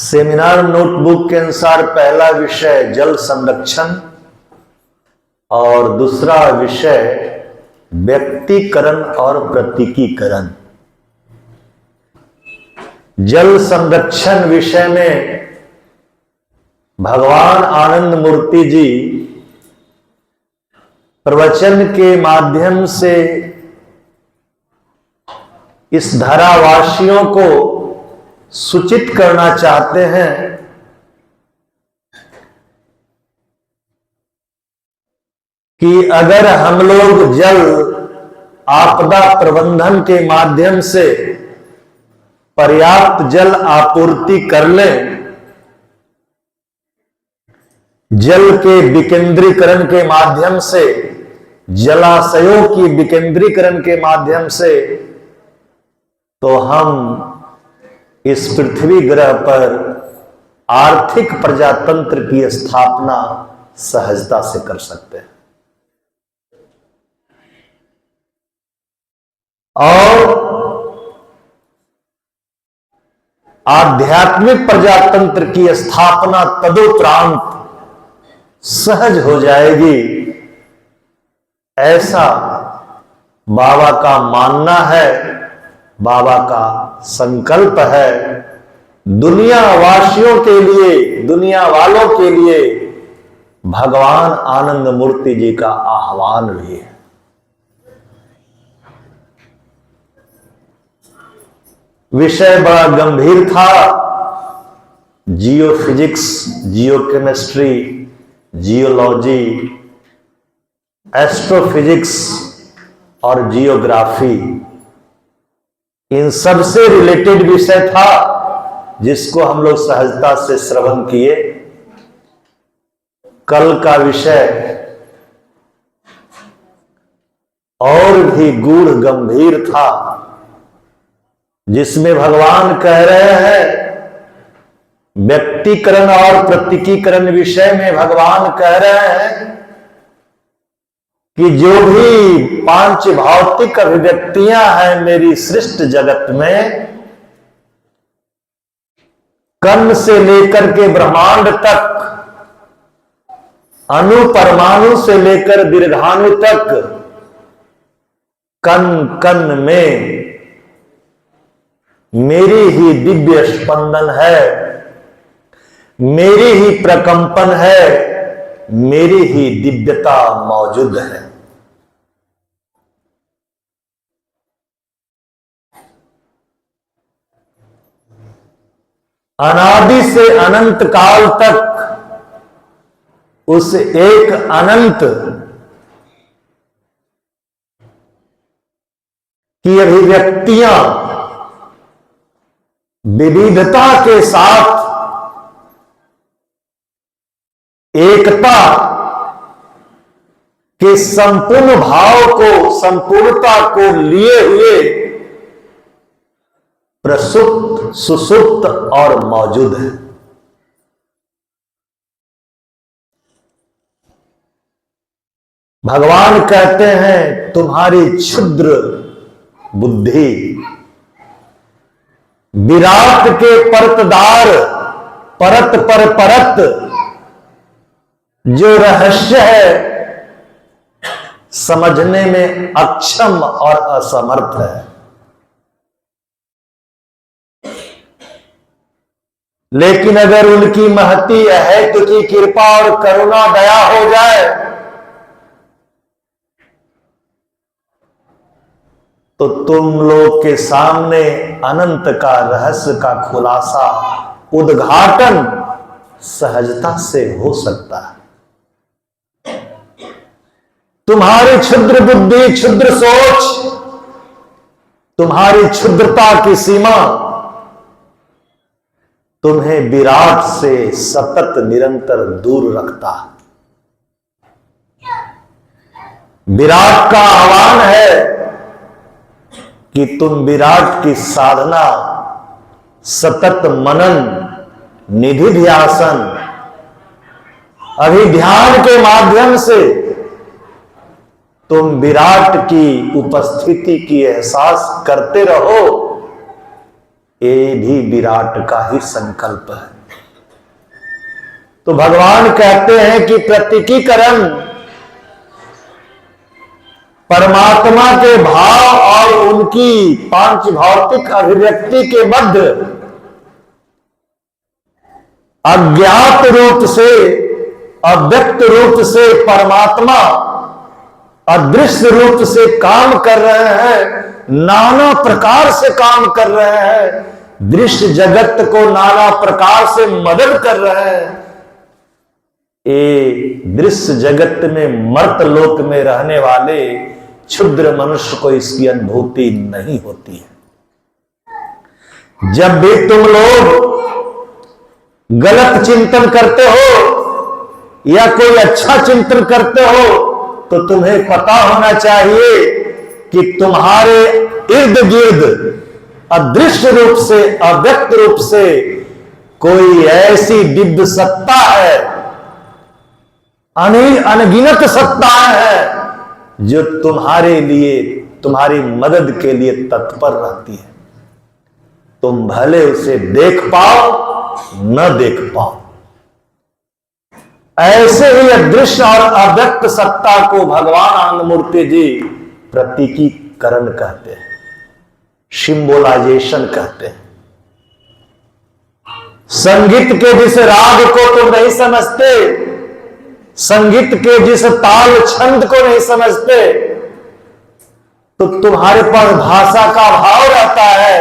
Seminar notebook के अनुसार पहला विषय जल संरक्षण और दूसरा विषय व्यक्तिकरण और प्रतीकीकरण। जल संरक्षण विषय में भगवान आनंद मूर्ति जी प्रवचन के माध्यम से इस धरावासियों को सूचित करना चाहते हैं कि अगर हम लोग जल आपदा प्रबंधन के माध्यम से पर्याप्त जल आपूर्ति कर लें, जल के विकेंद्रीकरण के माध्यम से, जलाशयों की विकेंद्रीकरण के माध्यम से, तो हम इस पृथ्वी ग्रह पर आर्थिक प्रजातंत्र की स्थापना सहजता से कर सकते हैं। और आध्यात्मिक प्रजातंत्र की स्थापना तदुपरांत सहज हो जाएगी, ऐसा बाबा का मानना है, बाबा का संकल्प है। दुनिया वासियों के लिए, दुनिया वालों के लिए भगवान आनंद मूर्ति जी का आह्वान भी है। विषय बड़ा गंभीर था। जियोफिजिक्स, जियोकेमिस्ट्री, जियोलॉजी, एस्ट्रोफिजिक्स और जियोग्राफी, इन सब से रिलेटेड विषय था जिसको हम लोग सहजता से श्रवण किए। कल का विषय और भी गूढ़ गंभीर था, जिसमें भगवान कह रहे हैं, व्यक्तिकरण और प्रतीकीकरण विषय में भगवान कह रहे हैं कि जो भी पांच भौतिक अभिव्यक्तियां हैं मेरी सृष्ट जगत में, कण से लेकर के ब्रह्मांड तक, अणु परमाणु से लेकर दीर्घाणु तक, कण कण में मेरी ही दिव्य स्पंदन है, मेरी ही प्रकंपन है, मेरी ही दिव्यता मौजूद है। अनादि से अनंत काल तक उस एक अनंत की अभिव्यक्तियां विविधता के साथ एकता के संपूर्ण भाव को, संपूर्णता को लिए हुए प्रसुप्त, सुसुप्त और मौजूद है। भगवान कहते हैं तुम्हारी क्षुद्र बुद्धि विराट के परतदार, परत पर परत जो रहस्य है समझने में अक्षम और असमर्थ है। लेकिन अगर उनकी महती अहैतु की कृपा और करुणा दया हो जाए तो तुम लोग के सामने अनंत का रहस्य का खुलासा, उद्घाटन सहजता से हो सकता है। तुम्हारी क्षुद्र बुद्धि, क्षुद्र सोच, तुम्हारी क्षुद्रता की सीमा तुम्हें विराट से सतत निरंतर दूर रखता है। विराट का आह्वान है कि तुम विराट की साधना, सतत मनन, निधि ध्यासन, अभिध्यान के माध्यम से तुम विराट की उपस्थिति की एहसास करते रहो। ये भी विराट का ही संकल्प है। तो भगवान कहते हैं कि प्रतीकीकरण परमात्मा के भाव और उनकी पांच भौतिक अभिव्यक्ति के मध्य अज्ञात रूप से, अव्यक्त रूप से परमात्मा अदृश्य रूप से काम कर रहे हैं, नाना प्रकार से काम कर रहे हैं, दृश्य जगत को नाना प्रकार से मदद कर रहे हैं। ये दृश्य जगत में मर्त लोक में रहने वाले क्षुद्र मनुष्य को इसकी अनुभूति नहीं होती है। जब भी तुम लोग गलत चिंतन करते हो या कोई अच्छा चिंतन करते हो तो तुम्हें पता होना चाहिए कि तुम्हारे इर्द गिर्द अदृश्य रूप से, अव्यक्त रूप से कोई ऐसी दिव्य सत्ता है, अनगिनत सत्ताएं हैं जो तुम्हारे लिए, तुम्हारी मदद के लिए तत्पर रहती है। तुम भले उसे देख पाओ न देख पाओ। ऐसे ही अदृश्य और अव्यक्त सत्ता को भगवान आनंदमूर्ति जी प्रतीकीकरण कहते हैं, सिंबोलाइजेशन कहते हैं। संगीत के जिस राग को तुम नहीं समझते, संगीत के जिस ताल छंद को नहीं समझते, तो तुम्हारे पास भाषा का भाव रहता है,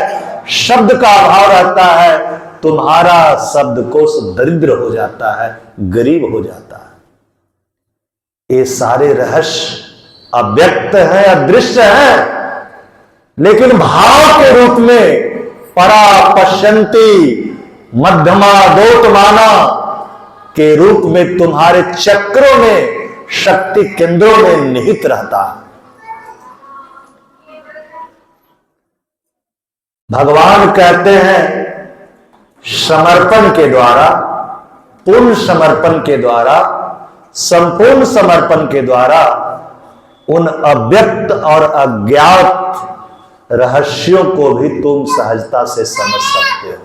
शब्द का भाव रहता है, तुम्हारा शब्दकोश दरिद्र हो जाता है, गरीब हो जाता है। ये सारे रहस्य अव्यक्त है, अदृश्य है, लेकिन भाव के रूप में परा पश्यंती मध्यमा दोतमाना के रूप में तुम्हारे चक्रों में, शक्ति केंद्रों में निहित रहता है। भगवान कहते हैं समर्पण के द्वारा, पूर्ण समर्पण के द्वारा, संपूर्ण समर्पण के द्वारा उन अव्यक्त और अज्ञात रहस्यों को भी तुम सहजता से समझ सकते हो।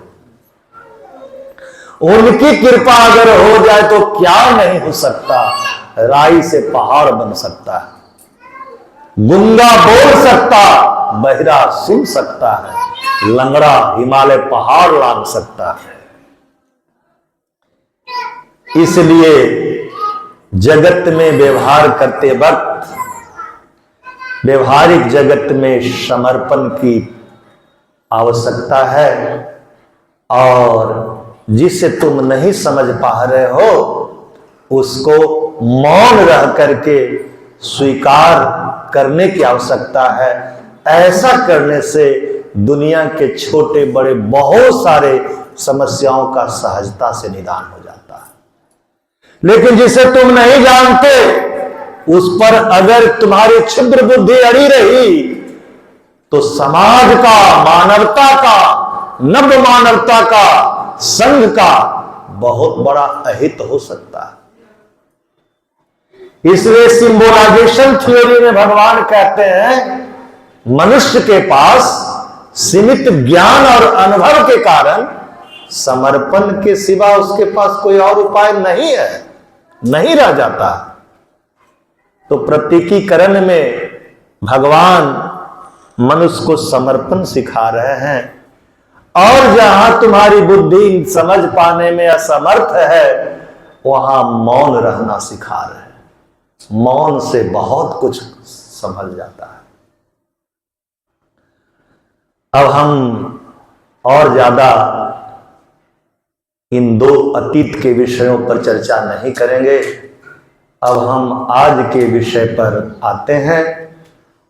उनकी कृपा अगर हो जाए तो क्या नहीं हो सकता। राई से पहाड़ बन सकता है, गूंगा बोल सकता, बहिरा सुन सकता है, लंगड़ा हिमालय पहाड़ लांघ सकता है। इसलिए जगत में व्यवहार करते वक्त, व्यवहारिक जगत में समर्पण की आवश्यकता है, और जिसे तुम नहीं समझ पा रहे हो उसको मौन रह करके स्वीकार करने की आवश्यकता है। ऐसा करने से दुनिया के छोटे बड़े बहुत सारे समस्याओं का सहजता से निदान हो जाता है। लेकिन जिसे तुम नहीं जानते उस पर अगर तुम्हारी क्षुद्र बुद्धि अड़ी रही तो समाज का, मानवता का, नव मानवता का, संघ का बहुत बड़ा अहित हो सकता है। इसलिए सिंबोलाइजेशन थ्योरी में भगवान कहते हैं मनुष्य के पास सीमित ज्ञान और अनुभव के कारण समर्पण के सिवा उसके पास कोई और उपाय नहीं है, नहीं रह जाता। तो प्रतीकीकरण में भगवान मनुष्य को समर्पण सिखा रहे हैं, और जहां तुम्हारी बुद्धि समझ पाने में असमर्थ है वहां मौन रहना सिखा रहे हैं। मौन से बहुत कुछ संभल जाता है। अब हम और ज्यादा इन दो अतीत के विषयों पर चर्चा नहीं करेंगे। अब हम आज के विषय पर आते हैं।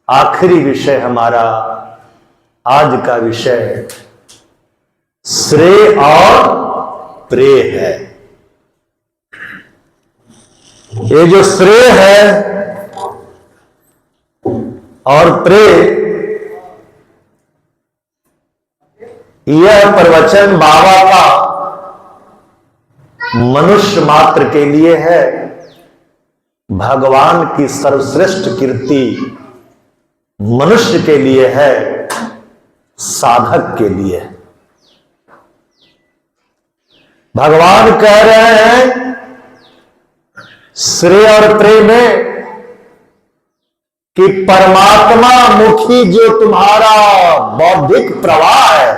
आखिरी विषय हमारा आज का विषय श्रेय और प्रेय है। ये जो श्रेय है और प्रेय, यह प्रवचन बाबा का मनुष्य मात्र के लिए है। भगवान की सर्वश्रेष्ठ कीर्ति मनुष्य के लिए है, साधक के लिए। भगवान कह रहे हैं श्रेय और प्रेम है कि परमात्मा मुखी जो तुम्हारा बौद्धिक प्रवाह है,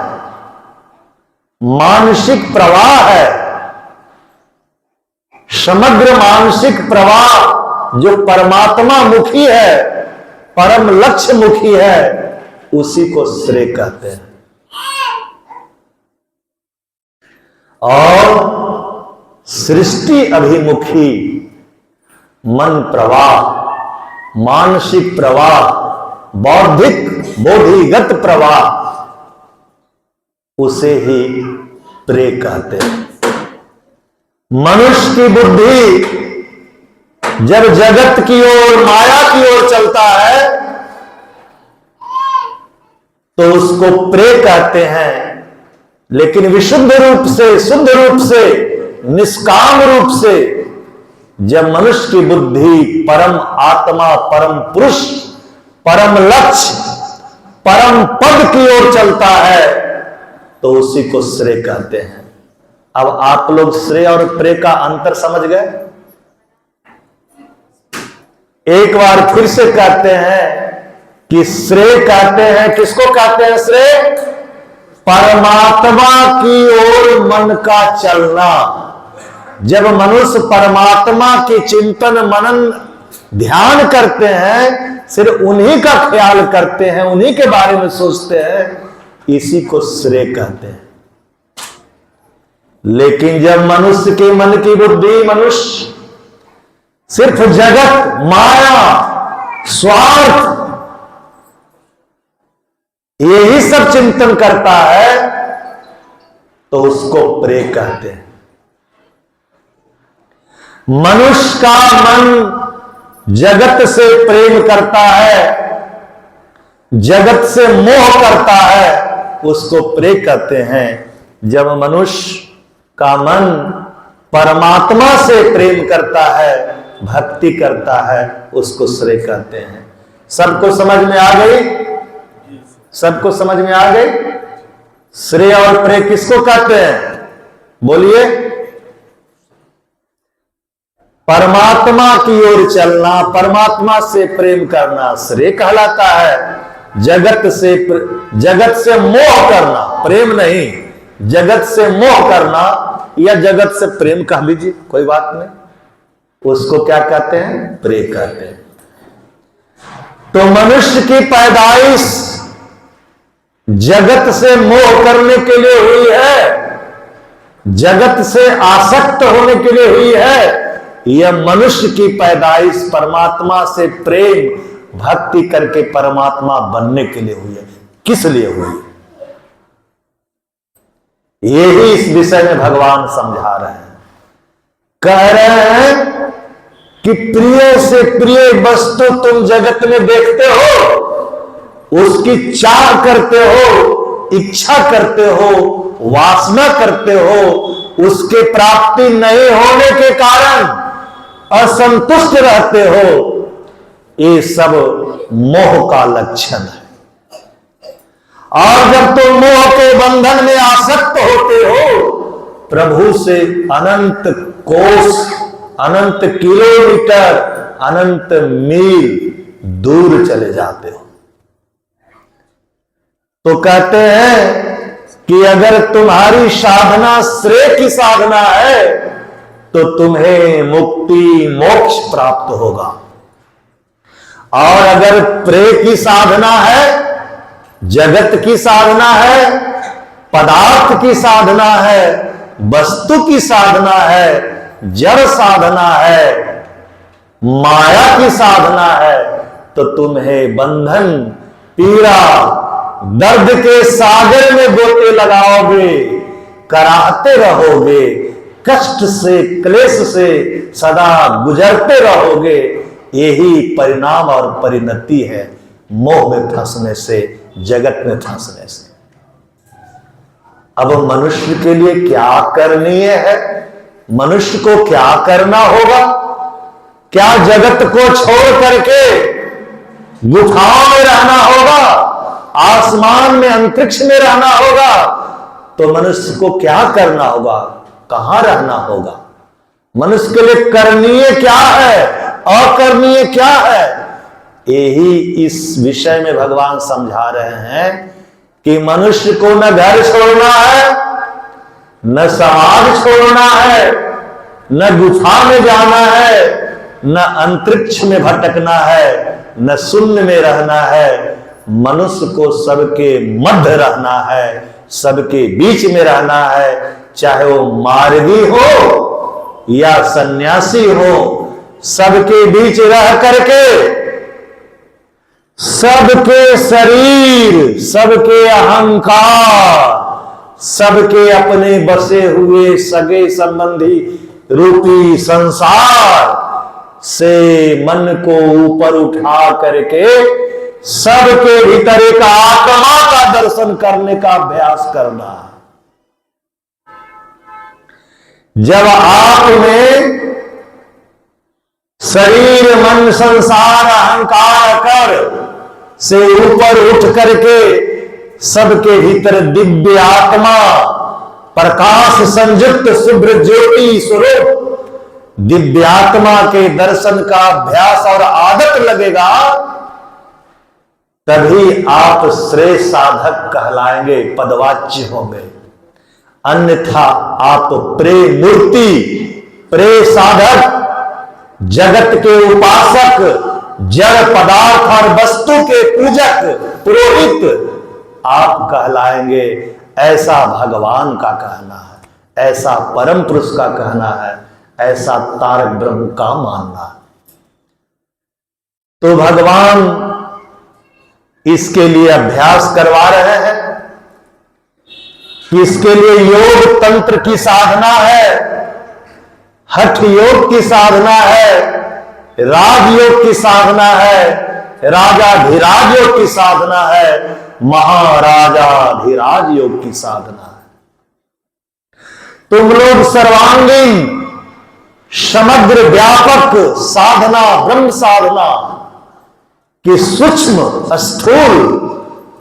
मानसिक प्रवाह है, समग्र मानसिक प्रवाह जो परमात्मा मुखी है, परम लक्ष्य मुखी है, उसी को श्रेय कहते हैं। और सृष्टि अभिमुखी मन प्रवाह, मानसिक प्रवाह, बौद्धिक बोधिगत प्रवाह, उसे ही प्रेय कहते हैं। मनुष्य की बुद्धि जब जगत की ओर, माया की ओर चलता है तो उसको प्रेय कहते हैं, लेकिन विशुद्ध रूप से, शुद्ध रूप से, निष्काम रूप से जब मनुष्य की बुद्धि परम आत्मा, परम पुरुष, परम लक्ष्य, परम पद की ओर चलता है तो उसी को श्रेय कहते हैं। अब आप लोग श्रेय और प्रेय का अंतर समझ गए? एक बार फिर से कहते हैं कि श्रेय कहते हैं, किसको कहते हैं श्रेय? परमात्मा की ओर मन का चलना। जब मनुष्य परमात्मा की चिंतन मनन ध्यान करते हैं, सिर्फ उन्हीं का ख्याल करते हैं, उन्हीं के बारे में सोचते हैं, इसी को श्रेय कहते हैं। लेकिन जब मनुष्य के मन की बुद्धि, मनुष्य सिर्फ जगत, माया, स्वार्थ, यही सब चिंतन करता है तो उसको प्रेय कहते हैं। मनुष्य का मन जगत से प्रेम करता है, जगत से मोह करता है, उसको प्रेय कहते हैं। जब मनुष्य का मन परमात्मा से प्रेम करता है, भक्ति करता है, उसको श्रेय कहते हैं। सबको समझ में आ गई? सबको समझ में आ गई? श्रेय और प्रेय किसको कहते हैं? बोलिए। परमात्मा की ओर चलना, परमात्मा से प्रेम करना श्रेय कहलाता है। जगत से मोह करना, प्रेम नहीं, जगत से मोह करना या जगत से प्रेम कह लीजिए, कोई बात नहीं, उसको क्या कहते हैं? प्रेय कहते हैं। तो मनुष्य की पैदाइश जगत से मोह करने के लिए हुई है, जगत से आसक्त होने के लिए हुई है, यह मनुष्य की पैदाइश परमात्मा से प्रेम भक्ति करके परमात्मा बनने के लिए हुई है। किस लिए हुई है? यही इस विषय में भगवान समझा रहे हैं। कह रहे हैं कि प्रिय से प्रिय वस्तु तुम जगत में देखते हो, उसकी चाह करते हो, इच्छा करते हो, वासना करते हो, उसके प्राप्ति नहीं होने के कारण असंतुष्ट रहते हो, ये सब मोह का लक्षण है। और जब तुम मोह के बंधन में आसक्त होते हो, प्रभु से अनंत कोस, अनंत किलोमीटर, अनंत मील दूर चले जाते हो। तो कहते हैं कि अगर तुम्हारी साधना श्रेय की साधना है तो तुम्हें मुक्ति मोक्ष प्राप्त होगा, और अगर प्रेय की साधना है, जगत की साधना है, पदार्थ की साधना है, वस्तु की साधना है, जड़ साधना है, माया की साधना है, तो तुम्हें बंधन, पीड़ा, दर्द के सागर में गोते लगाओगे, कराहते रहोगे, कष्ट से, क्लेश से सदा गुजरते रहोगे। यही परिणाम और परिणति है मोह में फंसने से, जगत में फंसने से। अब मनुष्य के लिए क्या करणीय है? मनुष्य को क्या करना होगा? क्या जगत को छोड़ करके गुफाओं में रहना होगा, आसमान में, अंतरिक्ष में रहना होगा? तो मनुष्य को क्या करना होगा? कहां रहना होगा? मनुष्य के लिए करणीय क्या है, अकरणीय क्या है, यही इस विषय में भगवान समझा रहे हैं कि मनुष्य को न घर छोड़ना है, न समाज छोड़ना है, न गुफा में जाना है, न अंतरिक्ष में भटकना है, न शून्य में रहना है। मनुष्य को सबके मध्य रहना है, सबके बीच में रहना है, चाहे वो मार्गी हो या सन्यासी हो, सबके बीच रह करके सबके शरीर, सबके अहंकार, सबके अपने बसे हुए सगे संबंधी रूपी संसार से मन को ऊपर उठा करके सबके भीतर एक आत्मा का दर्शन करने का अभ्यास करना। जब आप में शरीर मन संसार अहंकार कर से ऊपर उठ करके सबके भीतर दिव्य आत्मा प्रकाश संयुक्त शुभ्र ज्योति स्वरूप दिव्य आत्मा के दर्शन का अभ्यास और आदत लगेगा, तभी आप श्रेष्ठ साधक कहलाएंगे, पदवाच्य होंगे। अन्यथा आप प्रेम मूर्ति, प्रेम साधक, जगत के उपासक, जड़ पदार्थ और वस्तु के पूजक, पुरोहित आप कहलाएंगे। ऐसा भगवान का कहना है, ऐसा परम पुरुष का कहना है, ऐसा तारक ब्रह्म का मानना है। तो भगवान इसके लिए अभ्यास करवा रहे हैं कि इसके लिए योग तंत्र की साधना है, हठ योग की साधना है, राजयोग की साधना है, राजाधिराज योग की साधना है, महाराजाधिराज योग की साधना है। तुम लोग सर्वांगीण समग्र व्यापक साधना, ब्रह्म साधना की सूक्ष्म स्थूल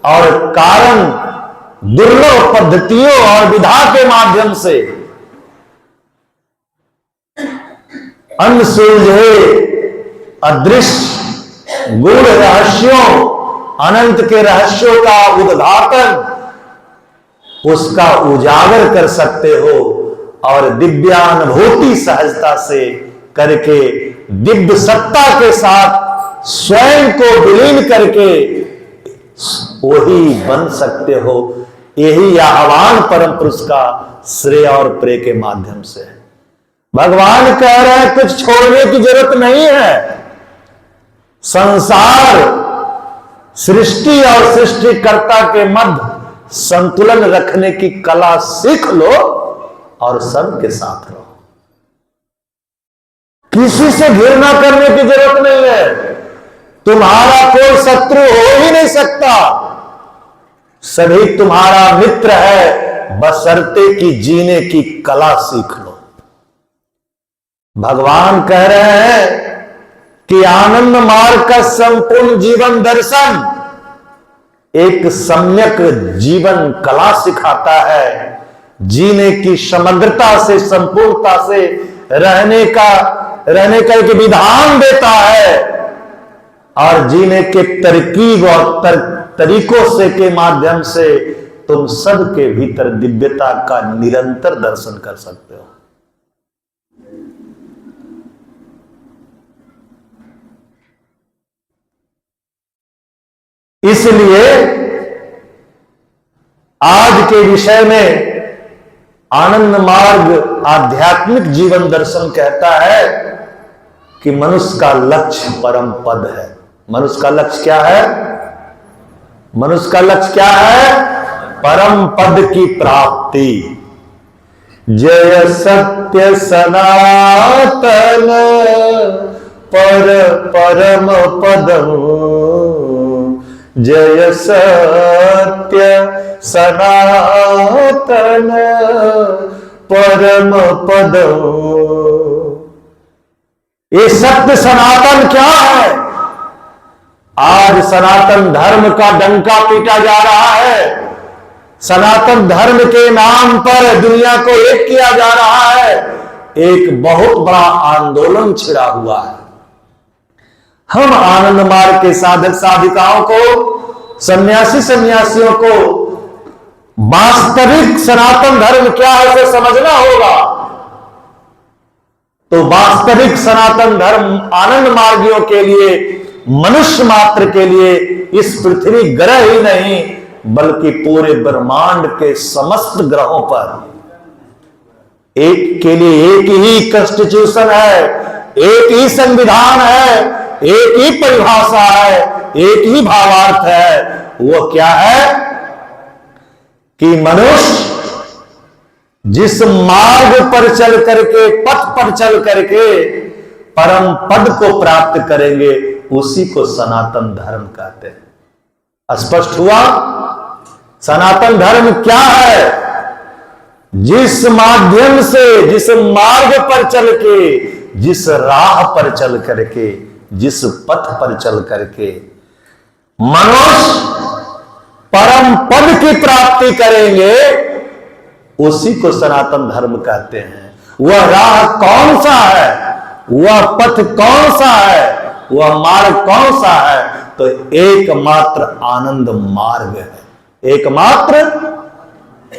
और कारण दुर्लभ पद्धतियों और विधा के माध्यम से अनसुलझे अदृश्य गूढ़ रहस्यों, अनंत के रहस्यों का उद्घाटन, उसका उजागर कर सकते हो और दिव्यानुभूति सहजता से करके दिव्य सत्ता के साथ स्वयं को विलीन करके वही बन सकते हो। यही आह्वान परम पुरुष का श्रेय और प्रेय के माध्यम से है। भगवान कह रहे हैं कुछ छोड़ने की जरूरत नहीं है। संसार सृष्टि और सृष्टिकर्ता के मध्य संतुलन रखने की कला सीख लो और सबके साथ रहो। किसी से घृणा करने की जरूरत नहीं है। तुम्हारा कोई शत्रु हो ही नहीं सकता, सभी तुम्हारा मित्र है, बशर्ते कि जीने की कला सीख लो। भगवान कह रहे हैं कि आनंद मार्ग का संपूर्ण जीवन दर्शन एक सम्यक जीवन कला सिखाता है, जीने की समग्रता से, संपूर्णता से रहने का एक विधान देता है और जीने के तरकीब और तरीकों से के माध्यम से तुम सबके भीतर दिव्यता का निरंतर दर्शन कर सकते हो। इसलिए आज के विषय में आनंद मार्ग आध्यात्मिक जीवन दर्शन कहता है कि मनुष्य का लक्ष्य परम पद है। मनुष्य का लक्ष्य क्या है? मनुष्य का लक्ष्य क्या है? परम पद की प्राप्ति। जय सत्य सनातन परम पदम, जय सत्य सनातन परम पदम। ये सत्य सनातन क्या है? आज सनातन धर्म का डंका पीटा जा रहा है। सनातन धर्म के नाम पर दुनिया को एक किया जा रहा है। एक बहुत बड़ा आंदोलन छिड़ा हुआ है। हम आनंद मार्ग के साधक साधिकाओं को, सन्यासी सन्यासियों को वास्तविक सनातन धर्म क्या है उसे समझना होगा। तो वास्तविक सनातन धर्म आनंद मार्गियों के लिए, मनुष्य मात्र के लिए, इस पृथ्वी ग्रह ही नहीं बल्कि पूरे ब्रह्मांड के समस्त ग्रहों पर एक के लिए एक ही कॉन्स्टिट्यूशन है, एक ही संविधान है, एक ही परिभाषा है, एक ही भावार्थ है। वो क्या है कि मनुष्य जिस मार्ग पर चल करके, पथ पर चल करके परम पद को प्राप्त करेंगे उसी को सनातन धर्म कहते हैं। स्पष्ट हुआ? सनातन धर्म क्या है? जिस माध्यम से, जिस मार्ग पर चल के, जिस राह पर चल करके, जिस पथ पर चल करके मनुष्य परम पद की प्राप्ति करेंगे उसी को सनातन धर्म कहते हैं। वह राह कौन सा है, वह पथ कौन सा है, वह मार्ग कौन सा है? तो एकमात्र आनंद मार्ग है, एकमात्र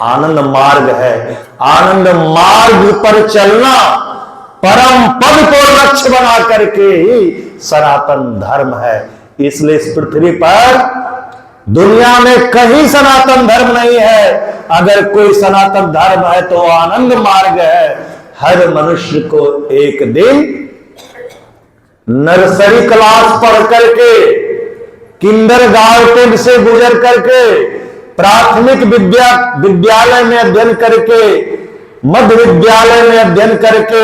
आनंद मार्ग है। आनंद मार्ग पर चलना, परम पद को लक्ष्य बना करके ही सनातन धर्म है। इसलिए इस पृथ्वी पर दुनिया में कहीं सनातन धर्म नहीं है। अगर कोई सनातन धर्म है तो आनंद मार्ग है। हर मनुष्य को एक दिन नर्सरी क्लास पढ़ करके, किंडरगार्टन से गुजर करके, प्राथमिक विद्यालय में अध्ययन करके, मध्य विद्यालय में अध्ययन करके,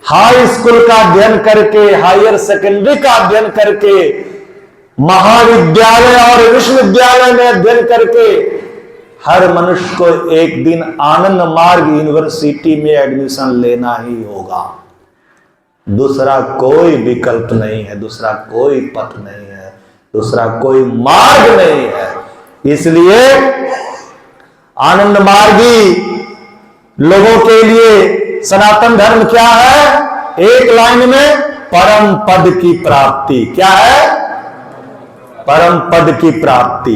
हाई स्कूल का अध्ययन करके, हायर सेकेंडरी का अध्ययन करके, महाविद्यालय और विश्वविद्यालय में अध्ययन करके हर मनुष्य को एक दिन आनंद मार्ग यूनिवर्सिटी में एडमिशन लेना ही होगा। दूसरा कोई विकल्प नहीं है, दूसरा कोई पथ नहीं है, दूसरा कोई मार्ग नहीं है। इसलिए आनंद मार्गी लोगों के लिए सनातन धर्म क्या है? एक लाइन में परम पद की प्राप्ति। क्या है? परम पद की प्राप्ति।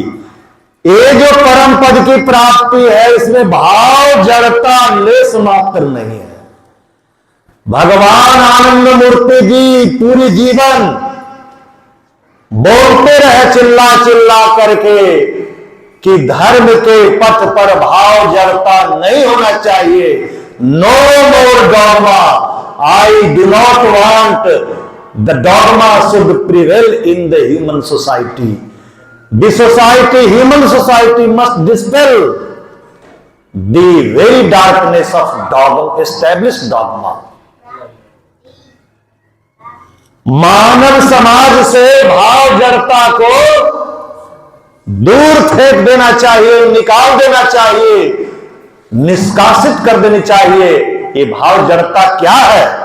ये जो परम पद की प्राप्ति है इसमें भाव जड़ता लेस मात्र नहीं है। भगवान आनंद मूर्ति जी पूरी जीवन बोलते रहे चिल्ला चिल्ला करके कि धर्म के पथ पर भाव जड़ता नहीं होना चाहिए। No more dogma, I do not want the dogma should prevail in the human society. The society, human society must dispel the very darkness of dogma, established dogma. मानव समाज से भाव जड़ता को दूर फेंक देना चाहिए, निकाल देना चाहिए, निष्कासित कर देनी चाहिए। ये भाव जड़ता क्या है?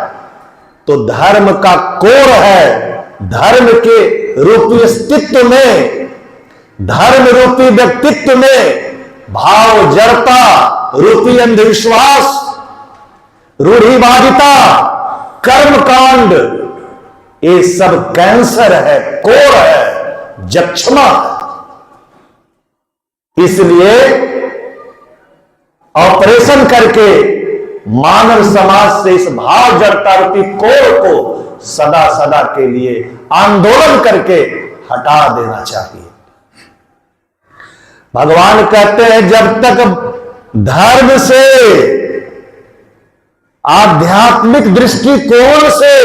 तो धर्म का कोर है। धर्म के रूपी अस्तित्व में, धर्म रूपी व्यक्तित्व में भाव जड़ता, रूपी अंधविश्वास, रूढ़िवादिता, कर्मकांड, ये सब कैंसर है, कोर है, जक्षमा है। इसलिए ऑपरेशन करके मानव समाज से इस भाव जड़ता रूपी कोर को सदा सदा के लिए आंदोलन करके हटा देना चाहिए। भगवान कहते हैं जब तक धर्म से, आध्यात्मिक दृष्टिकोण से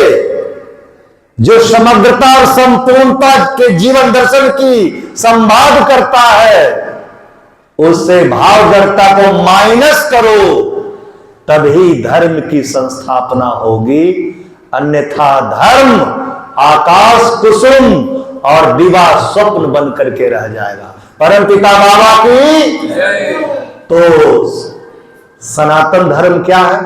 जो समग्रता और संपूर्णता के जीवन दर्शन की संवाद करता है उससे भाव जड़ता को माइनस करो, तभी धर्म की संस्थापना होगी। अन्यथा धर्म आकाश कुसुम और दिवा स्वप्न बन करके रह जाएगा। परम पिता बाबा की। तो सनातन धर्म क्या है?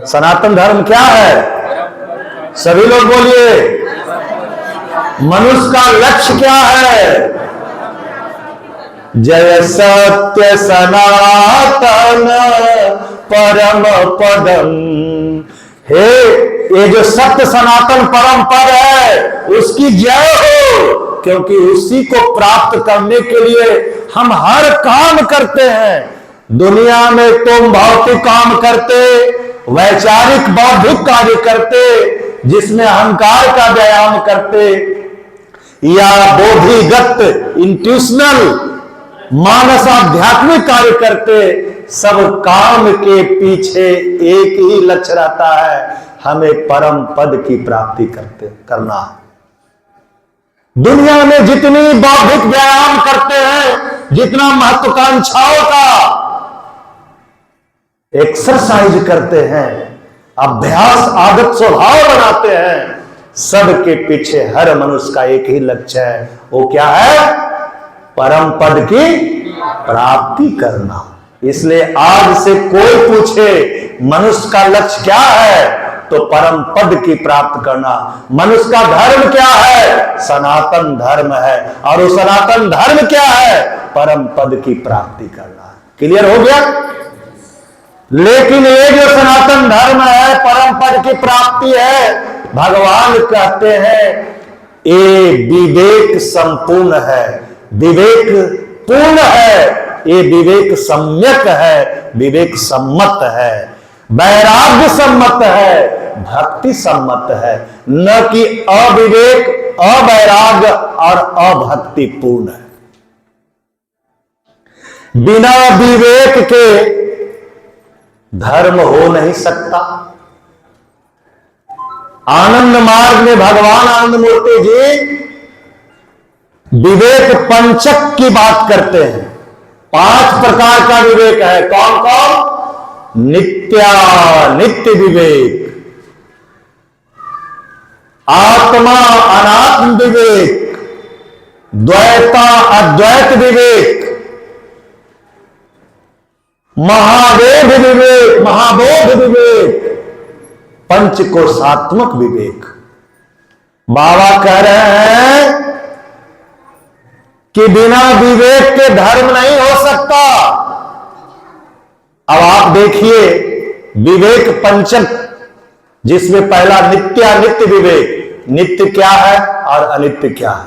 सनातन धर्म क्या है? सभी लोग बोलिए। मनुष्य का लक्ष्य क्या है? जय सत्य सनातन परम पदम। हे ये जो सत्य सनातन परम पद है उसकी जय हो, क्योंकि उसी को प्राप्त करने के लिए हम हर काम करते हैं। दुनिया में तुम भौतिक काम करते, वैचारिक बौद्धिक कार्य करते, जिसमें अहंकार का व्यायाम करते, या बोधिगत इंट्यूशनल मानस आध्यात्मिक कार्य करते, सब काम के पीछे एक ही लक्ष्य रहता है, हमें परम पद की प्राप्ति करना है। दुनिया में जितनी बौद्धिक व्यायाम करते हैं, जितना महत्वाकांक्षाओं का एक्सरसाइज करते हैं, अभ्यास आदत स्वभाव बनाते हैं, सबके पीछे हर मनुष्य का एक ही लक्ष्य है। वो क्या है? परम पद की प्राप्ति करना। इसलिए आज से कोई पूछे मनुष्य का लक्ष्य क्या है, तो परम पद की प्राप्त करना। मनुष्य का धर्म क्या है? सनातन धर्म है। और वो सनातन धर्म क्या है? परम पद की प्राप्ति करना। क्लियर हो गया? लेकिन ये जो सनातन धर्म है, परम पद की प्राप्ति है, भगवान कहते हैं ये विवेक संपूर्ण है, विवेक पूर्ण है, ये विवेक सम्यक है, विवेक सम्मत है, वैराग्य सम्मत है, भक्ति सम्मत है, न कि अविवेक, अवैराग्य और अभक्ति पूर्ण है। बिना विवेक के धर्म हो नहीं सकता। आनंद मार्ग में भगवान आनंद मूर्ति जी विवेक पंचक की बात करते हैं। 5 प्रकार का विवेक है। कौन कौन? नित्य विवेक, आत्मा अनात्म विवेक, द्वैता अद्वैत विवेक, महावेद विवेक, महाबोध विवेक, पंचकोशात्मक विवेक। बाबा कह रहे हैं कि बिना विवेक के धर्म नहीं हो सकता। अब आप देखिए विवेक पंचक, जिसमें पहला नित्य विवेक। नित्य क्या है और अनित्य क्या है?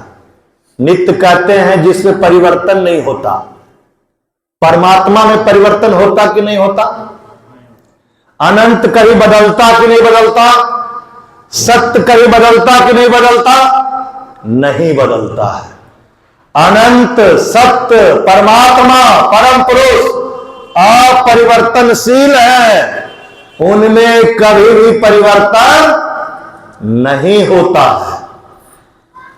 नित्य कहते हैं जिसमें परिवर्तन नहीं होता। परमात्मा में परिवर्तन होता कि नहीं होता? अनंत कभी बदलता कि नहीं बदलता? सत्य कभी बदलता कि नहीं बदलता? नहीं बदलता है। अनंत सत्य परमात्मा परम पुरुष अपरिवर्तनशील है, उनमें कभी भी परिवर्तन नहीं होता है।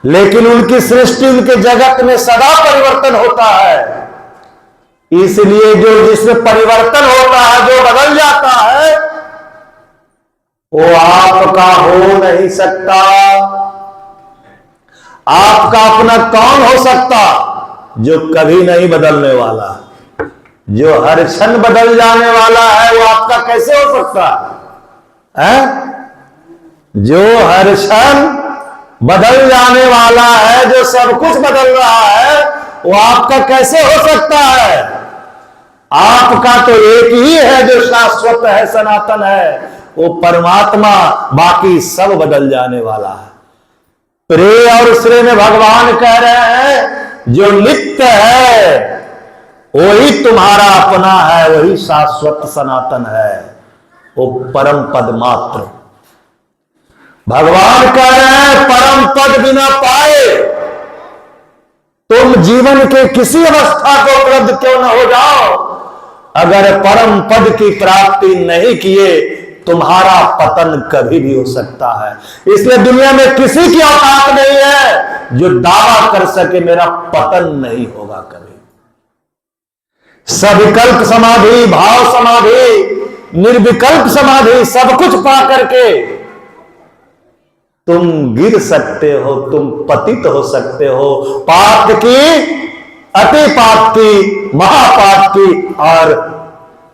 लेकिन उनकी सृष्टि, उनके जगत में सदा परिवर्तन होता है। इसलिए जो जिसमें परिवर्तन होता है, जो बदल जाता है, वो आपका हो नहीं सकता। आपका अपना कौन हो सकता? जो कभी नहीं बदलने वाला, जो हर क्षण बदल जाने वाला है, वो आपका कैसे हो सकता है? जो हर क्षण बदल जाने वाला है, जो सब कुछ बदल रहा है, वो आपका कैसे हो सकता है? आपका तो एक ही है जो शाश्वत है, सनातन है, वो परमात्मा। बाकी सब बदल जाने वाला है। प्रेय और श्रेय में भगवान कह रहे हैं जो नित्य है वही तुम्हारा अपना है, वही शाश्वत सनातन है, वो परम पद मात्र। भगवान कह रहे हैं परम पद बिना पाए तुम जीवन के किसी अवस्था को उपलब्ध क्यों न हो जाओ, अगर परम पद की प्राप्ति नहीं किए तुम्हारा पतन कभी भी हो सकता है। इसलिए दुनिया में किसी की औकात नहीं है जो दावा कर सके मेरा पतन नहीं होगा कभी। सविकल्प समाधि, भाव समाधि, निर्विकल्प समाधि, सब कुछ पा करके तुम गिर सकते हो, तुम पतित हो सकते हो, पाप की, अति पाप की, महापाप की, और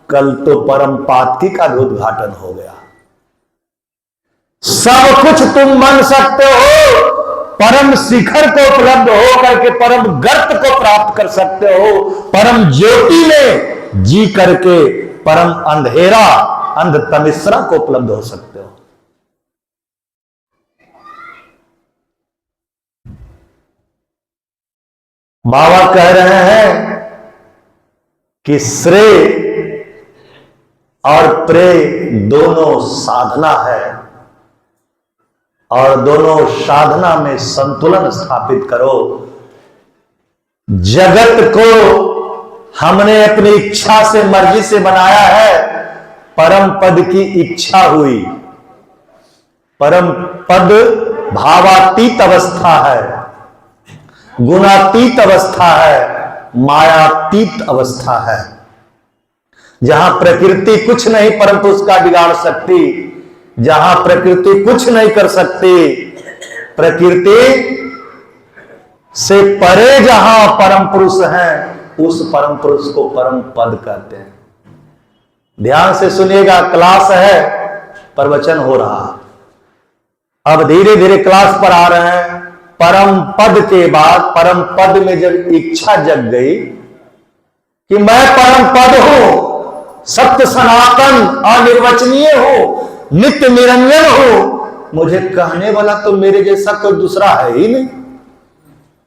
कल तो परम पाप की का उद्घाटन हो गया। सब कुछ तुम बन सकते हो, परम शिखर को उपलब्ध हो करके परम गर्त को प्राप्त कर सकते हो, परम ज्योति में जी करके परम अंधेरा अंधतमिश्रा को उपलब्ध हो सकते हो। बाबा कह रहे हैं कि श्रेय और प्रेय दोनों साधना है और दोनों साधना में संतुलन स्थापित करो। जगत को हमने अपनी इच्छा से मर्जी से बनाया है, परम पद की इच्छा हुई। परम पद भावातीत अवस्था है, गुणातीत अवस्था है, मायातीत अवस्था है, जहां प्रकृति कुछ नहीं परम पुरुष का बिगाड़ सकती, जहां प्रकृति कुछ नहीं कर सकती। प्रकृति से परे जहां परम पुरुष हैं, उस परम पुरुष को परम पद कहते हैं। ध्यान से सुनिएगा, क्लास है, प्रवचन हो रहा। अब धीरे धीरे क्लास पर आ रहे हैं। परम पद के बाद, परम पद में जब इच्छा जग गई कि मैं परम पद हूं, सत्य सनातन अनिर्वचनीय हूं, नित्य निरंजन हूं, मुझे कहने वाला तो मेरे जैसा कोई दूसरा है ही नहीं।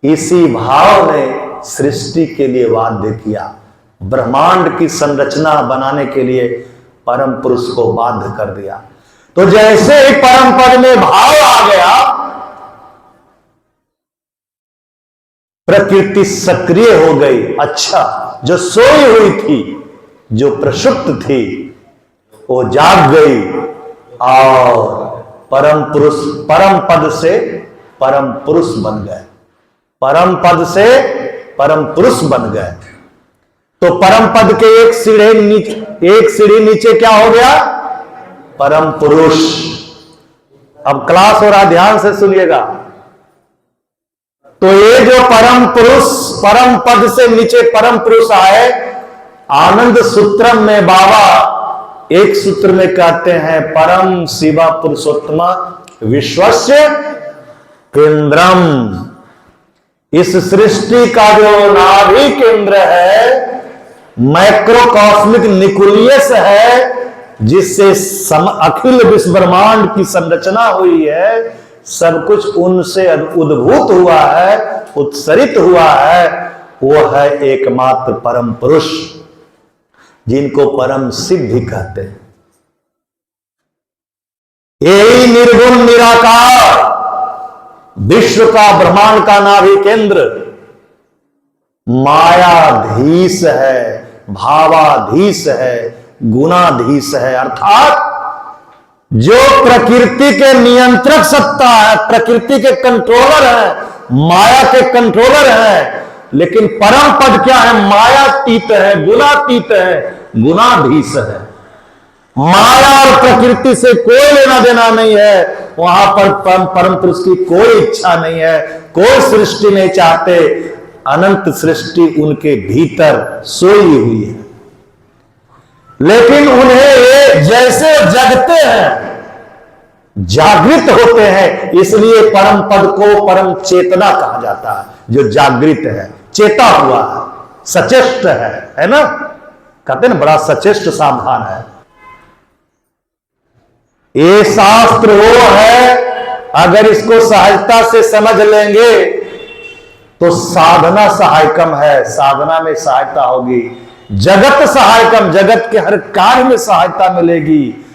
इसी भाव ने सृष्टि के लिए वाद्य किया, ब्रह्मांड की संरचना बनाने के लिए परम पुरुष को बाध्य कर दिया। तो जैसे ही परम पद में भाव आ गया, प्रकृति सक्रिय हो गई। अच्छा, जो सोई हुई थी, जो प्रसुप्त थी, वो जाग गई और परम पुरुष, परम पद से परम पुरुष बन गए, परम पद से परम पुरुष बन गए। तो परम पद के एक सीढ़ी नीचे क्या हो गया? परम पुरुष। अब क्लास हो रहा, ध्यान से सुनिएगा। तो ये जो परम पुरुष, परम पद से नीचे परम पुरुष आए, आनंद सूत्रम में बाबा एक सूत्र में कहते हैं, परम शिवा पुरुषोत्तमा विश्वस्य केंद्रम। इस सृष्टि का जो नाभि केंद्र है, माइक्रोकॉस्मिक न्यूक्लियस है, जिससे अखिल विश्व ब्रह्मांड की संरचना हुई है, सब कुछ उनसे उद्भूत हुआ है, उत्सरित हुआ है, वो है एकमात्र परम पुरुष, जिनको परम शिव भी कहते हैं। यही निर्गुण निराकार विश्व का, ब्रह्मांड का नाभि केंद्र मायाधीश है, भावाधीश है, गुणाधीश है। अर्थात जो प्रकृति के नियंत्रक सत्ता है, प्रकृति के कंट्रोलर है, माया के कंट्रोलर है, लेकिन परम पद क्या है? मायातीत है, गुणातीत है, गुणाधीश है। माया और प्रकृति से कोई लेना देना नहीं है। वहां पर परम पुरुष की कोई इच्छा नहीं है, कोई सृष्टि नहीं चाहते। अनंत सृष्टि उनके भीतर सोई हुई है, लेकिन उन्हें ये जैसे जगते हैं, जागृत होते हैं, इसलिए परम पद को परम चेतना कहा जाता है। जो जागृत है, चेता हुआ है, सचेष्ट है ना? कहते हैं ना, बड़ा सचेष्ट सावधान है। ये शास्त्र वो है, अगर इसको सहजता से समझ लेंगे तो साधना सहायकम है, साधना में सहायता होगी। जगत सहायकम, जगत के हर कार्य में सहायता मिलेगी,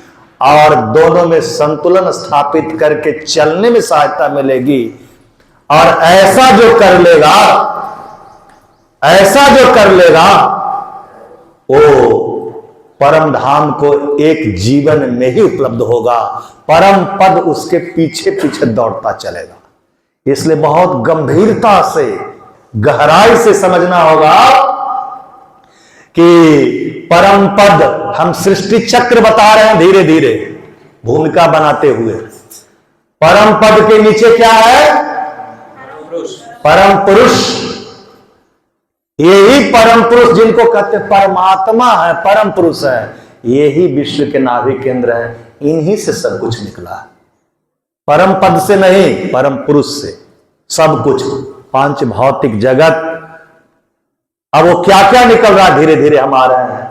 और दोनों में संतुलन स्थापित करके चलने में सहायता मिलेगी। और ऐसा जो कर लेगा, ऐसा जो कर लेगा, वो परम धाम को एक जीवन में ही उपलब्ध होगा। परम पद उसके पीछे पीछे दौड़ता चलेगा। इसलिए बहुत गंभीरता से, गहराई से समझना होगा कि परम पद, हम सृष्टि चक्र बता रहे हैं धीरे धीरे भूमिका बनाते हुए। परम पद के नीचे क्या है? परम पुरुष। यही परम पुरुष जिनको कहते परमात्मा है, परम पुरुष है, यही विश्व के नाभि केंद्र है। इन्हीं से सब कुछ निकला है, परम पद से नहीं, परम पुरुष से सब कुछ। पांच भौतिक जगत, अब वो क्या क्या निकल रहा है, धीरे धीरे हम आ रहे हैं।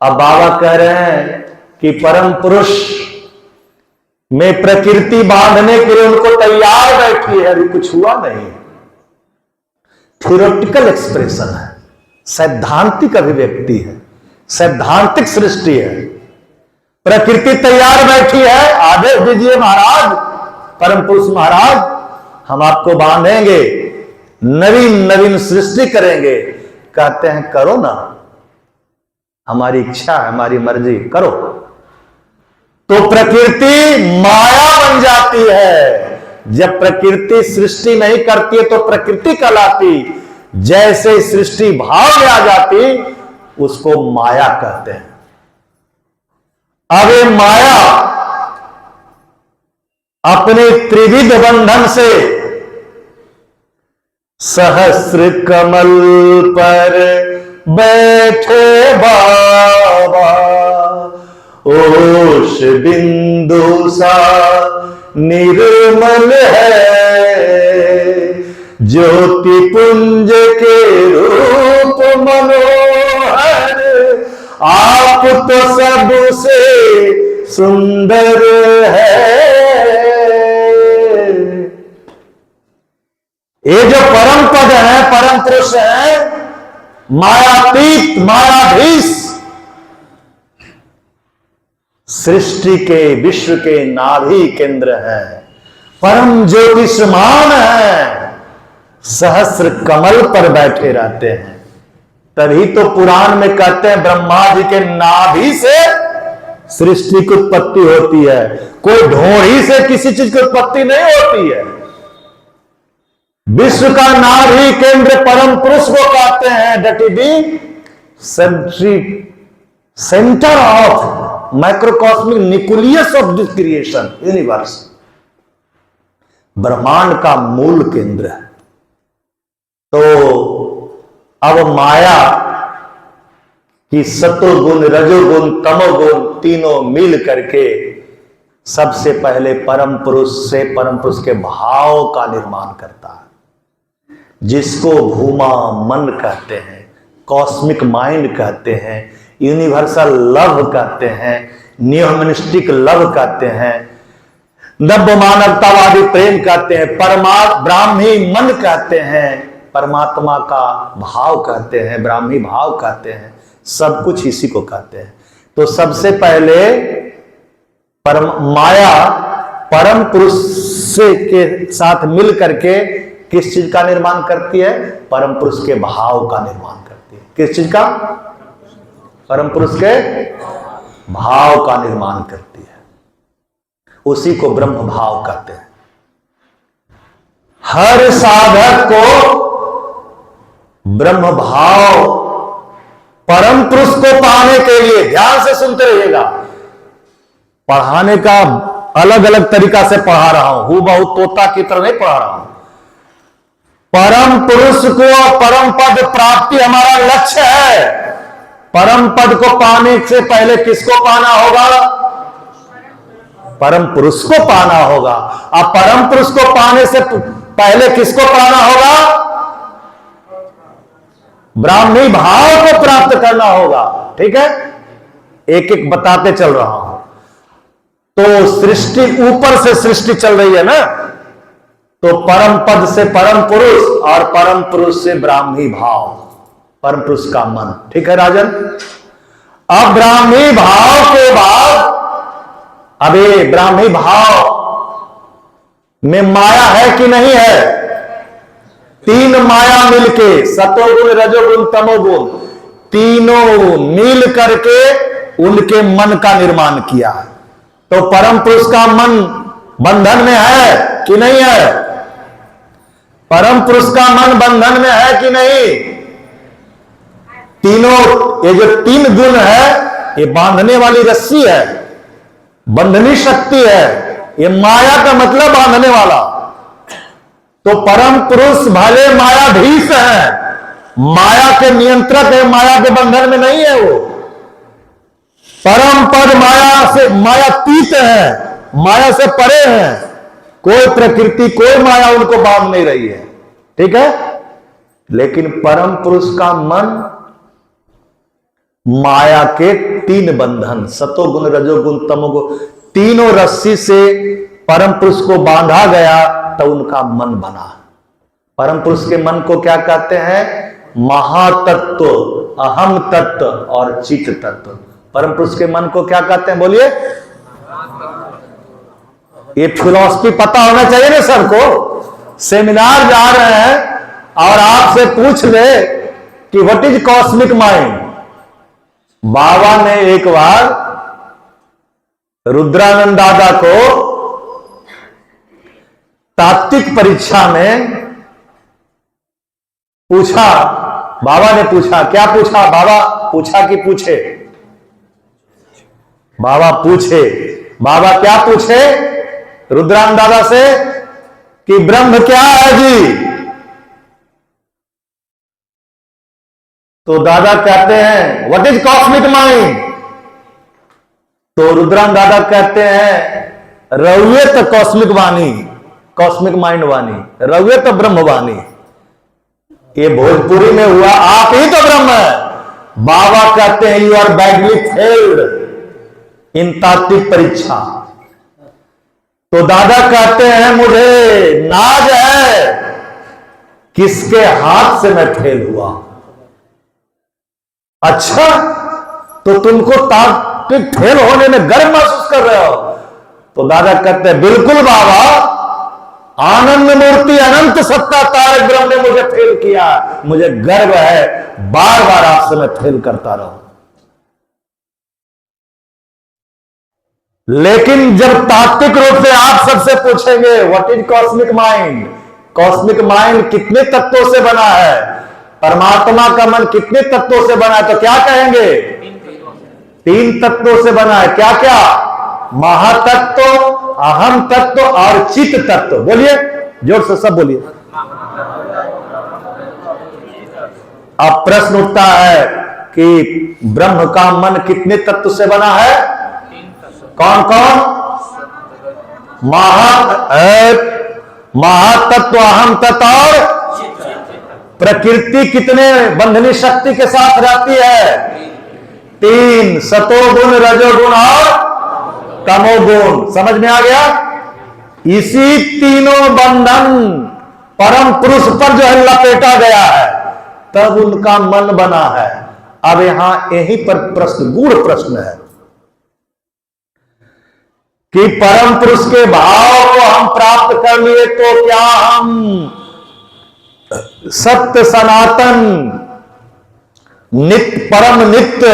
अब बाबा कह रहे हैं कि परम पुरुष में प्रकृति बांधने के लिए उनको तैयार बैठी है, अभी कुछ हुआ नहीं। थियोरेटिकल एक्सप्रेशन है, सैद्धांतिक अभिव्यक्ति है, सैद्धांतिक सृष्टि है। प्रकृति तैयार बैठी है, आदेश दीजिए महाराज, परम पुरुष महाराज, हम आपको बांधेंगे, नवीन नवीन सृष्टि करेंगे। कहते हैं करो ना, हमारी इच्छा है, हमारी मर्जी, करो। तो प्रकृति माया बन जाती है। जब प्रकृति सृष्टि नहीं करती है तो प्रकृति कहलाती, जैसे सृष्टि भाव में आ जाती उसको माया कहते हैं। अब ये माया अपने त्रिविध बंधन से सहस्र कमल पर बैठे बाबा, ओष बिंदु सा निर्मल है, ज्योति पुंज के रूप मनोहर, आप तो सबसे सुंदर है। ये जो परम पद है, परम पुरुष है, मायातीत, मायाधीश, सृष्टि के, विश्व के नाभि केंद्र है, परम ज्योतिषमान है, सहस्र कमल पर बैठे रहते हैं। तभी तो पुराण में कहते हैं ब्रह्मा जी के नाभि से सृष्टि की उत्पत्ति होती है, कोई ढोंढी से किसी चीज की उत्पत्ति नहीं होती है। विश्व का नाभि केंद्र परम पुरुष को कहते हैं, that is the centre of microcosmic nucleus of this creation universe, ब्रह्मांड का मूल केंद्र है। तो अब माया कि सतोगुण, रजोगुण, तमोगुण तीनों मिल करके सबसे पहले परम पुरुष से परम पुरुष के भाव का निर्माण करता है, जिसको भूमा मन कहते हैं, कॉस्मिक माइंड कहते हैं, यूनिवर्सल लव कहते हैं, न्यूमनिस्टिक लव कहते हैं, नव मानवतावादी प्रेम कहते हैं, ब्राह्मी मन कहते हैं, परमात्मा का भाव कहते हैं, ब्राह्मी भाव कहते हैं, सब कुछ इसी को कहते हैं। तो सबसे पहले माया परम पुरुष से के साथ मिल करके किस चीज का निर्माण करती है? परम पुरुष के भाव का निर्माण करती है। किस चीज का? परम पुरुष के भाव का निर्माण करती है, उसी को ब्रह्म भाव कहते हैं। हर साधक को ब्रह्म भाव परम पुरुष को पाने के लिए, ध्यान से सुनते रहिएगा, पढ़ाने का अलग अलग तरीका से पढ़ा रहा हूं, हूबहू तोता की तरह नहीं पढ़ा रहा हूं। परम पुरुष को परम पद प्राप्ति हमारा लक्ष्य है। परम पद को पाने से पहले किसको पाना होगा? परम पुरुष को पाना होगा। अब परम पुरुष को पाने से पहले किसको पाना होगा? ब्राह्मी भाव को प्राप्त करना होगा। ठीक है, एक एक बताते चल रहा हूं। तो सृष्टि, ऊपर से सृष्टि चल रही है ना, तो परम पद से परम पुरुष और परम पुरुष से ब्राह्मी भाव, परम पुरुष का मन। ठीक है राजन। अब ब्राह्मी भाव के बाद, अबे ब्राह्मी भाव में माया है कि नहीं है? तीन माया मिलके, सतोगुण, रजोगुण, तमोगुण, तीनों मिल करके उनके मन का निर्माण किया है। तो परम पुरुष का मन बंधन में है कि नहीं है? परम पुरुष का मन बंधन में है कि नहीं? तीनों, ये जो तीन गुण है, ये बांधने वाली रस्सी है, बंधनी शक्ति है। ये माया का मतलब बांधने वाला। तो परम पुरुष भले मायाधीश है, माया के नियंत्रक है, माया के बंधन में नहीं है वो। परम पद माया से, मायातीत है, माया से परे है। कोई प्रकृति, कोई माया उनको बांध नहीं रही है। ठीक है। लेकिन परम पुरुष का मन माया के तीन बंधन, सतोगुण, रजोगुण, तमोगुण, तीनों रस्सी से परम पुरुष को बांधा गया तो उनका मन बना। परम पुरुष के मन को क्या कहते हैं? महातत्व, अहम तत्व और चित तत्व। परम पुरुष के मन को क्या कहते हैं? बोलिए। ये फिलॉसफी पता होना चाहिए ना सबको। सेमिनार जा रहे हैं और आपसे पूछ ले कि व्हाट इज कॉस्मिक माइंड। बाबा ने एक बार रुद्रानंद दादा को तात्विक परीक्षा में पूछा। बाबा ने पूछा, क्या पूछा? बाबा पूछा कि पूछे? बाबा पूछे। बाबा क्या पूछे रुद्रानंद दादा से? कि ब्रह्म क्या है जी? तो दादा कहते हैं व्हाट इज कॉस्मिक माइंड? तो रुद्रानंद दादा कहते हैं रउए तो कॉस्मिक वाणी, कॉस्मिक माइंड वाणी, रउए तो ब्रह्म वाणी। ये भोजपुरी में हुआ, आप ही तो ब्रह्म है। बाबा कहते हैं you are badly failed in तात्विक परीक्षा। तो दादा कहते हैं मुझे नाज है किसके हाथ से मैं फेल हुआ। अच्छा, तो तुमको तात्विक फेल होने में गर्व महसूस कर रहे हो? तो दादा कहते हैं बिल्कुल बाबा, आनंद मूर्ति अनंत सत्ता तारक ब्रह्म ने मुझे फेल किया, मुझे गर्व है, बार बार आपसे मैं फेल करता रहूं। लेकिन जब तात्विक रूप से आप सबसे पूछेंगे what is cosmic mind, cosmic mind कितने तत्वों से बना है, परमात्मा का मन कितने तत्वों से बना है, तो क्या कहेंगे? तीन तत्वों से बना है। क्या क्या? महातत्व, अहम तत्व और चित तत्व। बोलिए जोर से, सब बोलिए। अब प्रश्न उठता है कि ब्रह्म का मन कितने तत्व से बना है? कौन कौन? महातत्व, अहम तत्व और प्रकृति कितने बंधनी शक्ति के साथ रहती है? तीन, सतोगुण, रजोगुण और तमोगुण। समझ में आ गया? इसी तीनों बंधन परम पुरुष पर जो है लपेटा गया है, तब उनका मन बना है। अब यहां यहीं पर प्रश्न, गूढ़ प्रश्न है कि परम पुरुष के भाव को हम प्राप्त कर लिए तो क्या हम सत्य, सनातन, नित्य,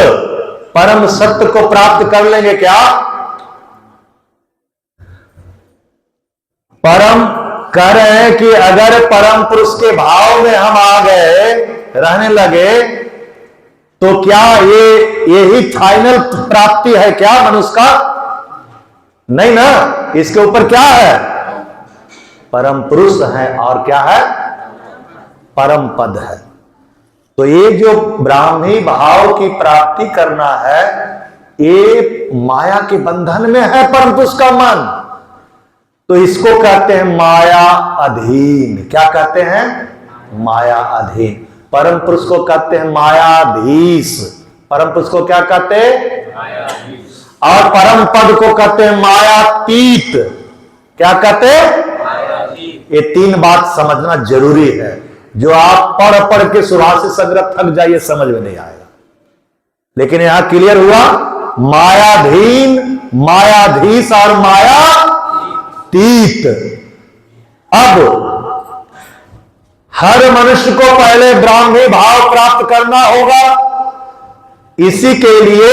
परम सत्य को प्राप्त कर लेंगे क्या? परम कह रहे हैं कि अगर परम पुरुष के भाव में हम आ गए, रहने लगे, तो क्या यही फाइनल प्राप्ति है क्या मनुष्य का? नहीं ना, इसके ऊपर क्या है? परम पुरुष है और क्या है? परम पद है। तो ये जो ब्राह्मी भाव की प्राप्ति करना है, ये माया के बंधन में है परम पुरुष का मन। तो इसको कहते हैं माया अधीन। क्या कहते हैं? माया अधीन। परम पुरुष को कहते हैं मायाधीश। परम पुरुष को क्या कहते हैं? मायाधीश। और परम पद को कहते हैं मायातीत। क्या कहते हैं? मायातीत। ये तीन बात समझना जरूरी है, जो आप पढ़ पढ़ के सुभाषित संग्रह थक जाइए, समझ में नहीं आएगा। लेकिन यहां क्लियर हुआ, मायाधीन, मायाधीश और मायातीत। अब हर मनुष्य को पहले ब्राह्मी भाव प्राप्त करना होगा। इसी के लिए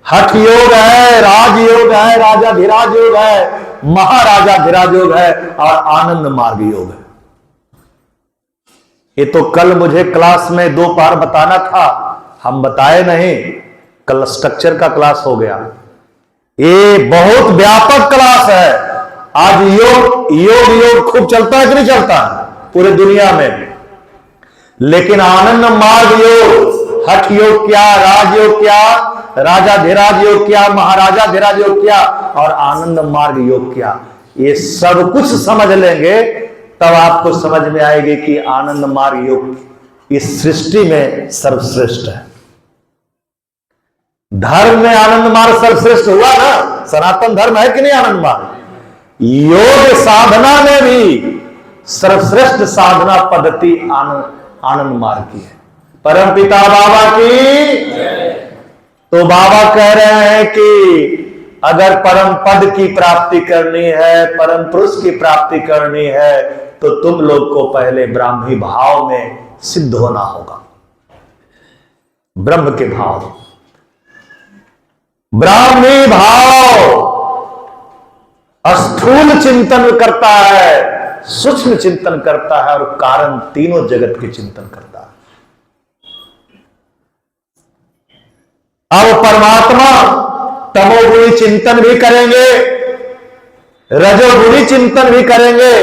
हठ योग है, राजयोग है, राजाधिराज योग है, महाराजाधिराज योग है और आनंद मार्ग योग है। ये तो कल मुझे क्लास में 2 बार बताना था, हम बताए नहीं। कल स्ट्रक्चर का क्लास हो गया। ये बहुत व्यापक क्लास है। आज योग खूब चलता है कि नहीं चलता पूरे दुनिया में। लेकिन आनंद मार्ग योग, हठ योग क्या, राजयोग क्या, राजाधिराज योग क्या, महाराजाधिराज योग क्या और आनंद मार्ग योग क्या, ये सब कुछ समझ लेंगे तब आपको समझ में आएगी कि आनंद मार्ग योग इस सृष्टि में सर्वश्रेष्ठ है। धर्म में आनंद मार्ग सर्वश्रेष्ठ हुआ ना, सनातन धर्म है कि नहीं आनंद मार्ग। योग साधना में भी सर्वश्रेष्ठ साधना पद्धति आनंद मार्ग की है। परम पिता बाबा की। तो बाबा कह रहे हैं कि अगर परम पद की प्राप्ति करनी है, परम पुरुष की प्राप्ति करनी है, तो तुम लोग को पहले ब्राह्मी भाव में सिद्ध होना होगा। ब्रह्म के भाव, ब्राह्मी भाव स्थूल चिंतन करता है, सूक्ष्म चिंतन करता है और कारण तीनों जगत के चिंतन करता है। अब परमात्मा तमोगुणी चिंतन भी करेंगे, रजोगुणी चिंतन भी करेंगे,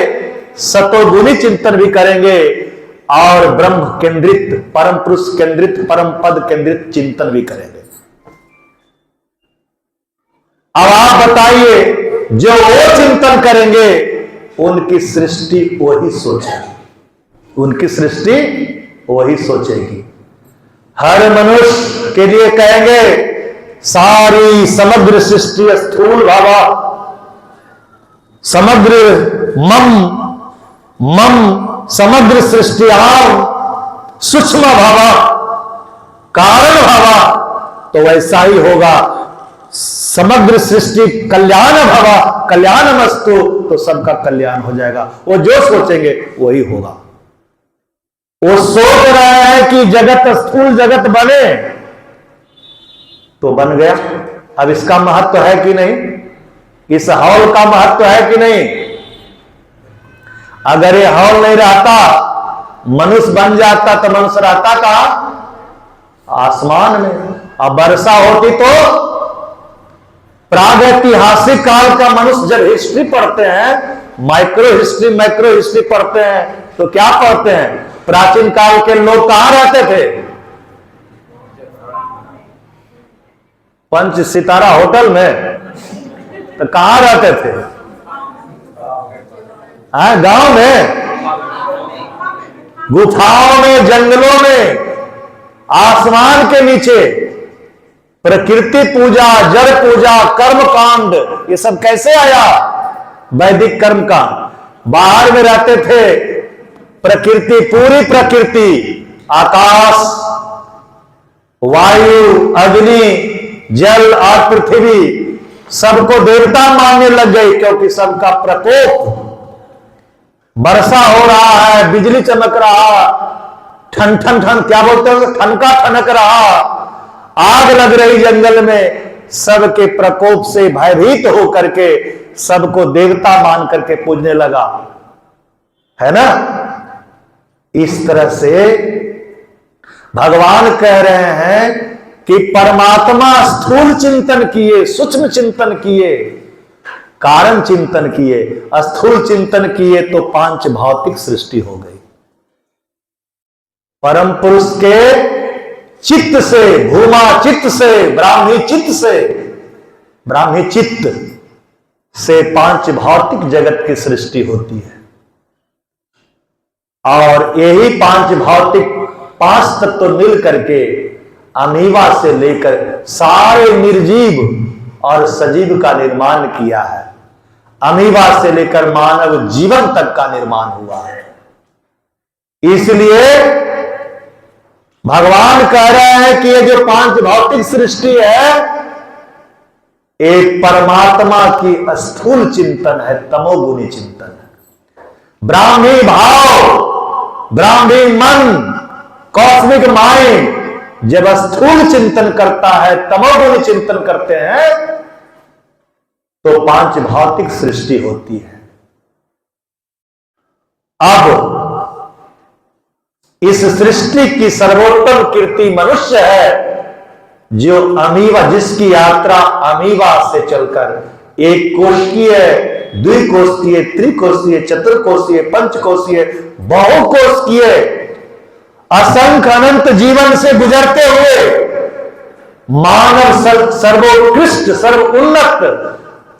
सतोगुणी चिंतन भी करेंगे और ब्रह्म केंद्रित, परम पुरुष केंद्रित, परम पद केंद्रित चिंतन भी करेंगे। अब आप बताइए, जो वो चिंतन करेंगे उनकी सृष्टि वही सोचेगी, उनकी सृष्टि वही सोचेगी। हर मनुष्य के लिए कहेंगे सारी समग्र सृष्टि स्थूल भावा, समग्र मम समग्र सृष्टि आम, सूक्ष्म भावा, कारण भावा, तो वैसा ही होगा। समग्र सृष्टि कल्याण भवा, कल्याणमस्तु, तो सबका कल्याण हो जाएगा। वो जो सोचेंगे वही होगा। वो सोच रहे हैं कि जगत स्थूल जगत बने, तो बन गया। अब इसका महत्व है कि नहीं? इस हॉल का महत्व है कि नहीं? अगर ये हॉल नहीं रहता, मनुष्य बन जाता, तो मनुष्य रहता कहां? आसमान में। अब वर्षा होती तो प्रागैतिहासिक काल का मनुष्य जब हिस्ट्री पढ़ते हैं, माइक्रो हिस्ट्री मैक्रो हिस्ट्री पढ़ते हैं, तो क्या पढ़ते हैं? प्राचीन काल के लोग कहां रहते थे? पंच सितारा होटल में? तो कहां रहते थे? गांव में, गुफाओं में, जंगलों में, आसमान के नीचे। प्रकृति पूजा, जड़ पूजा, कर्म कांड, ये सब कैसे आया? वैदिक कर्म कांड। बाहर में रहते थे, प्रकृति, पूरी प्रकृति, आकाश, वायु, अग्नि, जल और पृथ्वी, सबको देवता मानने लग गई, क्योंकि सबका प्रकोप, वर्षा हो रहा है, बिजली चमक रहा, ठन ठन ठन, क्या बोलते हैं, ठनका ठनक रहा, आग लग रही जंगल में, सबके प्रकोप से भयभीत होकर के सबको देवता मान करके पूजने लगा, है ना। इस तरह से भगवान कह रहे हैं कि परमात्मा स्थूल चिंतन किए, सूक्ष्म चिंतन किए, कारण चिंतन किए, स्थूल चिंतन किए, तो पांच भौतिक सृष्टि हो गई। परम पुरुष के चित्त से, भूमा चित्त से, ब्राह्मी चित्त से पांच भौतिक जगत की सृष्टि होती है। और यही पांच भौतिक, पांच तत्व तो मिल करके अमीबा से लेकर सारे निर्जीव और सजीव का निर्माण किया है। अमीबा से लेकर मानव जीवन तक का निर्माण हुआ है। इसलिए भगवान कह रहे हैं कि ये जो पांच भौतिक सृष्टि है, एक परमात्मा की स्थूल चिंतन है, तमोगुणी चिंतन है। ब्राह्मी भाव, ब्राह्मी मन, कॉस्मिक माइंड जब स्थूल चिंतन करता है, तमोगुणी चिंतन करते हैं, तो पांच भौतिक सृष्टि होती है। अब इस सृष्टि की सर्वोत्तम कीर्ति मनुष्य है, जो अमीबा, जिसकी यात्रा अमीबा से चलकर एक कोशिकीय, द्विकोशिकीय, त्रिकोशिकीय, चतुर्कोशिकीय, पंचकोशिकीय, बहुकोशिकीय, असंख्य अनंत जीवन से गुजरते हुए मानव सर्वोत्कृष्ट, सर्वोन्नत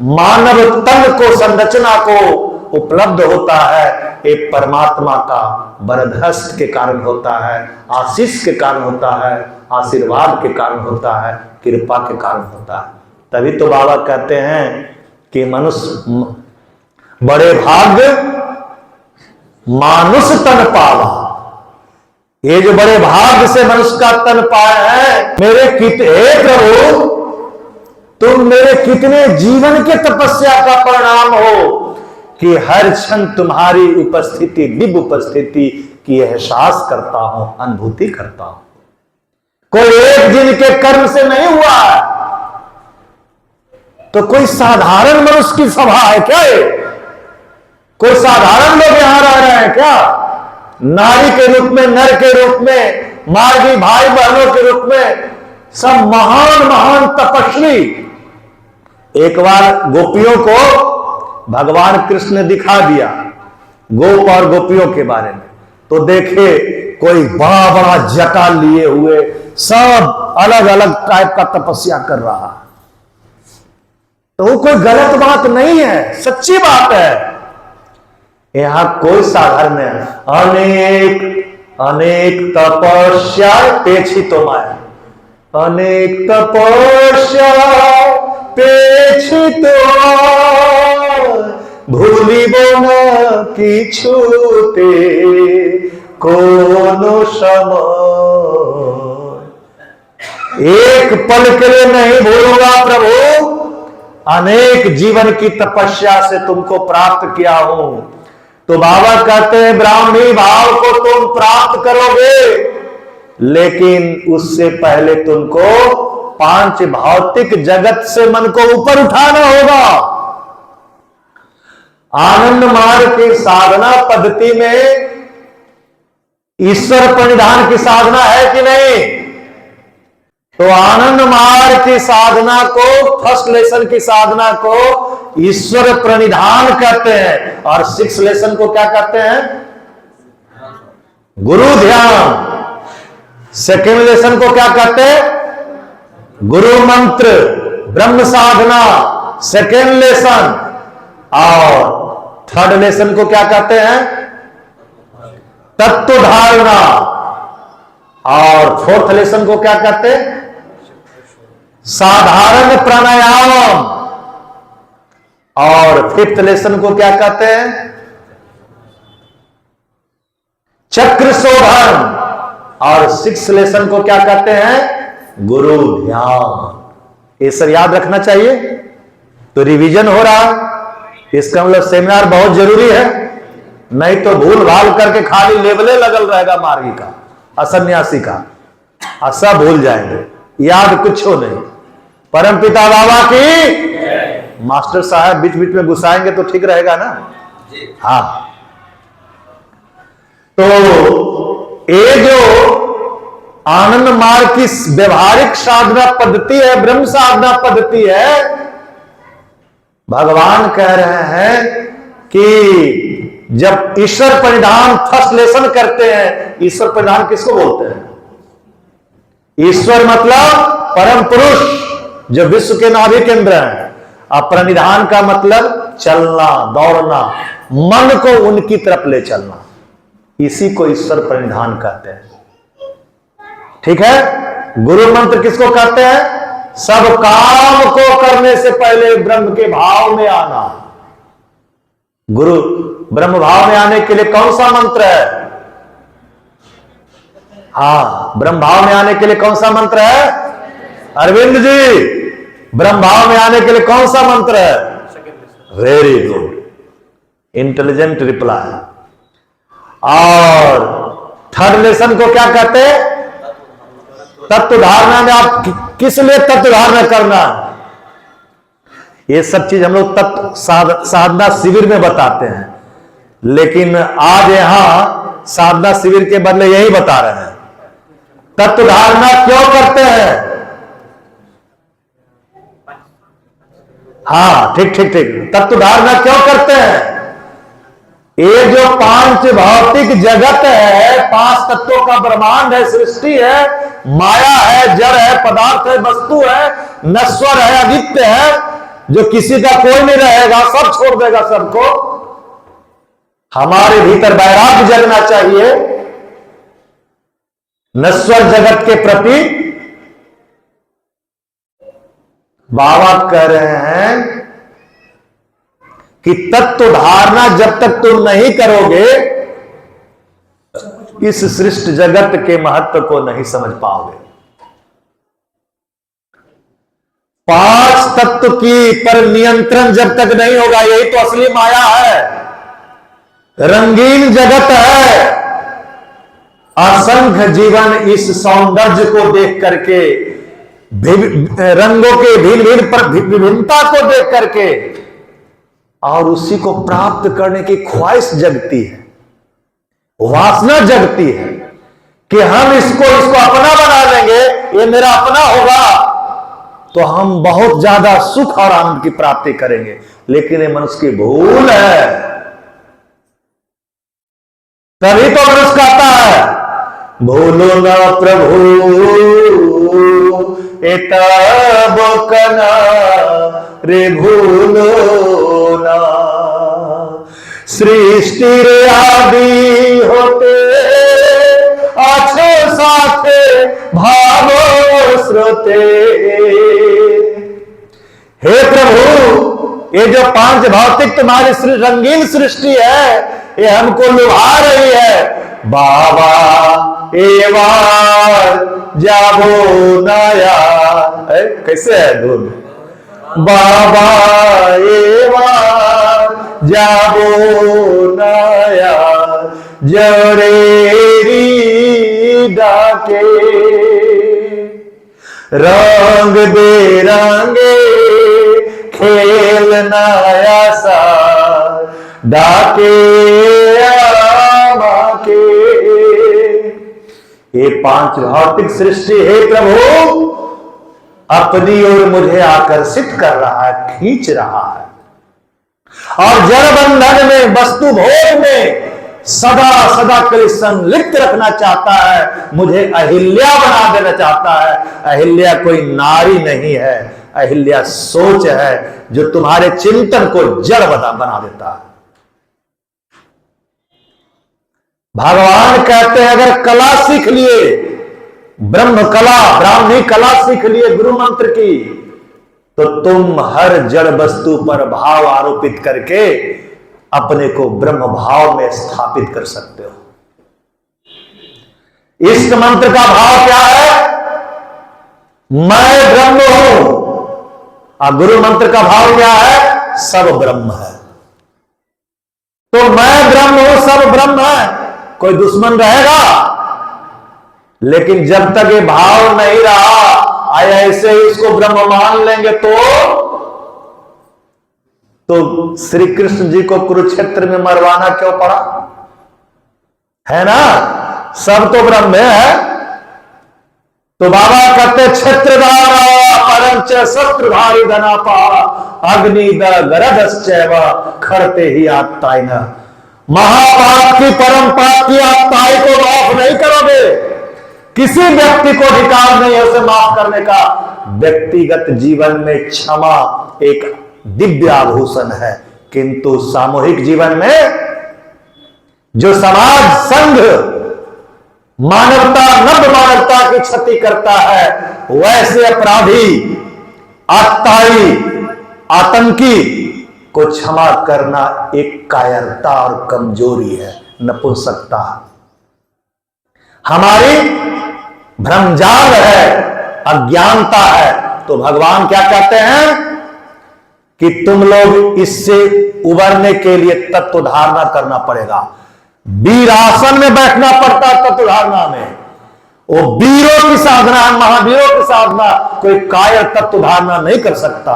मानव तन को, संरचना को उपलब्ध होता है एक परमात्मा का वरदहस्त के कारण होता है, आशीष के कारण होता है, आशीर्वाद के कारण होता है, कृपा के कारण होता है। तभी तो बाबा कहते हैं कि मनुष्य बड़े भाग्य मानुष तन पावा। ये जो बड़े भाग्य से मनुष्य का तन पाया है, मेरे हे प्रभु तुम मेरे कितने जीवन के तपस्या का परिणाम हो कि हर क्षण तुम्हारी उपस्थिति, दिव्य उपस्थिति की एहसास करता हूं, अनुभूति करता हूं। कोई एक दिन के कर्म से नहीं हुआ है, तो कोई साधारण मनुष्य की सभा है क्या ये? कोई साधारण लोग यहां रह रहे हैं क्या? नारी के रूप में, नर के रूप में, मार्गी भाई बहनों के रूप में सब महान महान तपस्वी। एक बार गोपियों को भगवान कृष्ण ने दिखा दिया गोप और गोपियों के बारे में, तो देखे कोई बड़ा बड़ा जटा लिए हुए सब अलग अलग टाइप का तपस्या कर रहा है। तो वो कोई गलत बात नहीं है, सच्ची बात है। यहां कोई साधारण नहीं। अनेक अनेक तपस्या पेक्षित तो माया, अनेक तपस्या पेक्षित भूलिब न किछुते कोनो समय। एक पल के लिए नहीं भूलूंगा प्रभु, अनेक जीवन की तपस्या से तुमको प्राप्त किया हूं। तो बाबा कहते हैं ब्राह्मणी भाव को तुम प्राप्त करोगे, लेकिन उससे पहले तुमको पांच भौतिक जगत से मन को ऊपर उठाना होगा। आनंद मार्ग की साधना पद्धति में ईश्वर प्रणिधान की साधना है कि नहीं? तो आनंद मार्ग की साधना को, फर्स्ट लेसन की साधना को ईश्वर प्रणिधान कहते हैं, और 6 लेसन को क्या कहते हैं? गुरु ध्यान। सेकेंड लेसन को क्या कहते हैं? गुरु मंत्र, ब्रह्म साधना, सेकेंड लेसन। और थर्ड लेसन को क्या कहते हैं? तत्व धारणा। और फोर्थ लेसन को क्या कहते हैं? साधारण प्राणायाम। और फिफ्थ लेसन को क्या कहते हैं? चक्र शोधन। और 6 लेसन को क्या कहते हैं? गुरु ध्यान। ये सब याद रखना चाहिए। तो रिवीजन हो रहा है, इसका मतलब सेमिनार बहुत जरूरी है, नहीं तो भूल भाल करके खाली लेबले लगल रहेगा मार्गी का, असन्यासी का, और सब भूल जाएंगे, याद कुछ हो नहीं। परमपिता बाबा की। मास्टर साहब बीच बीच में घुसाएंगे तो ठीक रहेगा ना? हाँ। तो ये जो आनंद मार्ग की व्यवहारिक साधना पद्धति है, ब्रह्म साधना पद्धति है, भगवान कह रहे हैं कि जब ईश्वर परिधान फर्स्ट लेसन करते हैं, ईश्वर परिधान किसको बोलते हैं? ईश्वर मतलब परम पुरुष जो विश्व के नाभि केंद्र है। और प्रणिधान का मतलब चलना, दौड़ना, मन को उनकी तरफ ले चलना, इसी को ईश्वर प्रणिधान कहते हैं। ठीक है? गुरु मंत्र किसको कहते हैं? सब काम को करने से पहले ब्रह्म के भाव में आना। गुरु ब्रह्म भाव में आने के लिए कौन सा मंत्र है? हाँ, ब्रह्म भाव में आने के लिए कौन सा मंत्र है? अरविंद जी, ब्रह्म भाव में आने के लिए कौन सा मंत्र है? Very good, intelligent reply. और थर्ड लेसन को क्या कहते हैं? तत्व धारणा में आप किस लिए तत्व धारणा करना, ये सब चीज हम लोग तत्व साधना शिविर में बताते हैं, लेकिन आज यहां साधना शिविर के बदले यही बता रहे हैं। तत्व धारणा क्यों करते हैं? हाँ, ठीक ठीक ठीक। तत्व धारणा क्यों करते हैं? ये जो 5 भौतिक जगत है, 5 तत्वों का ब्रह्मांड है, सृष्टि है, माया है, जड़ है, पदार्थ है, वस्तु है, नश्वर है, अनित्य है, जो किसी का कोई नहीं रहेगा, सब छोड़ देगा सबको। हमारे भीतर वैराग्य जगना चाहिए नश्वर जगत के प्रति। बाबा कह रहे हैं कि तत्व धारणा जब तक तुम नहीं करोगे इस सृष्टि जगत के महत्व को नहीं समझ पाओगे। 5 तत्व की पर नियंत्रण जब तक नहीं होगा, यही तो असली माया है। रंगीन जगत है, असंख्य जीवन इस सौंदर्य को देख करके, रंगों के विभिन्नता को देख करके और उसी को प्राप्त करने की ख्वाहिश जगती है, वासना जगती है कि हम इसको अपना बना लेंगे, ये मेरा अपना होगा तो हम बहुत ज्यादा सुख और आनंद की प्राप्ति करेंगे। लेकिन ये मनुष्य की भूल है। तभी तो मनुष्य कहता है भूलो ना प्रभु एतब कना रे भूलो ना, सृष्टि रे आदि होते अच्छे साथे भावो स्रोते। हे प्रभु, ये जो 5 भौतिक तुम्हारी रंगीन सृष्टि है ये हमको लुभा रही है। बाबा एवार जाबो नया, कैसे है धुन? बाबा एवार जाबो नया जड़ेरी डाके, रंग बेरंगे खेल नया सा डाके आके। ये 5 भौतिक सृष्टि है प्रभु अपनी ओर मुझे आकर्षित कर रहा है, खींच रहा है और जड़ बंधन में, वस्तु भोग में सदा सदा के लिए संलिप्त रखना चाहता है। मुझे अहिल्या बना देना चाहता है। अहिल्या कोई नारी नहीं है, अहिल्या सोच है जो तुम्हारे चिंतन को जड़ बना देता है। भगवान कहते हैं अगर कला सीख लिए, ब्रह्म कला, ब्राह्मी कला सीख लिए गुरु मंत्र की, तो तुम हर जड़ वस्तु पर भाव आरोपित करके अपने को ब्रह्म भाव में स्थापित कर सकते हो। इष्ट मंत्र का भाव क्या है? मैं ब्रह्म हूं। और गुरु मंत्र का भाव क्या है? सब ब्रह्म है। तो मैं ब्रह्म हूं, सब ब्रह्म है, कोई दुश्मन रहेगा? लेकिन जब तक ये भाव नहीं रहा, ऐसे ही इसको ब्रह्म मान लेंगे तो श्री कृष्ण जी को कुरुक्षेत्र में मरवाना क्यों पड़ा? है ना, सब तो ब्रह्म है। तो बाबा कहते क्षेत्रधारा परंच शत्रुधारी धनापा अग्निद गरदश्चैव खड़ते ही आत्ताई न। महापाप की परम पाप की आत्ताई को माफ नहीं करोगे। किसी व्यक्ति को अधिकार नहीं है उसे माफ करने का। व्यक्तिगत जीवन में क्षमा एक दिव्य आभूषण है, किंतु सामूहिक जीवन में जो समाज संघ मानवता, नव मानवता की क्षति करता है, वैसे अपराधी, आत्ताई, आतंकी को क्षमा करना एक कायरता और कमजोरी है, नपुंसकता। हमारी भ्रमजाल है, अज्ञानता है। तो भगवान क्या कहते हैं कि तुम लोग इससे उबरने के लिए तत्व धारणा करना पड़ेगा। वीरासन में बैठना पड़ता तत्व धारणा में। वो वीरों की साधना है, महावीरों की साधना। कोई कायर तत्व धारणा नहीं कर सकता।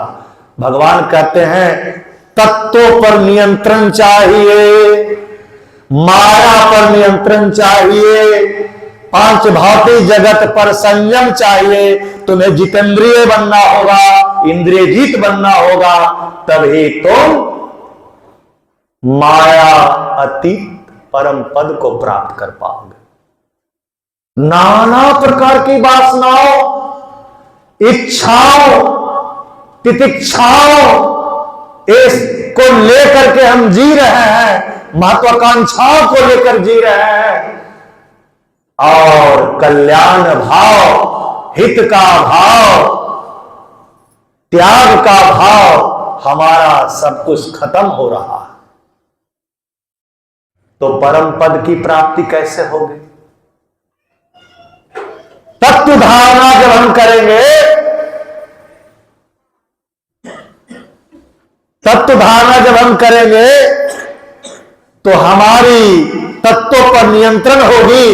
भगवान कहते हैं तत्वों पर नियंत्रण चाहिए, माया पर नियंत्रण चाहिए, 5 भौतिक जगत पर संयम चाहिए। तुम्हें जितेंद्रिय बनना होगा, इंद्रिय जीत बनना होगा, तभी तुम माया अतीत परम पद को प्राप्त कर पाओगे। नाना प्रकार की वासनाओं, इच्छाओं, तितिक्षाओं इसको लेकर के हम जी रहे हैं, महत्वाकांक्षाओं को लेकर जी रहे हैं, और कल्याण भाव, हित का भाव, त्याग का भाव, हमारा सब कुछ खत्म हो रहा है। तो परम पद की प्राप्ति कैसे होगी? तत्व धारणा जब हम करेंगे, तत्व धारणा जब हम करेंगे तो हमारी तत्वों पर नियंत्रण होगी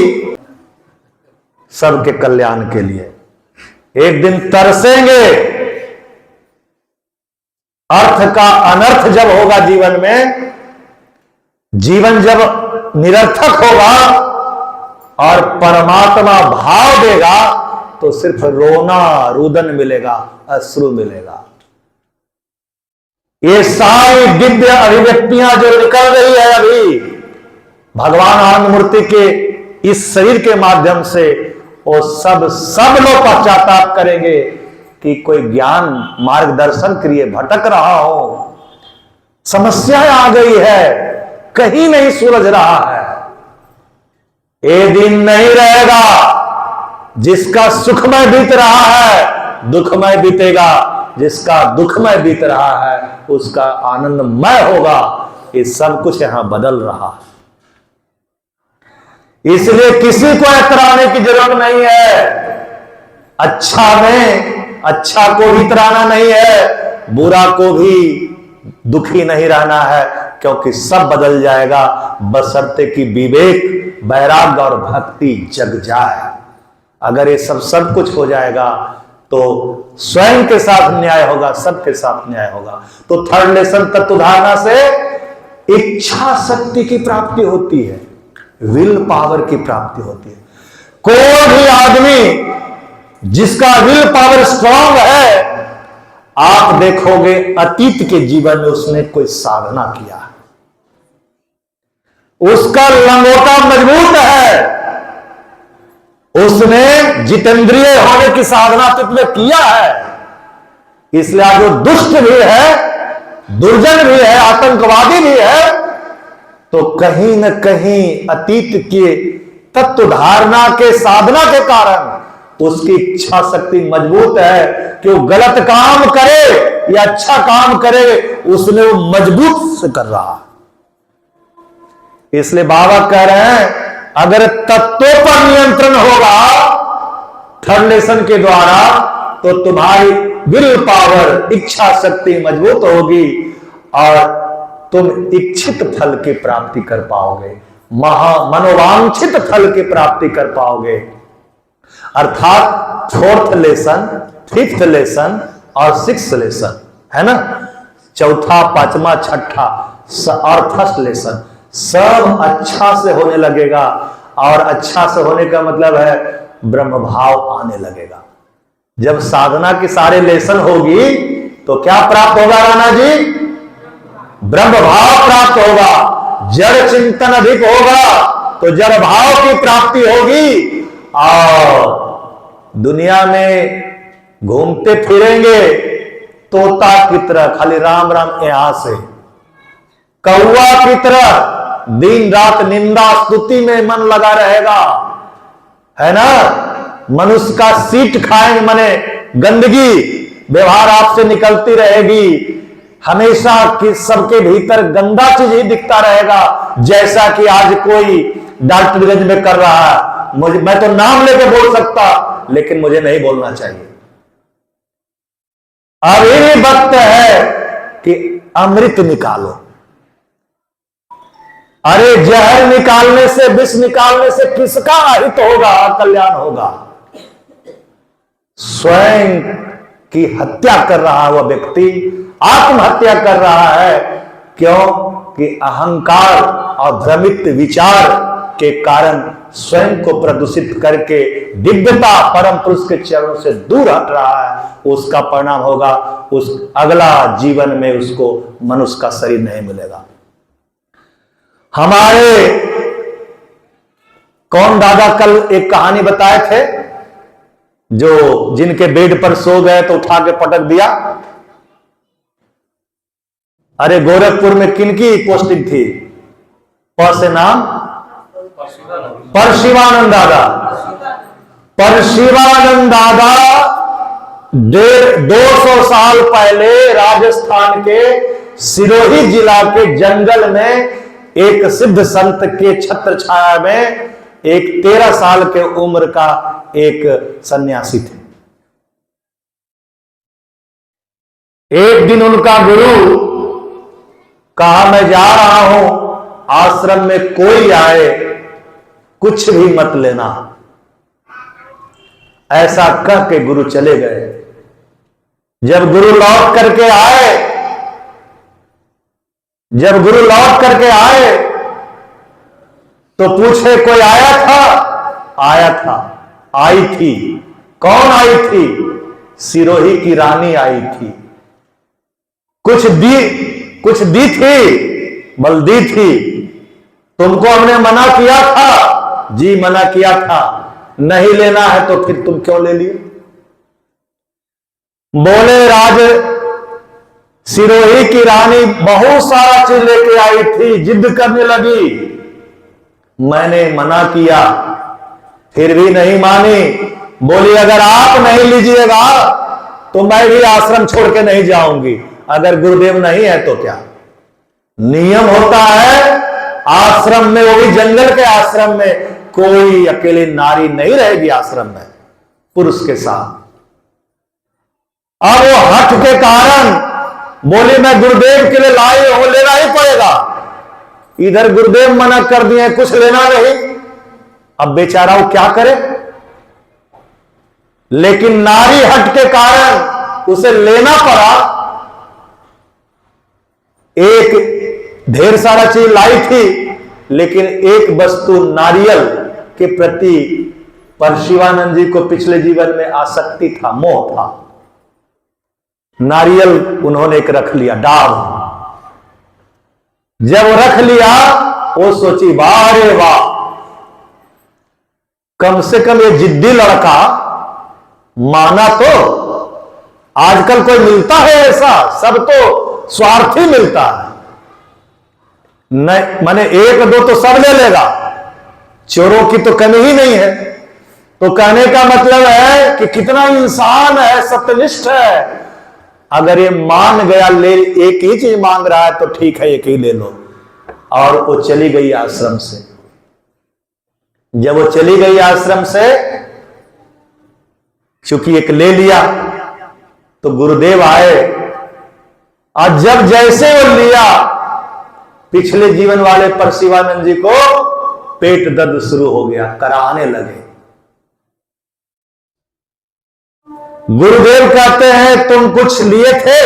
सबके कल्याण के लिए। एक दिन तरसेंगे, अर्थ का अनर्थ जब होगा जीवन में, जीवन जब निरर्थक होगा और परमात्मा भाव देगा तो सिर्फ रोना रुदन मिलेगा, अश्रु मिलेगा। ये सारी दिव्य अभिव्यक्तियां जो निकल रही है अभी भगवान आनंद मूर्ति के इस शरीर के माध्यम से, वो सब लोग पश्चाताप करेंगे कि कोई ज्ञान मार्गदर्शन के लिए भटक रहा हो, समस्याएं आ गई है, कहीं नहीं सुलझ रहा है। ये दिन नहीं रहेगा, जिसका सुखमय बीत रहा है दुखमय बीतेगा, जिसका दुखमय बीत रहा है उसका आनंदमय होगा। ये सब कुछ यहां बदल रहा है, इसलिए किसी को इतराने की जरूरत नहीं है। अच्छा में अच्छा को भी इतराना नहीं है, बुरा को भी दुखी नहीं रहना है, क्योंकि सब बदल जाएगा बशर्ते कि विवेक, वैराग्य और भक्ति जग जाए। अगर ये सब कुछ हो जाएगा तो स्वयं के साथ न्याय होगा, सबके साथ न्याय होगा। तो थर्ड लेसन तत्व धारणा से इच्छा शक्ति की प्राप्ति होती है, विल पावर की प्राप्ति होती है। कोई भी आदमी जिसका विल पावर स्ट्रांग है, आप देखोगे अतीत के जीवन में उसने कोई साधना किया, उसका लंगोटा मजबूत है, उसने जितेंद्रिय होने की साधना तुमने किया है। इसलिए आज वो दुष्ट भी है, दुर्जन भी है, आतंकवादी भी है, तो कहीं न कहीं अतीत के तत्व धारणा के साधना के कारण उसकी इच्छा शक्ति मजबूत है कि वो गलत काम करे या अच्छा काम करे, उसने वो मजबूत से कर रहा। इसलिए बाबा कह रहे हैं अगर तत्वों पर नियंत्रण होगा थर्ड लेसन के द्वारा तो तुम्हारी विल पावर, इच्छा शक्ति मजबूत होगी और तुम इच्छित फल की प्राप्ति कर पाओगे, मनोवांछित फल की प्राप्ति कर पाओगे। अर्थात फोर्थ लेसन, फिफ्थ लेसन और सिक्स्थ लेसन है ना, चौथा, पांचवा, छठा और फर्स्ट लेसन सब अच्छा से होने लगेगा। और अच्छा से होने का मतलब है ब्रह्म भाव आने लगेगा। जब साधना की सारे लेसन होगी तो क्या प्राप्त होगा राणा जी? ब्रह्म भाव प्राप्त होगा। जड़ चिंतन अधिक होगा तो जड़ भाव की प्राप्ति होगी और दुनिया में घूमते फिरेंगे तोता की तरह, खाली राम राम यहां से, कौवा की तरह दिन रात निंदा स्तुति में मन लगा रहेगा, है ना। मनुष्य का सीट खाएंगे, माने गंदगी व्यवहार आपसे निकलती रहेगी, हमेशा कि सबके भीतर गंदा चीज ही दिखता रहेगा। जैसा कि आज कोई डाल्टनगंज में कर रहा है, मुझे, मैं तो नाम लेके बोल सकता लेकिन मुझे नहीं बोलना चाहिए। अब ये वक्त है कि अमृत निकालो। अरे जहर निकालने से, विष निकालने से किसका हित होगा, कल्याण होगा? स्वयं की हत्या कर रहा है वह व्यक्ति, आत्महत्या कर रहा है। क्यों? कि अहंकार और भ्रमित विचार के कारण स्वयं को प्रदूषित करके दिव्यता परम पुरुष के चरणों से दूर हट रहा है। उसका परिणाम होगा उस अगला जीवन में उसको मनुष्य का शरीर नहीं मिलेगा। हमारे कौन दादा कल एक कहानी बताए थे, जो जिनके बेड पर सो गए तो उठा के पटक दिया। अरे गोरखपुर में किनकी पोस्टिंग थी? प से नाम परशिवानंद दादा। परशिवानंद दादा 200 साल पहले राजस्थान के सिरोही जिला के जंगल में एक सिद्ध संत के छत्र छाया में एक 13 साल के उम्र का एक सन्यासी थे। एक दिन उनका गुरु कहा, मैं जा रहा हूं, आश्रम में कोई आए कुछ भी मत लेना। ऐसा कह के गुरु चले गए। जब गुरु लौट करके आए तो पूछे, कोई आया था? आया था, आई थी। कौन आई थी? सिरोही की रानी आई थी। कुछ दी थी? बल दी थी। तुमको हमने मना किया था? जी मना किया था। नहीं लेना है तो फिर तुम क्यों ले लिए? बोले, राज सिरोही की रानी बहुत सारा चीज लेके आई थी, जिद करने लगी, मैंने मना किया, फिर भी नहीं मानी। बोली, अगर आप नहीं लीजिएगा तो मैं भी आश्रम छोड़ के नहीं जाऊंगी। अगर गुरुदेव नहीं है तो क्या? नियम होता है आश्रम में, वो भी जंगल के आश्रम में, कोई अकेली नारी नहीं रहेगी आश्रम में पुरुष के साथ। अब वो हठ के कारण बोली, मैं गुरुदेव के लिए लाई हूं, लेना ही पड़ेगा। इधर गुरुदेव मना कर दिए, कुछ लेना नहीं। अब बेचारा वो क्या करे? लेकिन नारी हट के कारण उसे लेना पड़ा। एक ढेर सारा चीज लाई थी, लेकिन एक वस्तु नारियल के प्रति परशिवानंद जी को पिछले जीवन में आसक्ति था, मोह था। नारियल उन्होंने एक रख लिया, डाब। जब रख लिया, वो सोची, वाह रे वाह, कम से कम ये जिद्दी लड़का माना तो। आजकल कोई मिलता है ऐसा? सब तो स्वार्थी मिलता है। नहीं, माने एक दो तो सब ले लेगा, चोरों की तो कमी ही नहीं है। तो कहने का मतलब है कि कितना इंसान है, सत्यनिष्ठ है। अगर ये मान गया, ले एक ही चीज मांग रहा है तो ठीक है, एक ही ले लो। और वो चली गई आश्रम से। जब वो चली गई आश्रम से, चूंकि एक ले लिया, तो गुरुदेव आए, और जब जैसे वो लिया, पिछले जीवन वाले परशिवानंद जी को पेट दर्द शुरू हो गया, कराने लगे। गुरुदेव कहते हैं, तुम कुछ लिए थे?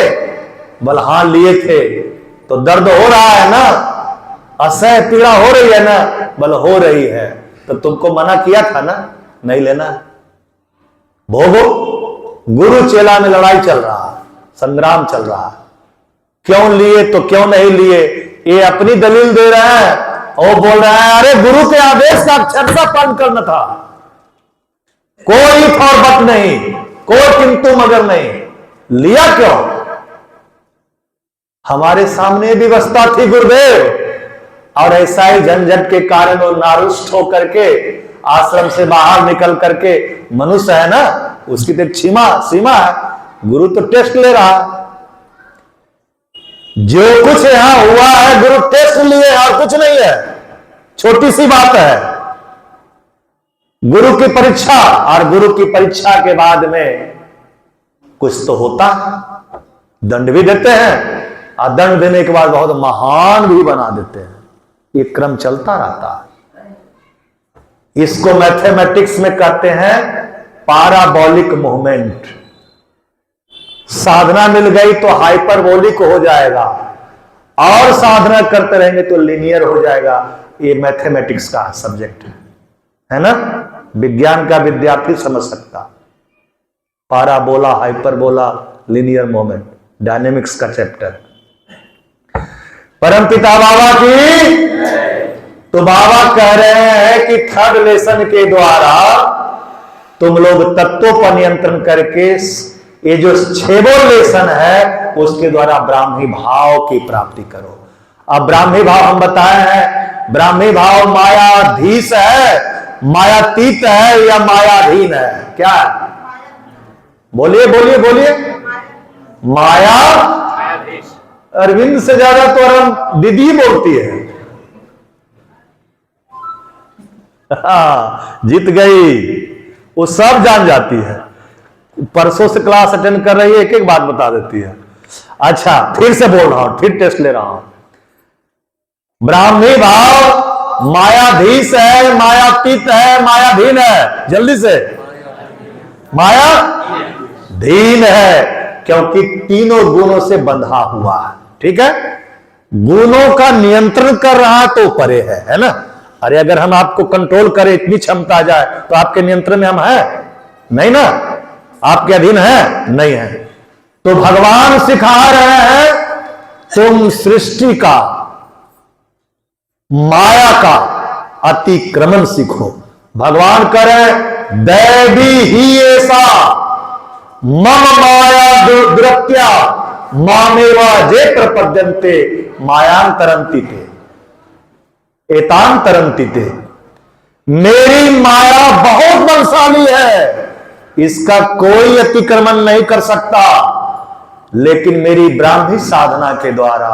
बोल, हां लिए थे। तो दर्द हो रहा है ना, असह्य पीड़ा हो रही है ना? बोल, हो रही है। तो तुमको मना किया था ना, नहीं लेना, भोगो। गुरु चेला में लड़ाई चल रहा है, संग्राम चल रहा है। क्यों लिए तो क्यों नहीं लिए, ये अपनी दलील दे रहे हैं और बोल रहे हैं, अरे गुरु के आदेश का अक्षरशः पालन करना था, कोई और बट नहीं, कोई किंतु मगर नहीं। लिया क्यों? हमारे सामने व्यवस्था थी गुरुदेव, और ऐसा ही झंझट के कारण वो नारुष्ट होकर के आश्रम से बाहर निकल करके, मनुष्य है ना, उसकी तो सीमा है। गुरु तो टेस्ट ले रहा, जो कुछ यहां हुआ है गुरु टेस्ट लिए, और कुछ नहीं है, छोटी सी बात है। गुरु की परीक्षा, और गुरु की परीक्षा के बाद में कुछ तो होता है, दंड भी देते हैं, और दंड देने के बाद बहुत महान भी बना देते हैं। ये क्रम चलता रहता है। इसको मैथमेटिक्स में कहते हैं पैराबोलिक मूवमेंट। साधना मिल गई तो हाइपरबोलिक हो जाएगा, और साधना करते रहेंगे तो लीनियर हो जाएगा। ये मैथमेटिक्स का सब्जेक्ट है ना, विज्ञान का विद्यार्थी समझ सकता। Parabola, hyperbola, linear movement, dynamics का चैप्टर। परमपिता बाबा की। तो बाबा कह रहे हैं कि थर्ड लेसन के द्वारा तुम लोग तत्वों पर नियंत्रण करके, ये जो 6वां लेसन है उसके द्वारा ब्राह्मी भाव की प्राप्ति करो। अब ब्राह्मी भाव हम बताए हैं, ब्राह्मी भाव मायाधीश है, मायातीत है या मायाधीन है? क्या है? बोलिए बोलिए बोलिए। माया। अरविंद से ज्यादा तो अरम दीदी बोलती है। जीत गई, वो सब जान जाती है। परसों से क्लास अटेंड कर रही है, एक एक बात बता देती है। अच्छा, फिर से बोल रहा हूं, फिर टेस्ट ले रहा हूं। ब्राह्मी भाव मायाधीश है, मायातीत है, मायाधीन है? जल्दी से। मायाधीन है, क्योंकि तीनों गुणों से बंधा हुआ है। ठीक है, गुणों का नियंत्रण कर रहा तो परे है ना? अरे अगर हम आपको कंट्रोल करें, इतनी क्षमता आ जाए, तो आपके नियंत्रण में हम हैं? नहीं ना, आपके अधीन है? नहीं है। तो भगवान सिखा रहे हैं, तुम सृष्टि का, माया का अतिक्रमण सीखो। भगवान करें, दैवी ही ऐसा मम माया दुरत्या मामेवा जे प्रपद्यन्ते मायांतरंती ते एतांतरंती ते। मेरी माया बहुत बलशाली है, इसका कोई अतिक्रमण नहीं कर सकता, लेकिन मेरी ब्राह्मी साधना के द्वारा,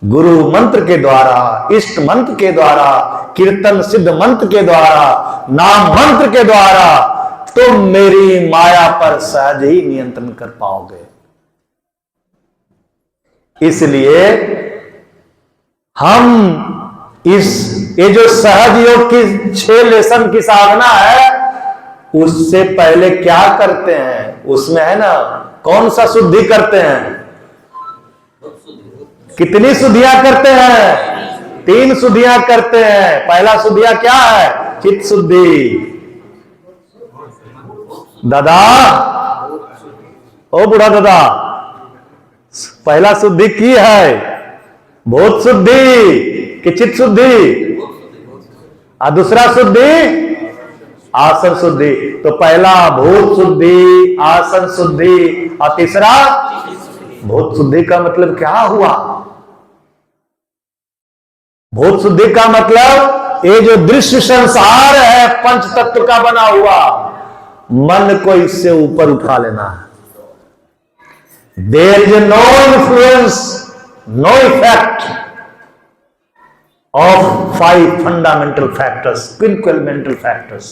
गुरु मंत्र के द्वारा, इष्ट मंत्र के द्वारा, कीर्तन सिद्ध मंत्र के द्वारा, नाम मंत्र के द्वारा तुम मेरी माया पर सहज ही नियंत्रण कर पाओगे। इसलिए हम ये जो सहज योग की 6 लेसन की साधना है, उससे पहले क्या करते हैं? उसमें है ना, कौन सा शुद्धि करते हैं? कितनी शुद्धियां करते हैं? 3 शुद्धियां करते हैं। पहला शुद्धियां क्या है? चित्त शुद्धि। दादा, ओ बूढ़ा दादा, पहला शुद्धि की है भूत शुद्धि कि चित्त शुद्धि? और दूसरा शुद्धि आसन शुद्धि। तो पहला भूत शुद्धि, आसन शुद्धि, और तीसरा भूत शुद्धि का मतलब क्या हुआ? भूत शुद्धि का मतलब ये जो दृश्य संसार है पंच तत्व का बना हुआ, मन को इससे ऊपर उठा लेना है। There is no influence, no effect of 5 fundamental factors, quintuple mental factors.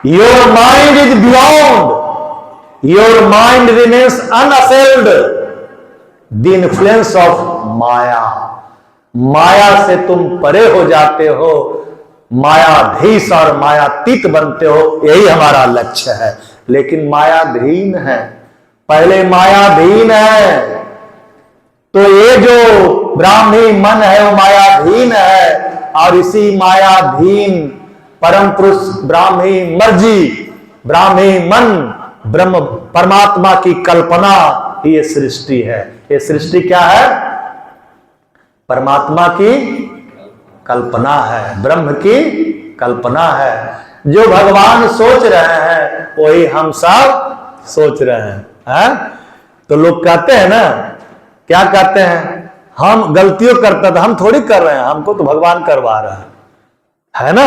Your mind is beyond, your mind remains unassailed the influence of Maya. माया से तुम परे हो जाते हो, मायाधीश और मायातीत बनते हो, यही हमारा लक्ष्य है। लेकिन मायाधीन है, पहले मायाधीन है, तो ये जो ब्राह्मी मन है वो मायाधीन है, और इसी मायाधीन परम पुरुष ब्राह्मी मर्जी, ब्राह्मी मन, ब्रह्म परमात्मा की कल्पना ये सृष्टि है। ये सृष्टि क्या है? परमात्मा की कल्पना है, ब्रह्म की कल्पना है। जो भगवान सोच रहे हैं वही हम सब सोच रहे हैं। तो लोग कहते हैं ना, क्या कहते हैं? हम गलतियों करते थे, हम थोड़ी कर रहे हैं, हमको तो भगवान करवा रहा है ना?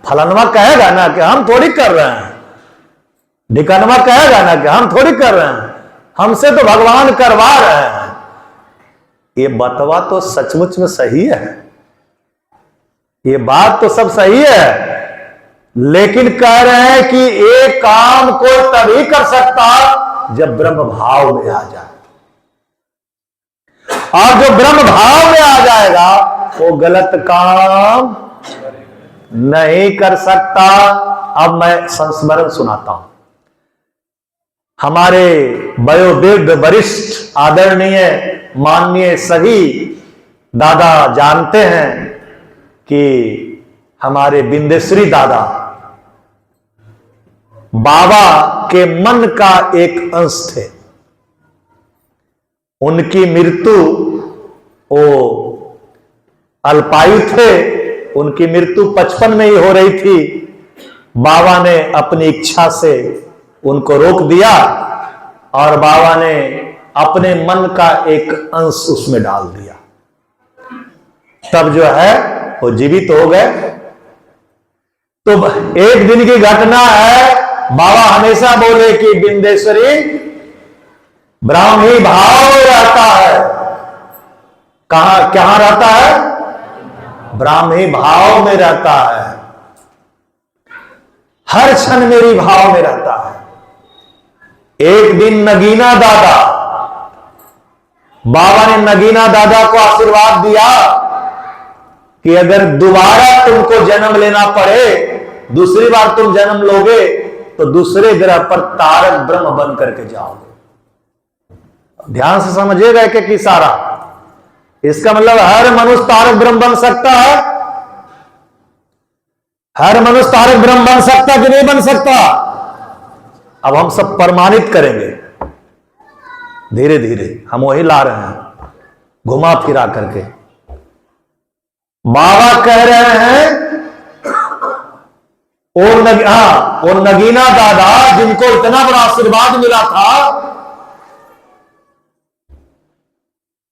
फलानवा कहेगा ना कि हम थोड़ी कर रहे हैं, ढिकानवा कहेगा ना कि हम थोड़ी कर रहे हैं, हमसे तो भगवान करवा रहे हैं। ये बतवा तो सचमुच में सही है, ये बात तो सब सही है, लेकिन कह रहे हैं कि ये काम कोई तभी कर सकता जब ब्रह्म भाव में आ जाए, और जो ब्रह्म भाव में आ जाएगा वो गलत काम नहीं कर सकता। अब मैं संस्मरण सुनाता हूं। हमारे वयोवृद्ध वरिष्ठ आदरणीय माननीय सभी दादा जानते हैं कि हमारे बिंदेश्वरी दादा बाबा के मन का एक अंश थे। उनकी मृत्यु, वो अल्पायु थे, उनकी मृत्यु 55 में ही हो रही थी। बाबा ने अपनी इच्छा से उनको रोक दिया और बाबा ने अपने मन का एक अंश उसमें डाल दिया, तब जो है वो जीवित हो गए। तो एक दिन की घटना है, बाबा हमेशा बोले कि बिंदेश्वरी ब्राह्मी भाव में रहता है। कहां रहता है? ब्राह्मी भाव में रहता है, हर क्षण मेरी भाव में रहता है। एक दिन नगीना दादा, बाबा ने नगीना दादा को आशीर्वाद दिया कि अगर दोबारा तुमको जन्म लेना पड़े, दूसरी बार तुम जन्म लोगे तो दूसरे ग्रह पर तारक ब्रह्म बन करके जाओगे। ध्यान से समझिएगा एक एक इशारा। इसका मतलब हर मनुष्य तारक ब्रह्म बन सकता है? हर मनुष्य तारक ब्रह्म बन सकता कि नहीं बन सकता? अब हम सब प्रमाणित करेंगे धीरे धीरे, हम वही ला रहे हैं घुमा फिरा करके। बाबा कह रहे हैं वो नगीना दादा जिनको इतना बड़ा आशीर्वाद मिला था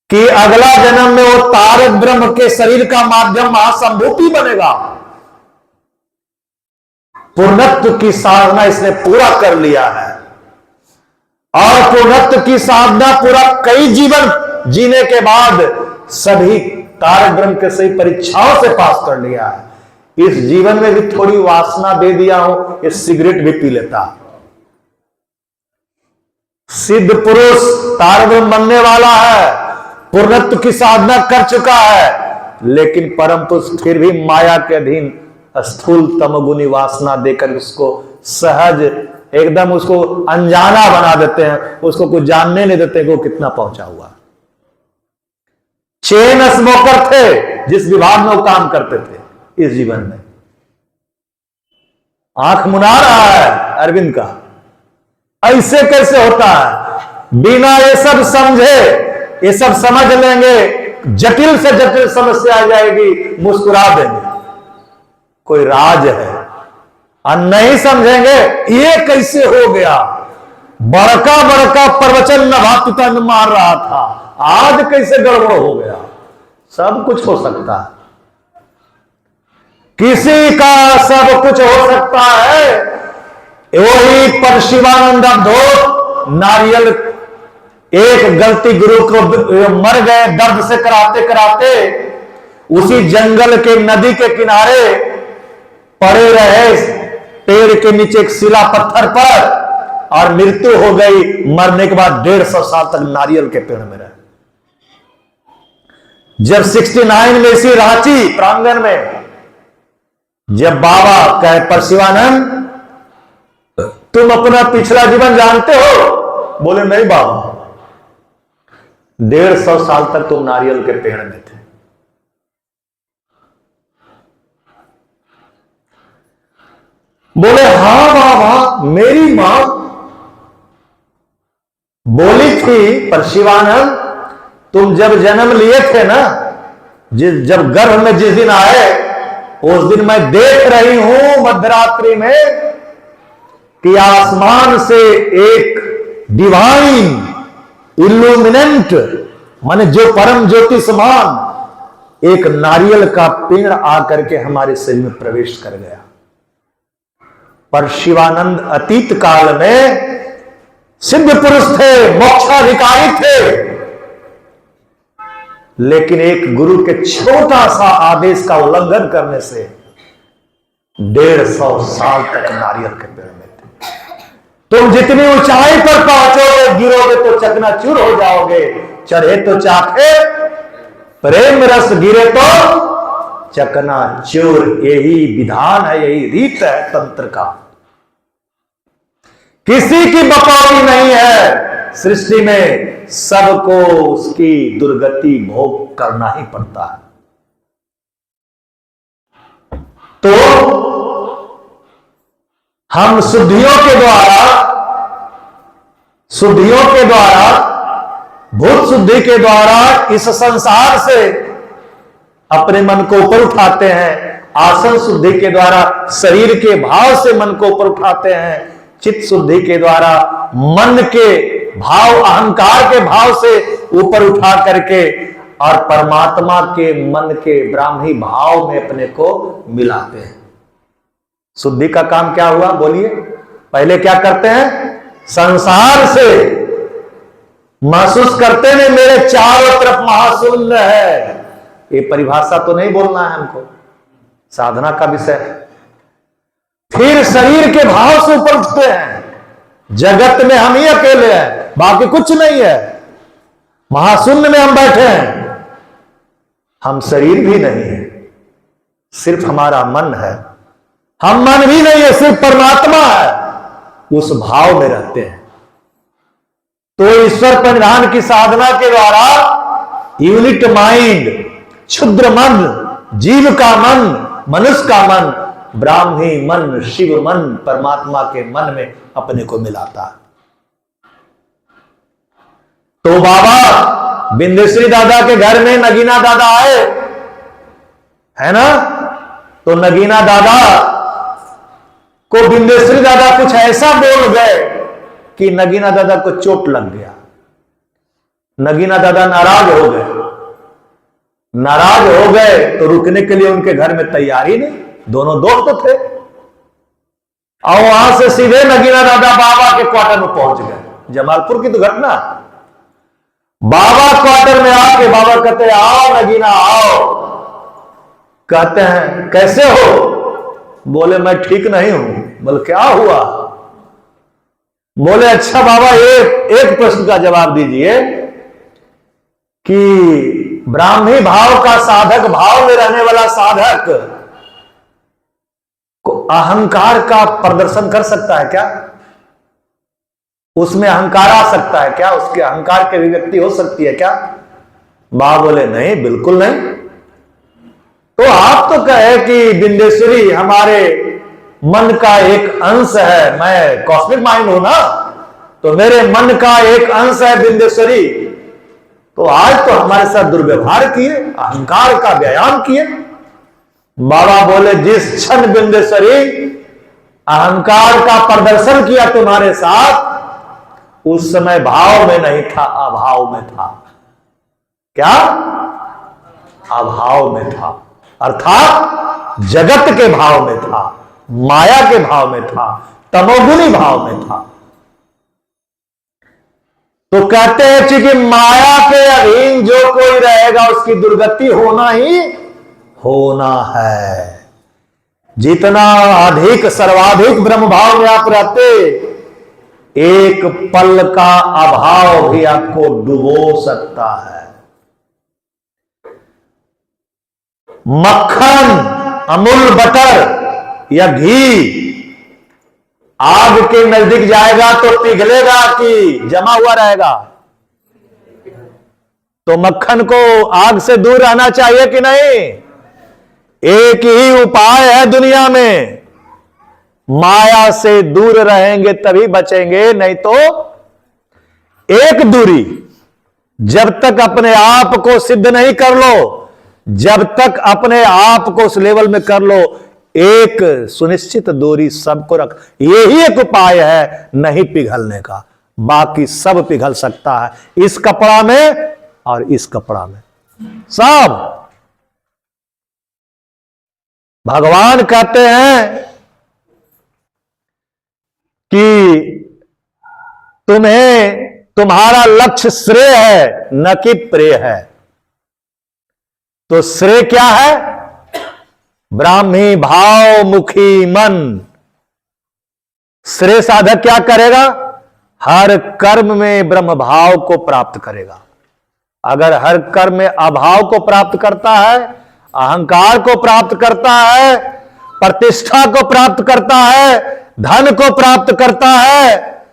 कि अगला जन्म में वो तारक ब्रह्म के शरीर का माध्यम महासंभूति बनेगा, पूर्णत्व की साधना इसने पूरा कर लिया है। और पूर्णत्व की साधना पूरा कई जीवन जीने के बाद सभी तारक ब्रह्म के सही परीक्षाओं से पास कर लिया है। इस जीवन में भी थोड़ी वासना दे दिया हूं, ये सिगरेट भी पी लेता। सिद्ध पुरुष तारक ब्रह्म बनने वाला है, पूर्णत्व की साधना कर चुका है, लेकिन परम पुरुष फिर भी माया के अधीन स्थूल तमगुनी वासना देकर उसको सहज एकदम उसको अनजाना बना देते हैं, उसको कुछ जानने नहीं देते कि वो कितना पहुंचा हुआ। चेन स्मोकर थे जिस विभाग में वो काम करते थे इस जीवन में। आंख मुना रहा है अरविंद का, ऐसे कैसे होता है? बिना ये सब समझे, ये सब समझ लेंगे जटिल से जटिल समस्या आ जाएगी, मुस्कुरा देंगे कोई राज है। और नहीं समझेंगे ये कैसे हो गया, बड़का बड़का प्रवचन नभातुता में मार रहा था, आज कैसे गड़बड़ हो गया। सब कुछ हो सकता है, किसी का सब कुछ हो सकता है। वही परशिवानंद अवधूत नारियल एक गलती गुरु को मर गए दर्द से कराते कराते, उसी जंगल के नदी के किनारे पड़े रहे पेड़ के नीचे एक शिला पत्थर पर, और मृत्यु हो गई। मरने के बाद 150 साल तक नारियल के पेड़ में रहे। जब 69 में इसी रांची प्रांगण में जब बाबा कहे परशिवानंद तुम अपना पिछला जीवन जानते हो? बोले नहीं बाबा, 150 साल तक तुम नारियल के पेड़ में थे। बोले हाँ बाबा, मेरी मां बोली थी परशिवानंद तुम जब जन्म लिए थे ना, जब गर्भ में जिस दिन आए उस दिन मैं देख रही हूं मध्यरात्रि में कि आसमान से एक डिवाइन इल्यूमिनेंट माने जो परम ज्योति समान एक नारियल का पेड़ आकर के हमारे शरीर में प्रवेश कर गया। परशिवानंद अतीत काल में सिद्ध पुरुष थे, मोक्षाधिकारी थे, लेकिन एक गुरु के छोटा सा आदेश का उल्लंघन करने से 150 साल तक नारियल के पेड़ में थे। तुम जितनी ऊंचाई पर पहुंचोगे, गिरोगे तो चकनाचूर हो जाओगे। चढ़े तो चाखे प्रेम रस, गिरे तो चकनाचूर। यही विधान है, यही रीत है तंत्र का। किसी की बकौती नहीं है सृष्टि में, सबको उसकी दुर्गति भोग करना ही पड़ता है। तो हम शुद्धियों के द्वारा भूत शुद्धि के द्वारा इस संसार से अपने मन को ऊपर उठाते हैं, आसन शुद्धि के द्वारा शरीर के भाव से मन को ऊपर उठाते हैं, चित्त शुद्धि के द्वारा मन के भाव, अहंकार के भाव से ऊपर उठा करके और परमात्मा के मन के ब्राह्मी भाव में अपने को मिलाते हैं। शुद्धि का काम क्या हुआ बोलिए? पहले क्या करते हैं? संसार से महसूस करते हैं मेरे चारों तरफ महाशून्य है। ये परिभाषा तो नहीं बोलना है हमको, साधना का विषय है। फिर शरीर के भाव से ऊपर उठते हैं, जगत में हम ही अकेले हैं, बाकी कुछ नहीं है, महाशून्य में हम बैठे हैं। हम शरीर भी नहीं है, सिर्फ हमारा मन है। हम मन भी नहीं है, सिर्फ परमात्मा है। उस भाव में रहते हैं। तो ईश्वर परिधान की साधना के द्वारा यूनिट माइंड, क्षुद्र मन, जीव का मन, मनुष्य का मन, ब्राह्मी मन, शिव मन, परमात्मा के मन में अपने को मिलाता है। तो बाबा बिंदेश्वरी दादा के घर में नगीना दादा आए, है ना? तो नगीना दादा को बिंदेश्वरी दादा कुछ ऐसा बोल गए कि नगीना दादा को चोट लग गया। नगीना दादा नाराज हो गए। नाराज हो गए तो रुकने के लिए उनके घर में तैयारी नहीं, दोनों दोस्त थे। और वहां से सीधे नगीना दादा बाबा के क्वार्टर में पहुंच गए। जमालपुर की तो घटना। बाबा क्वार्टर में आके बाबा कहते हैं आओ नगीना आओ। कहते हैं कैसे हो? बोले मैं ठीक नहीं हूं। बोले क्या हुआ? बोले अच्छा बाबा एक प्रश्न का जवाब दीजिए कि ब्राह्मी भाव का साधक, भाव में रहने वाला साधक को अहंकार का प्रदर्शन कर सकता है क्या? उसमें अहंकार आ सकता है क्या? उसके अहंकार की अभिव्यक्ति हो सकती है क्या? बाबा बोले नहीं, बिल्कुल नहीं। तो आप तो कहे कि बिंदेश्वरी हमारे मन का एक अंश है, मैं कॉस्मिक माइंड हूं ना, तो मेरे मन का एक अंश है बिंदेश्वरी। तो आज तो हमारे साथ दुर्व्यवहार किए, अहंकार का व्यायाम किए। बाबा बोले जिस क्षण बिंदेश्वरी अहंकार का प्रदर्शन किया तुम्हारे साथ, उस समय भाव में नहीं था, अभाव में था। क्या? अभाव में था, अर्थात जगत के भाव में था, माया के भाव में था, तमोगुणी भाव में था। तो कहते हैं कि माया के अधीन जो कोई रहेगा उसकी दुर्गति होना ही होना है। जितना अधिक सर्वाधिक ब्रह्म भाव में आप रहते, एक पल का अभाव भी आपको डुबो सकता है। मक्खन, अमूल बटर या घी आग के नजदीक जाएगा तो पिघलेगा कि जमा हुआ रहेगा? तो मक्खन को आग से दूर रहना चाहिए कि नहीं? एक ही उपाय है दुनिया में, माया से दूर रहेंगे तभी बचेंगे, नहीं तो एक दूरी। जब तक अपने आप को सिद्ध नहीं कर लो, जब तक अपने आप को उस लेवल में कर लो, एक सुनिश्चित दूरी सबको रख। यही एक उपाय है नहीं पिघलने का, बाकी सब पिघल सकता है, इस कपड़ा में और इस कपड़ा में सब। भगवान कहते हैं कि तुम्हारा लक्ष्य श्रेय है न कि प्रेय है। तो श्रेय क्या है? ब्राह्मी भाव मुखी मन। श्रेय साधक क्या करेगा? हर कर्म में ब्रह्म भाव को प्राप्त करेगा। अगर हर कर्म में अभाव को प्राप्त करता है, अहंकार को प्राप्त करता है, प्रतिष्ठा को प्राप्त करता है, धन को प्राप्त करता है,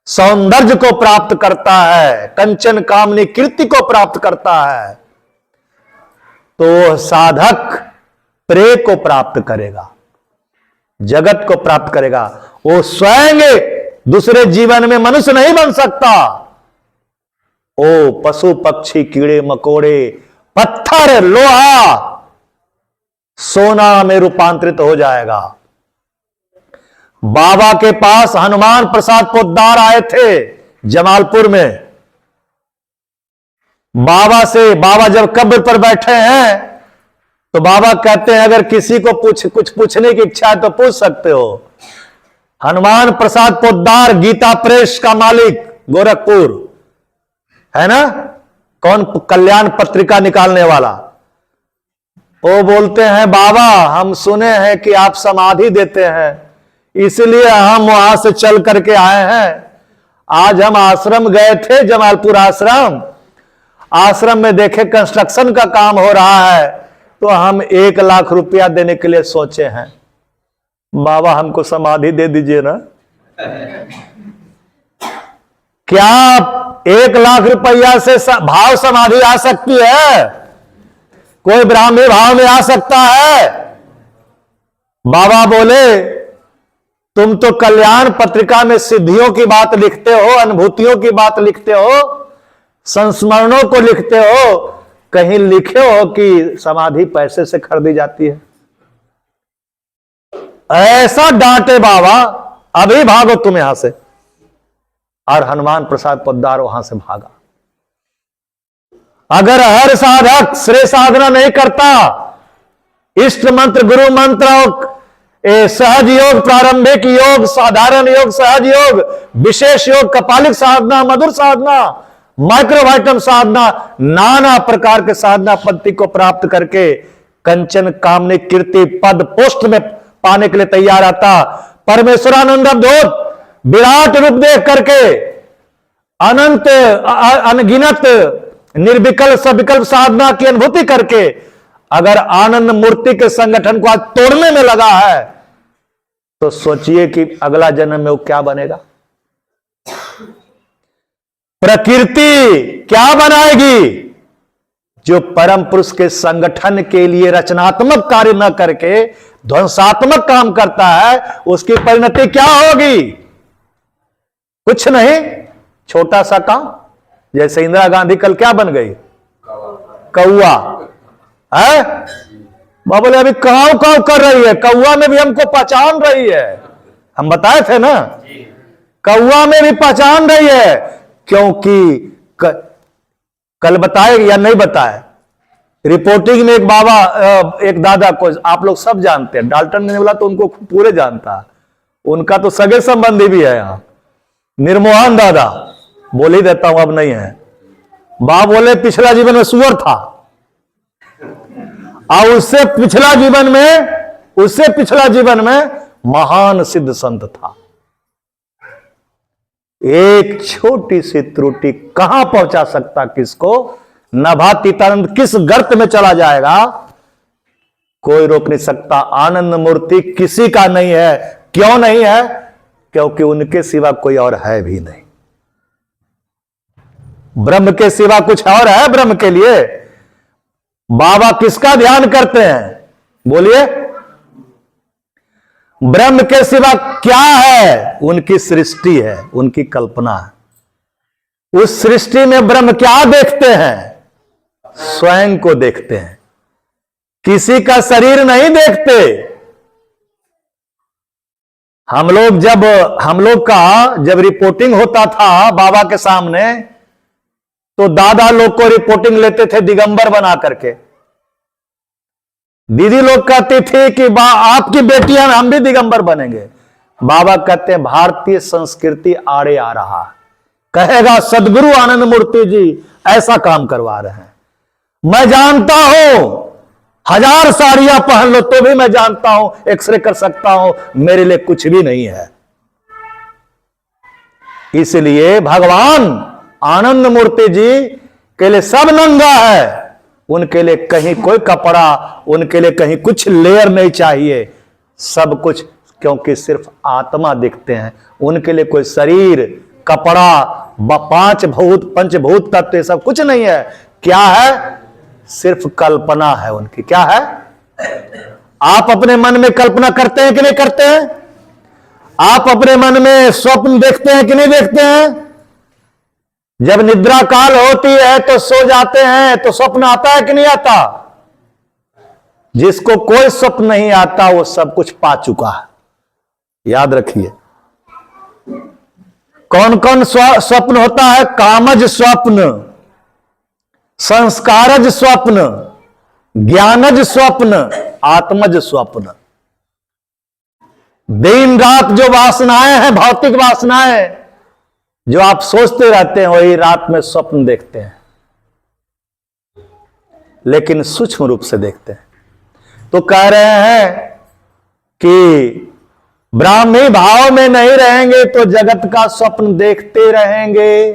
सौंदर्य को प्राप्त करता है, कंचन कामनी कीर्ति को प्राप्त करता है, तो साधक प्रेय को प्राप्त करेगा, जगत को प्राप्त करेगा। वो स्वयं दूसरे जीवन में मनुष्य नहीं बन सकता। ओ पशु पक्षी कीड़े मकोड़े, पत्थर लोहा सोना में रूपांतरित हो जाएगा। बाबा के पास हनुमान प्रसाद पोद्दार आए थे जमालपुर में बाबा जब कब्र पर बैठे हैं तो बाबा कहते हैं अगर किसी को कुछ पूछने की इच्छा है तो पूछ सकते हो। हनुमान प्रसाद पोद्दार, गीता प्रेस का मालिक, गोरखपुर, है ना, कौन, कल्याण पत्रिका निकालने वाला, वो बोलते हैं बाबा हम सुने हैं कि आप समाधि देते हैं, इसलिए हम वहां से चल करके आए हैं। आज हम आश्रम गए थे, जमालपुर आश्रम में देखे कंस्ट्रक्शन का काम हो रहा है, तो हम 1 लाख रुपया देने के लिए सोचे हैं। बाबा हमको समाधि दे दीजिए ना। क्या 1 लाख रुपया से भाव समाधि आ सकती है? कोई ब्राह्मी भाव में आ सकता है? बाबा बोले तुम तो कल्याण पत्रिका में सिद्धियों की बात लिखते हो, अनुभूतियों की बात लिखते हो, संस्मरणों को लिखते हो, कहीं लिखे हो कि समाधि पैसे से खरीदी जाती है? ऐसा डांटे बाबा, अभी भागो तुम यहां से। और हनुमान प्रसाद पोद्दार वहां से भागा। अगर हर साधक श्रेय साधना नहीं करता, इष्ट मंत्र, गुरु मंत्र, सहज योग, प्रारंभिक योग, साधारण योग, सहज योग, विशेष योग, कपालिक साधना, मधुर साधना, माइक्रोवाइटम साधना, नाना प्रकार के साधना पद्धति को प्राप्त करके कंचन कामनी कीर्ति पद पोस्ट में पाने के लिए तैयार आता, परमेश्वरानंद अवधूत विराट रूप देख करके अनंत अनगिनत निर्विकल्प सविकल्प साधना की अनुभूति करके अगर आनंद मूर्ति के संगठन को आज तोड़ने में लगा है, तो सोचिए कि अगला जन्म में वो क्या बनेगा। प्रकृति क्या बनाएगी? जो परम पुरुष के संगठन के लिए रचनात्मक कार्य न करके ध्वंसात्मक काम करता है, उसकी परिणति क्या होगी? कुछ नहीं, छोटा सा काम। जैसे इंदिरा गांधी कल क्या बन गई? कौआ है। बाबा बोले अभी काव काव कर रही है, कौआ में भी हमको पहचान रही है। हम बताए थे ना, कौआ में भी पहचान रही है, क्योंकि कल बताए या नहीं बताए, रिपोर्टिंग में एक बाबा, एक दादा को आप लोग सब जानते हैं, डाल्टन ने बोला तो उनको पूरे जानता, उनका तो सगे संबंधी भी है यहां, निर्मोहन दादा, बोल ही देता हूं अब नहीं है। बाबा बोले पिछला जीवन में सुअर था, और उससे पिछला जीवन में महान सिद्ध संत था। एक छोटी सी त्रुटि कहां पहुंचा सकता किसको? नभातीतानंद किस गर्त में चला जाएगा, कोई रोक नहीं सकता। आनंद मूर्ति किसी का नहीं है। क्यों नहीं है? क्योंकि उनके सिवा कोई और है भी नहीं। ब्रह्म के सिवा कुछ और है ब्रह्म के लिए? बाबा किसका ध्यान करते हैं? बोलिए। ब्रह्म के सिवा क्या है? उनकी सृष्टि है, उनकी कल्पना है। उस सृष्टि में ब्रह्म क्या देखते हैं? स्वयं को देखते हैं, किसी का शरीर नहीं देखते। हम लोग का जब रिपोर्टिंग होता था बाबा के सामने, तो दादा लोग को रिपोर्टिंग लेते थे दिगंबर बना करके। दीदी लोग कहती थी कि आपकी बेटियां, हम भी दिगंबर बनेंगे। बाबा कहते हैं भारतीय संस्कृति आड़े आ रहा है, कहेगा सदगुरु आनंद मूर्ति जी ऐसा काम करवा रहे हैं। मैं जानता हूं 1000 साड़ियां पहन लो तो भी मैं जानता हूं, एक्सरे कर सकता हूं, मेरे लिए कुछ भी नहीं है। इसलिए भगवान आनंद मूर्ति जी के लिए सब नंगा है। उनके लिए कहीं कोई कपड़ा, उनके लिए कहीं कुछ लेयर नहीं चाहिए, सब कुछ, क्योंकि सिर्फ आत्मा दिखते हैं। उनके लिए कोई शरीर, कपड़ा, 5 भूत, पंचभूत तत्व, सब कुछ नहीं है। क्या है? सिर्फ कल्पना है उनकी। क्या है? आप अपने मन में कल्पना करते हैं कि नहीं करते हैं? आप अपने मन में स्वप्न देखते हैं कि नहीं देखते हैं? जब निद्रा काल होती है तो सो जाते हैं तो स्वप्न आता है कि नहीं आता? जिसको कोई स्वप्न नहीं आता वो सब कुछ पा चुका है, याद रखिए। कौन कौन स्वप्न होता है? कामज स्वप्न, संस्कारज स्वप्न, ज्ञानज स्वप्न, आत्मज स्वप्न। दिन रात जो वासनाएं हैं, भौतिक वासनाएं जो आप सोचते रहते हैं, वही रात में स्वप्न देखते हैं, लेकिन सूक्ष्म रूप से देखते हैं। तो कह रहे हैं कि ब्राह्मी भाव में नहीं रहेंगे तो जगत का स्वप्न देखते रहेंगे।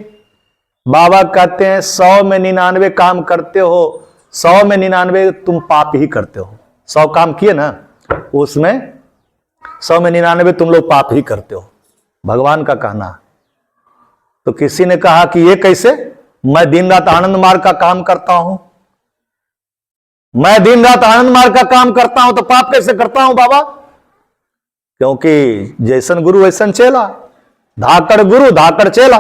बाबा कहते हैं 100 में 99 काम करते हो, 100 में 99 तुम पाप ही करते हो। 100 काम किए ना, उसमें 100 में 99 तुम लोग पाप ही करते हो, भगवान का कहना। तो किसी ने कहा कि ये कैसे? मैं दिन रात आनंद मार्ग का काम करता हूं, मैं दिन रात आनंद मार्ग का काम करता हूं तो पाप कैसे करता हूं बाबा? क्योंकि जैसन गुरु वैसन चेला, धाकड़ गुरु धाकड़ चेला।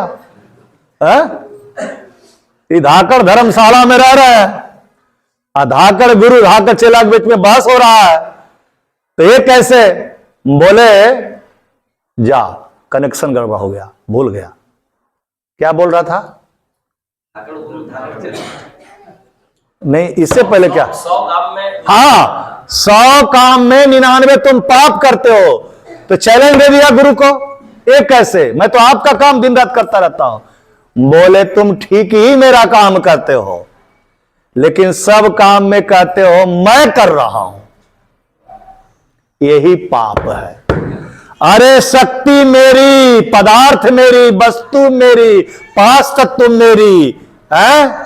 धाकड़ धर्मशाला में रह रहे हैं, धाकड़ गुरु धाकड़ चेला के बीच में बहस हो रहा है। तो ये कैसे? बोले जा, कनेक्शन गड़बड़ हो गया, भूल गया क्या बोल रहा था। नहीं, इससे पहले क्या? 100 काम में, हाँ, 100 काम में 99 तुम पाप करते हो। तो चैलेंज दे दिया गुरु को, एक कैसे? मैं तो आपका काम दिन रात करता रहता हूं। बोले तुम ठीक ही मेरा काम करते हो, लेकिन सब काम में कहते हो मैं कर रहा हूं, यही पाप है। अरे शक्ति मेरी, पदार्थ मेरी, वस्तु मेरी, पांच तत्व मेरी है,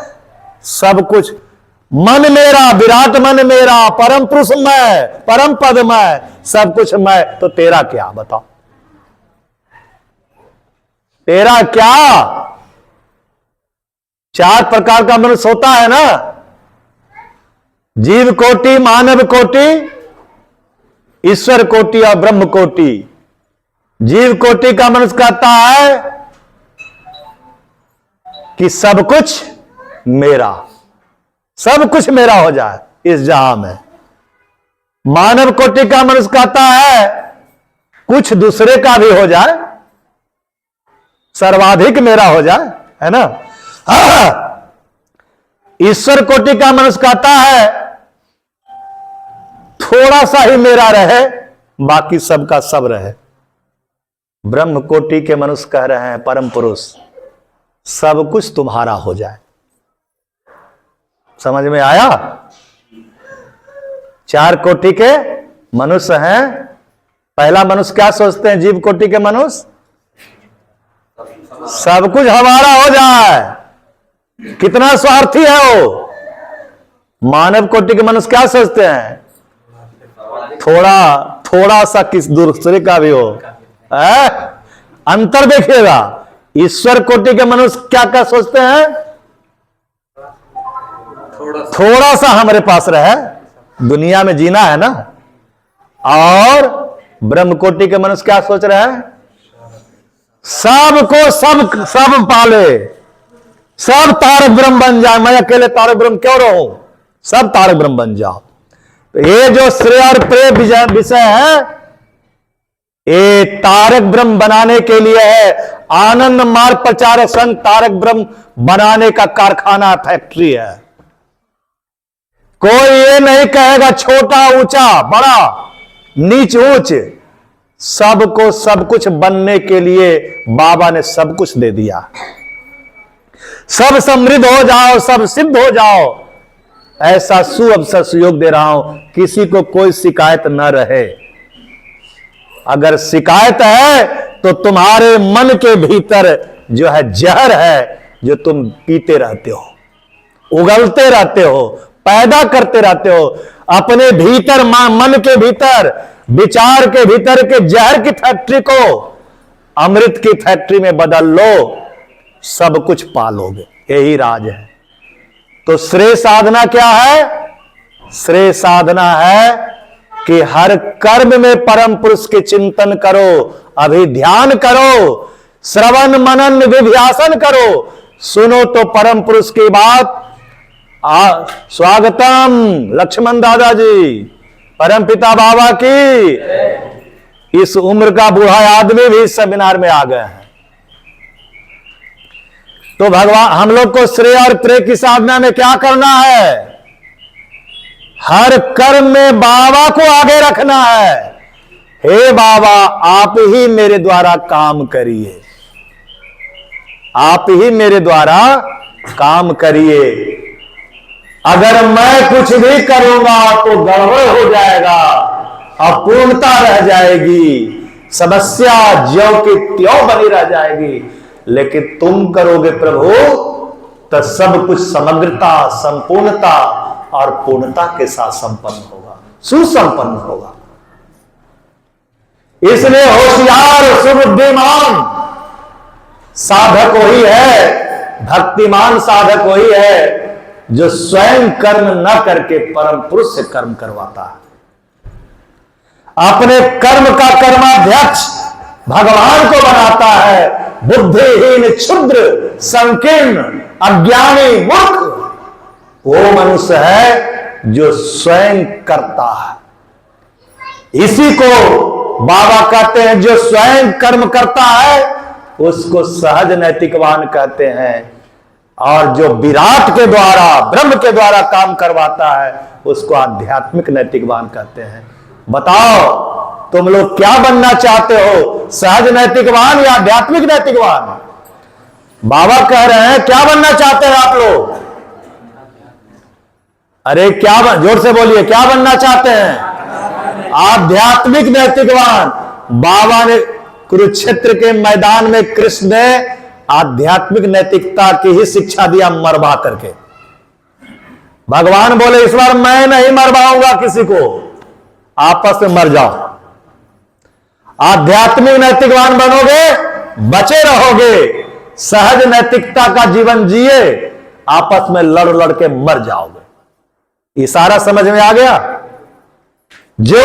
सब कुछ मन मेरा, विराट मन मेरा, परम पुरुष मैं, परम पद मैं, सब कुछ मैं। तो तेरा क्या बताओ? तेरा क्या? 4 प्रकार का मनुष्य होता है ना, जीव कोटि, मानव कोटि, ईश्वर कोटि और ब्रह्म कोटि। जीव कोटि का मनुष्य कहता है कि सब कुछ मेरा, सब कुछ मेरा हो जाए इस जहां में। मानव कोटि का मनुष्य कहता है कुछ दूसरे का भी हो जाए, सर्वाधिक मेरा हो जाए, है ना। ईश्वर कोटि का मनुष्य कहता है थोड़ा सा ही मेरा रहे, बाकी सबका सब रहे। ब्रह्म कोटि के मनुष्य कह रहे हैं परम पुरुष सब कुछ तुम्हारा हो जाए। समझ में आया? 4 कोटि के मनुष्य हैं। पहला मनुष्य क्या सोचते हैं? जीव कोटि के मनुष्य सब कुछ हमारा हो जाए। कितना स्वार्थी है वो। मानव कोटि के मनुष्य क्या सोचते हैं? थोड़ा सा किस दूसरे का भी हो। अंतर देखिएगा। ईश्वर कोटि के मनुष्य क्या क्या सोचते हैं? थोड़ा सा हमारे पास रहे, दुनिया में जीना है ना। और ब्रह्म कोटि के मनुष्य क्या सोच रहे हैं? सबको सब पाले, सब तारक ब्रह्म बन जाए। मैं अकेले तारक ब्रह्म क्यों रहूं? सब तारक ब्रह्म बन जाओ। तो ये जो श्रेय और प्रेय विषय है, ये तारक ब्रह्म बनाने के लिए है। आनंद मार्ग प्रचारक संघ तारक ब्रह्म बनाने का कारखाना, फैक्ट्री है। कोई ये नहीं कहेगा छोटा ऊंचा, बड़ा नीच ऊंच। सबको सब कुछ बनने के लिए बाबा ने सब कुछ दे दिया। सब समृद्ध हो जाओ, सब सिद्ध हो जाओ, ऐसा सुअवसर सुयोग दे रहा हूं। किसी को कोई शिकायत न रहे। अगर शिकायत है तो तुम्हारे मन के भीतर जो है जहर है, जो तुम पीते रहते हो, उगलते रहते हो, पैदा करते रहते हो। अपने भीतर मन के भीतर, विचार के भीतर के जहर की फैक्ट्री को अमृत की फैक्ट्री में बदल लो, सब कुछ पालोगे। यही राज है। तो श्रेय साधना क्या है? श्रेय साधना है कि हर कर्म में परम पुरुष के चिंतन करो, अभिध्यान करो, श्रवण मनन विध्यासन करो। सुनो तो परम पुरुष की बात। स्वागतम लक्ष्मण दादाजी, परम पिता बाबा की। इस उम्र का बूढ़ा आदमी भी इस सेमिनार में आ गए हैं। तो भगवान हम लोग को श्रेय और प्रेय की साधना में क्या करना है? हर कर्म में बाबा को आगे रखना है। हे बाबा, आप ही मेरे द्वारा काम करिए, आप ही मेरे द्वारा काम करिए। अगर मैं कुछ भी करूंगा तो गड़बड़ हो जाएगा, अपूर्णता रह जाएगी, समस्या ज्यों की त्यों बनी रह जाएगी। लेकिन तुम करोगे प्रभु तो सब कुछ समग्रता, संपूर्णता और पूर्णता के साथ संपन्न होगा, सुसंपन्न होगा। इसलिए होशियार सुबुद्धिमान साधक वही है, भक्तिमान साधक वही है जो स्वयं कर्म न करके परम पुरुष से कर्म करवाता है। अपने कर्म का कर्माध्यक्ष भगवान को बनाता है। बुद्धिहीन, क्षुद्र, संकीर्ण, अज्ञानी, मूर्ख वो मनुष्य है जो स्वयं करता है। इसी को बाबा कहते हैं, जो स्वयं कर्म करता है उसको सहज नैतिकवान कहते हैं, और जो विराट के द्वारा, ब्रह्म के द्वारा काम करवाता है उसको आध्यात्मिक नैतिकवान कहते हैं। बताओ तुम लोग क्या बनना चाहते हो, सहज नैतिकवान या आध्यात्मिक नैतिकवान? बाबा कह रहे हैं क्या बनना चाहते हैं आप लोग? अरे क्या जोर से बोलिए, क्या बनना चाहते हैं? आध्यात्मिक नैतिकवान। बाबा ने कुरुक्षेत्र के मैदान में कृष्ण ने आध्यात्मिक नैतिकता की ही शिक्षा दिया, मरवा करके। भगवान बोले इस बार मैं नहीं मरवाऊंगा किसी को, आपस में मर जाओ। आध्यात्मिक नैतिकवान बनोगे, बचे रहोगे, सहज नैतिकता का जीवन जिए, आपस में लड़ लड़ के मर जाओगे। इशारा समझ में आ गया? जो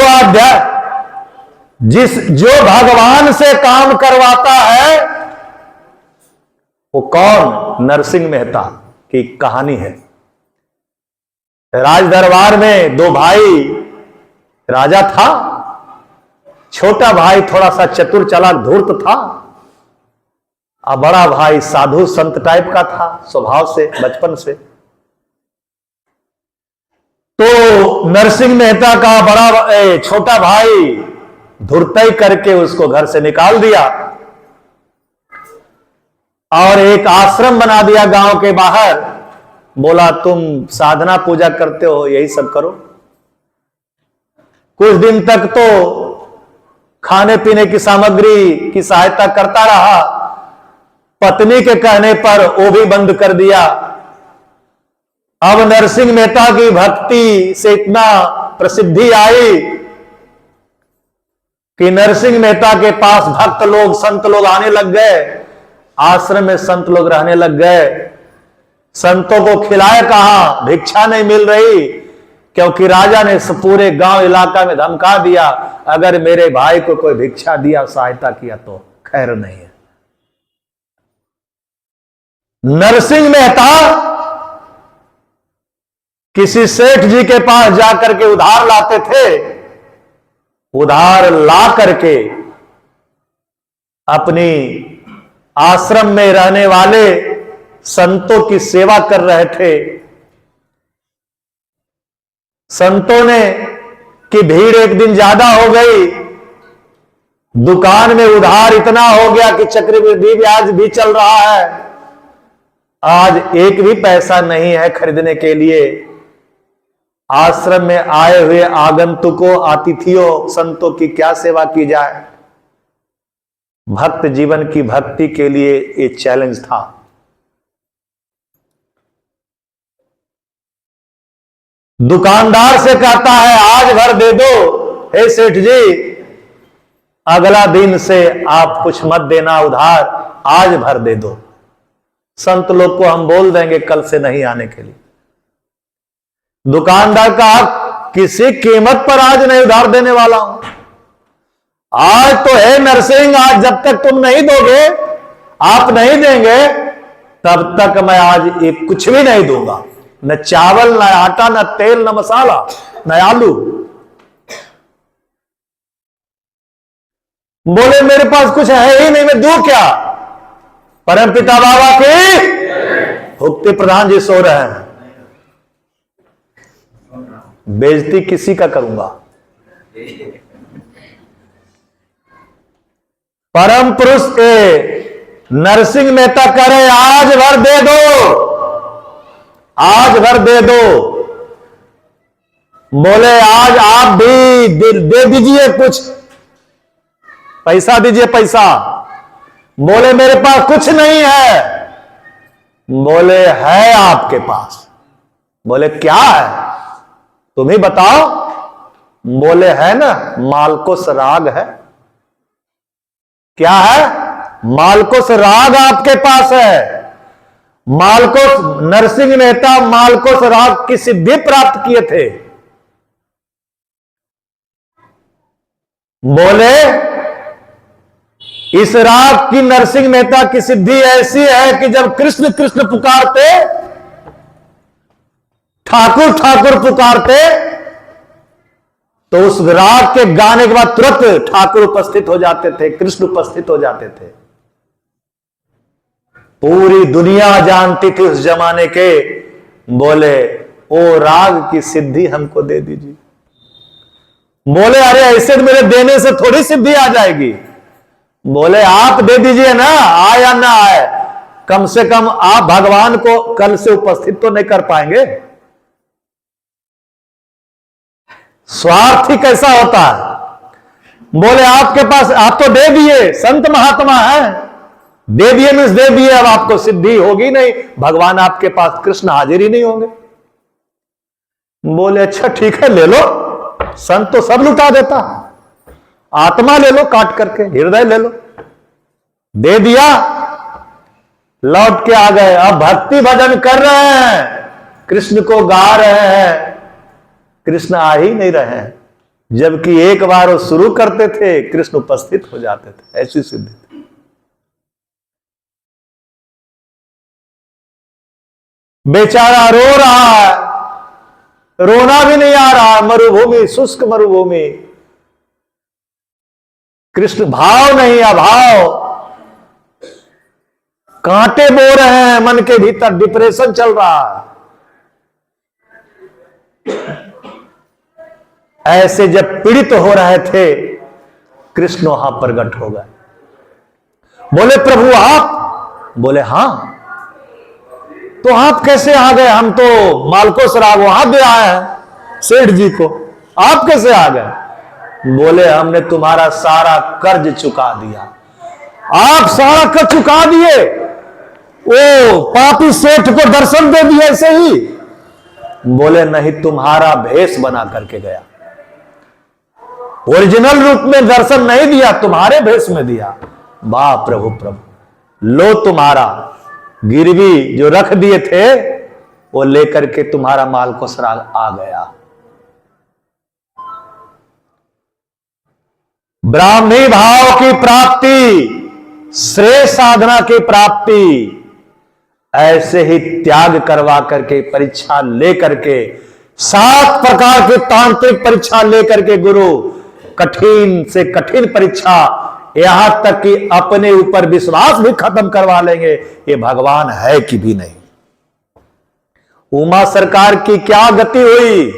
भगवान से काम करवाता है वो कौन? नरसिंह मेहता की कहानी है। राज दरबार में दो भाई राजा था। छोटा भाई थोड़ा सा चतुर चालाक धूर्त था, और बड़ा भाई साधु संत टाइप का था स्वभाव से, बचपन से। तो नरसिंह मेहता का छोटा भाई धुरतई करके उसको घर से निकाल दिया और एक आश्रम बना दिया गांव के बाहर। बोला तुम साधना पूजा करते हो, यही सब करो। कुछ दिन तक तो खाने पीने की सामग्री की सहायता करता रहा। पत्नी के कहने पर वो भी बंद कर दिया। अब नरसिंह मेहता की भक्ति से इतना प्रसिद्धि आई कि नरसिंह मेहता के पास भक्त लोग, संत लोग आने लग गए। आश्रम में संत लोग रहने लग गए। संतों को खिलाए कहां, भिक्षा नहीं मिल रही, क्योंकि राजा ने पूरे गांव इलाका में धमका दिया अगर मेरे भाई को कोई भिक्षा दिया, सहायता किया तो खैर नहीं है। नरसिंह मेहता किसी सेठ जी के पास जाकर के उधार लाते थे। उधार ला करके अपनी आश्रम में रहने वाले संतों की सेवा कर रहे थे। संतों ने की भीड़ एक दिन ज्यादा हो गई। दुकान में उधार इतना हो गया कि चक्रवृद्धि ब्याज भी चल रहा है। आज एक भी पैसा नहीं है खरीदने के लिए। आश्रम में आए हुए आगंतुकों, अतिथियों, संतों की क्या सेवा की जाए। भक्त जीवन की भक्ति के लिए ये चैलेंज था। दुकानदार से कहता है आज भर दे दो, हे सेठ जी, अगला दिन से आप कुछ मत देना उधार, आज भर दे दो। संत लोग को हम बोल देंगे कल से नहीं आने के लिए। दुकानदार कहा किसी कीमत पर आज नहीं उधार देने वाला हूं। आज तो है नरसिंह, आज जब तक तुम नहीं दोगे, आप नहीं देंगे, तब तक मैं आज एक कुछ भी नहीं दूंगा। न चावल, न आटा, न तेल, न मसाला, न आलू। बोले मेरे पास कुछ है ही नहीं, मैं दूं क्या? परमपिता बाबा की भुक्ति प्रधान जी सो रहे हैं, बेइज्जती किसी का करूंगा। परम पुरुष के नरसिंह मेहता करे आज भर दे दो, आज भर दे दो। बोले आज आप भी दे दीजिए, कुछ पैसा दीजिए, पैसा। बोले मेरे पास कुछ नहीं है। बोले है आपके पास। बोले क्या है, तुम ही बताओ। बोले है ना, मालकुस राग है। क्या है, मालकुस राग आपके पास है। मालकुस नरसिंह मेहता मालकुस राग की सिद्धि प्राप्त किए थे। बोले इस राग की नरसिंह मेहता की सिद्धि ऐसी है कि जब कृष्ण कृष्ण पुकारते, ठाकुर ठाकुर पुकारते, तो उस राग के गाने के बाद तुरंत ठाकुर उपस्थित हो जाते थे, कृष्ण उपस्थित हो जाते थे। पूरी दुनिया जानती थी उस जमाने के। बोले ओ राग की सिद्धि हमको दे दीजिए। बोले अरे ऐसे तो मेरे देने से थोड़ी सिद्धि आ जाएगी। बोले आप दे दीजिए ना, आए या ना आए, कम से कम आप भगवान को कल से उपस्थित तो नहीं कर पाएंगे। स्वार्थी कैसा होता है। बोले आपके पास, आप तो दे दिए, संत महात्मा है, दे दिए मीन्स दे दिए, अब आपको सिद्धि होगी नहीं, भगवान आपके पास कृष्ण हाजिर ही नहीं होंगे। बोले अच्छा ठीक है, ले लो, संत तो सब लुटा देता है, आत्मा ले लो काट करके, हृदय ले लो। दे दिया, लौट के आ गए। अब भक्ति भजन कर रहे हैं, कृष्ण को गा रहे हैं, कृष्ण आ ही नहीं रहे हैं। जबकि एक बार वो शुरू करते थे, कृष्ण उपस्थित हो जाते थे। ऐसी सिद्धि थी। बेचारा रो रहा है, रोना भी नहीं आ रहा, मरुभूमि, शुष्क मरुभूमि, कृष्ण भाव नहीं, अभाव, कांटे बो रहे हैं मन के भीतर, डिप्रेशन चल रहा है। ऐसे जब पीड़ित हो रहे थे, कृष्ण वहां प्रकट हो गए। बोले प्रभु आप? बोले हां। तो आप कैसे आ गए? हम तो मालकुस राग वहां दे आए हैं सेठ जी को, आप कैसे आ गए? बोले हमने तुम्हारा सारा कर्ज चुका दिया। आप सारा कर्ज चुका दिए? ओ पापी सेठ को दर्शन दे दिए ऐसे ही? बोले नहीं, तुम्हारा भेष बना करके गया, ओरिजिनल रूप में दर्शन नहीं दिया, तुम्हारे भेष में दिया। वाह प्रभु प्रभु, लो तुम्हारा गिरवी जो रख दिए थे वो लेकर के तुम्हारा मालकुस राग आ गया। ब्राह्मी भाव की प्राप्ति, श्रेष्ठ साधना की प्राप्ति, ऐसे ही त्याग करवा करके, परीक्षा लेकर के, 7 प्रकार की तांत्रिक परीक्षा लेकर के गुरु कठिन से कठिन परीक्षा, यहां तक कि अपने ऊपर विश्वास भी खत्म करवा लेंगे ये भगवान है कि भी नहीं। उमा सरकार की क्या गति हुई?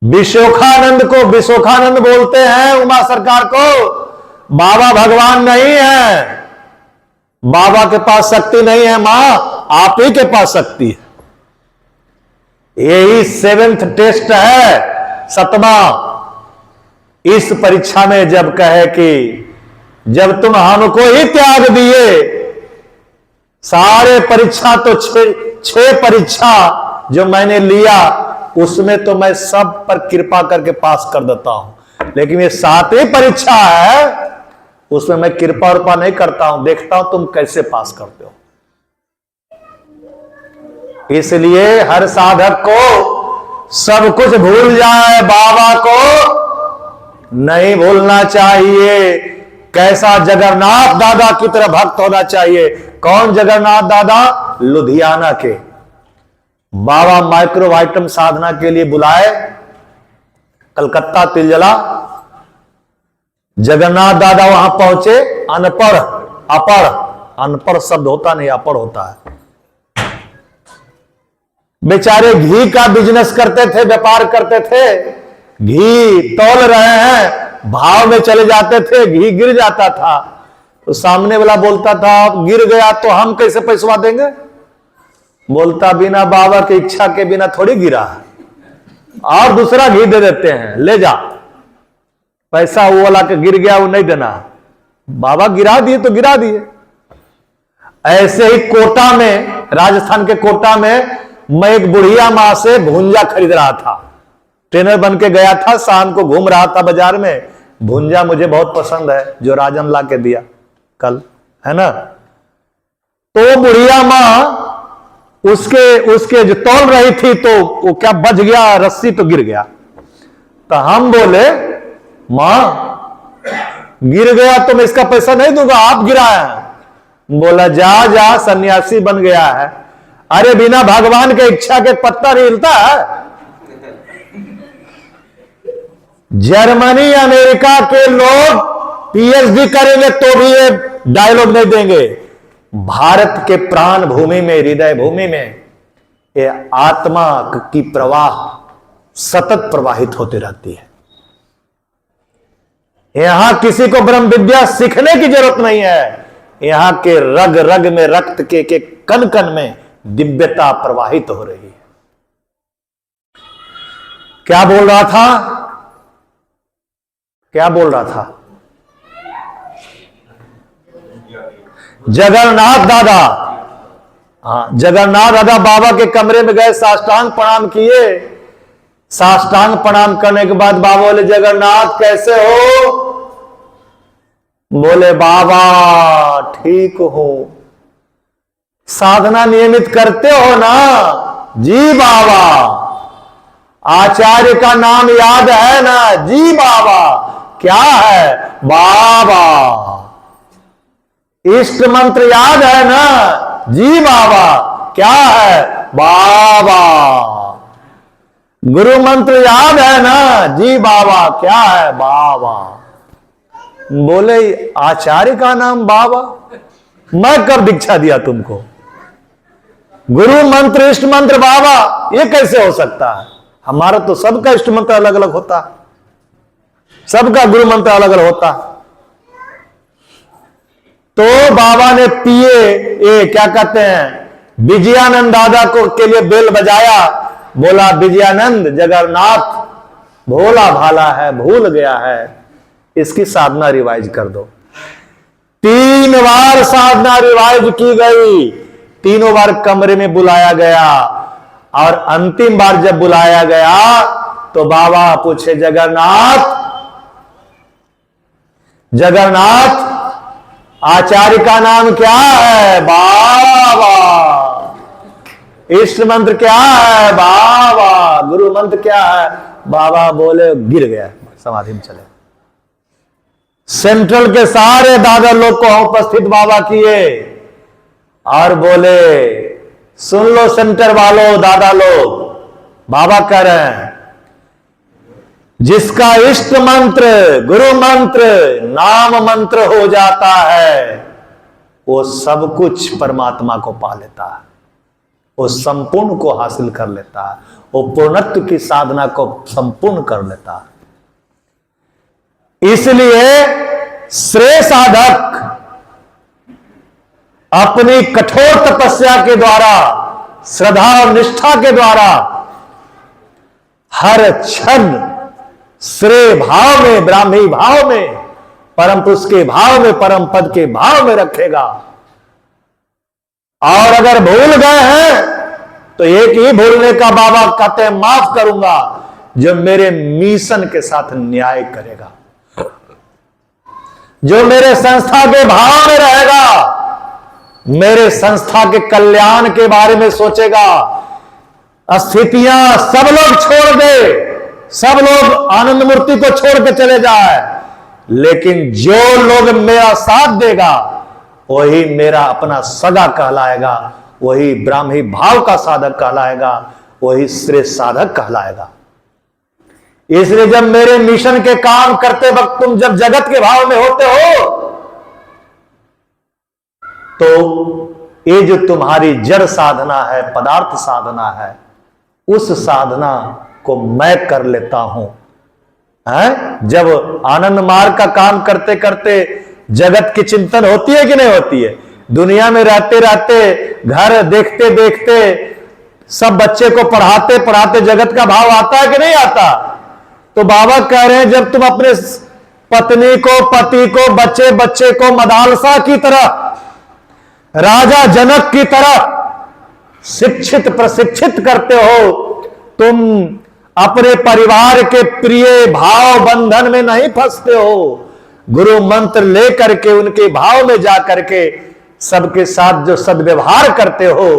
विशोखानंद को विशोखानंद बोलते हैं उमा सरकार को। बाबा भगवान नहीं है, बाबा के पास शक्ति नहीं है, मां आप ही के पास शक्ति है। यही 7th टेस्ट है, 7वां। इस परीक्षा में जब कहे कि जब तुम हमको ही त्याग दिए, सारे परीक्षा तो 6 परीक्षा जो मैंने लिया उसमें तो मैं सब पर कृपा करके पास कर देता हूं, लेकिन ये 7वीं परीक्षा है उसमें मैं कृपा उर्पा नहीं करता हूं, देखता हूं तुम कैसे पास करते हो। इसलिए हर साधक को सब कुछ भूल जाए, बाबा को नहीं भूलना चाहिए। कैसा जगन्नाथ दादा की तरह भक्त होना चाहिए। कौन जगन्नाथ दादा? लुधियाना के बाबा माइक्रोवाइटम साधना के लिए बुलाए, कलकत्ता तिलजला। जगन्नाथ दादा वहां पहुंचे, अनपढ़, अपढ़, अनपढ़ शब्द होता नहीं, अपढ़ होता है। बेचारे घी का बिजनेस करते थे, व्यापार करते थे, घी तौल रहे हैं, भाव में चले जाते थे, घी गिर जाता था तो सामने वाला बोलता था गिर गया तो हम कैसे पैसवा देंगे? बोलता बिना बाबा की इच्छा के बिना थोड़ी गिरा, और दूसरा घी दे देते हैं, ले जा पैसा, वो वाला के गिर गया वो नहीं देना, बाबा गिरा दिए तो गिरा दिए। ऐसे ही कोटा में, राजस्थान के कोटा में मैं एक बुढ़िया मां से भुंजा खरीद रहा था, ट्रेनर बन के गया था, शाम को घूम रहा था बाजार में, भुंजा मुझे बहुत पसंद है जो राजन ला के दिया कल, है ना। तो बुढ़िया मां उसके जो तौल रही थी तो वो क्या बच गया, रस्सी तो गिर गया। तो हम बोले मां गिर गया तो मैं इसका पैसा नहीं दूंगा, आप गिराया है। बोला जा जा सन्यासी बन गया है। अरे बिना भगवान के इच्छा के पत्ता नहीं हिलता है। जर्मनी अमेरिका के लोग पीएचडी करेंगे तो भी ये डायलॉग नहीं देंगे। भारत के प्राण भूमि में, हृदय भूमि में ये आत्मा की प्रवाह सतत प्रवाहित होती रहती है। यहां किसी को ब्रह्म विद्या सीखने की जरूरत नहीं है, यहां के रग रग में, रक्त के कण कण में दिव्यता प्रवाहित हो रही है। क्या बोल रहा था, क्या बोल रहा था? जगन्नाथ दादा, हाँ जगन्नाथ दादा बाबा के कमरे में गए, साष्टांग प्रणाम किए। साष्टांग प्रणाम करने के बाद बाबा बोले जगन्नाथ कैसे हो? बोले बाबा ठीक हो। साधना नियमित करते हो ना? जी बाबा। आचार्य का नाम याद है ना? जी बाबा। क्या है? बाबा। इष्ट मंत्र याद है ना? जी बाबा। क्या है? बाबा। गुरु मंत्र याद है ना? जी बाबा। क्या है? बाबा। बोले आचार्य का नाम बाबा? मैं कब दीक्षा दिया तुमको? गुरु मंत्र, इष्ट मंत्र, बाबा, ये कैसे हो सकता है? हमारा तो सबका इष्ट मंत्र अलग अलग होता है, सबका गुरु मंत्र अलग अलग होता है। तो बाबा ने पिए, ये क्या कहते हैं, विजयानंद दादा को के लिए बेल बजाया। बोला विजयानंद जगन्नाथ भोला भाला है, भूल गया है, इसकी साधना रिवाइज कर दो। 3 बार साधना रिवाइज की गई, तीनों बार कमरे में बुलाया गया, और अंतिम बार जब बुलाया गया तो बाबा पूछे जगन्नाथ, जगन्नाथ आचार्य का नाम क्या है? बाबा। इष्ट मंत्र क्या है? बाबा। गुरु मंत्र क्या है? बाबा। बोले गिर गया, समाधि में चले। सेंट्रल के सारे दादा लोग को उपस्थित बाबा किए और बोले सुन लो सेंटर वालों, दादा लोग, बाबा कह रहे हैं जिसका इष्ट मंत्र, गुरु मंत्र, नाम मंत्र हो जाता है वो सब कुछ परमात्मा को पा लेता है, वो संपूर्ण को हासिल कर लेता है, वो पूर्णत्व की साधना को संपूर्ण कर लेता है। इसलिए श्रेय साधक अपनी कठोर तपस्या के द्वारा, श्रद्धा और निष्ठा के द्वारा हर क्षण श्रेय भाव में, ब्राह्मी भाव में, परम पुरुष के भाव में, परम पद के भाव में रखेगा। और अगर भूल गए हैं तो एक ही भूलने का बाबा कहते हैं माफ करूंगा, जो मेरे मिशन के साथ न्याय करेगा, जो मेरे संस्था के भाव में रहेगा, मेरे संस्था के कल्याण के बारे में सोचेगा। स्थितियां सब लोग छोड़ दे, सब लोग आनंद मूर्ति को छोड़ के चले जाए, लेकिन जो लोग मेरा साथ देगा वही मेरा अपना सगा कहलाएगा, वही ब्राह्मी भाव का साधक कहलाएगा, वही श्रेष्ठ साधक कहलाएगा। इसलिए जब मेरे मिशन के काम करते वक्त तुम जब जगत के भाव में होते हो तो ये जो तुम्हारी जड़ साधना है, पदार्थ साधना है, उस साधना को मैं कर लेता हूं। जब आनंद मार्ग का काम करते करते जगत की चिंतन होती है कि नहीं होती है? दुनिया में रहते रहते, घर देखते देखते, सब बच्चे को पढ़ाते पढ़ाते जगत का भाव आता है कि नहीं आता? तो बाबा कह रहे हैं जब तुम अपने पत्नी को, पति को, बच्चे बच्चे को मदालसा की तरह, राजा जनक की तरह शिक्षित प्रशिक्षित करते हो, तुम अपने परिवार के प्रिय भाव बंधन में नहीं फंसते हो। गुरु मंत्र लेकर के उनके भाव में जाकर के सबके साथ जो सद्व्यवहार करते हो,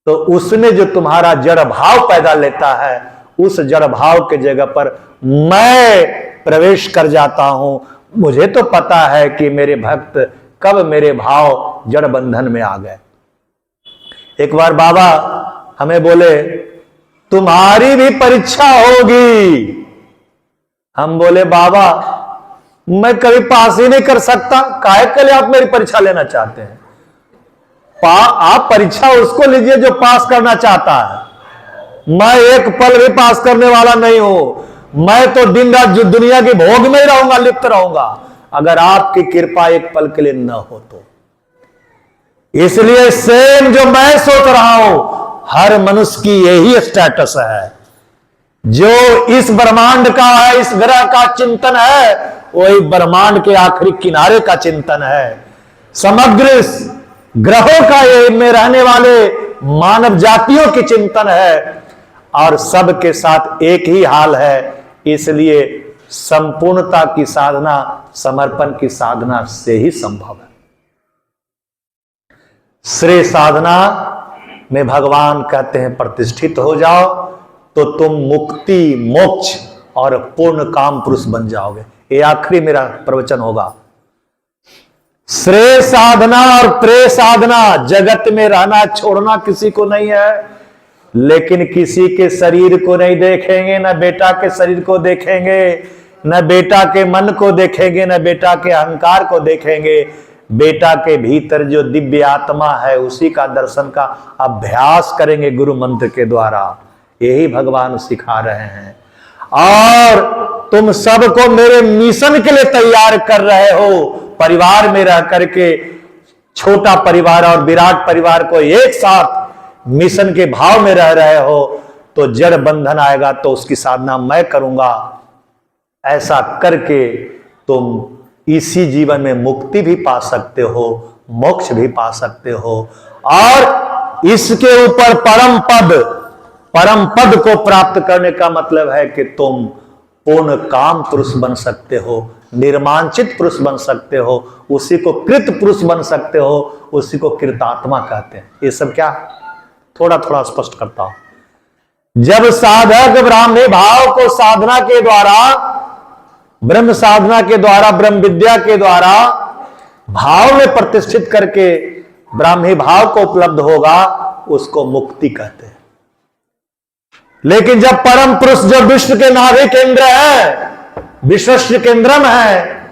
तो उसमें जो तुम्हारा जड़ भाव पैदा लेता है, उस जड़ भाव के जगह पर मैं प्रवेश कर जाता हूं। मुझे तो पता है कि मेरे भक्त कब मेरे भाव जड़ बंधन में आ गए। एक बार बाबा हमें बोले तुम्हारी भी परीक्षा होगी। हम बोले बाबा मैं कभी पास ही नहीं कर सकता, काहे के लिए आप मेरी परीक्षा लेना चाहते हैं? आप परीक्षा उसको लीजिए जो पास करना चाहता है। मैं एक पल भी पास करने वाला नहीं हूं। मैं तो दिन रात जो दुनिया के भोग में ही रहूंगा, लिप्त रहूंगा, अगर आपकी कृपा एक पल के लिए न हो तो। इसलिए सेम जो मैं सोच रहा हूं, हर मनुष्य की यही स्टेटस है। जो इस ब्रह्मांड का है, इस ग्रह का चिंतन है, वही ब्रह्मांड के आखिरी किनारे का चिंतन है। समग्र ग्रहों का ये में रहने वाले मानव जातियों की चिंतन है, और सबके साथ एक ही हाल है। इसलिए संपूर्णता की साधना समर्पण की साधना से ही संभव है। श्रेय साधना में भगवान कहते हैं प्रतिष्ठित हो जाओ तो तुम मुक्ति, मोक्ष और पूर्ण काम पुरुष बन जाओगे। ये आखिरी मेरा प्रवचन होगा। श्रेय साधना और प्रेय साधना, जगत में रहना छोड़ना किसी को नहीं है, लेकिन किसी के शरीर को नहीं देखेंगे, न बेटा के शरीर को देखेंगे, न बेटा के मन को देखेंगे, न बेटा के अहंकार को देखेंगे। बेटा के भीतर जो दिव्य आत्मा है उसी का दर्शन का अभ्यास करेंगे गुरु मंत्र के द्वारा। यही भगवान सिखा रहे हैं। और तुम सबको मेरे मिशन के लिए तैयार कर रहे हो। परिवार में रह करके छोटा परिवार और विराट परिवार को एक साथ मिशन के भाव में रह रहे हो, तो जड़ बंधन आएगा तो उसकी साधना मैं करूंगा। ऐसा करके तुम इसी जीवन में मुक्ति भी पा सकते हो, मोक्ष भी पा सकते हो, और इसके ऊपर परम पद को प्राप्त करने का मतलब है कि तुम पूर्ण काम पुरुष बन सकते हो, निर्मांचित पुरुष बन सकते हो, उसी को कृत पुरुष बन सकते हो, उसी को कृतात्मा कहते हैं। ये सब क्या थोड़ा थोड़ा स्पष्ट करता हूं। जब साधक ब्राह्मी भाव को साधना के द्वारा, ब्रह्म साधना के द्वारा, ब्रह्म विद्या के द्वारा भाव में प्रतिष्ठित करके ब्राह्मी भाव को उपलब्ध होगा, उसको मुक्ति कहते हैं। लेकिन जब परम पुरुष जो विश्व के नाभि केंद्र है, विश्वस्य केंद्रम है,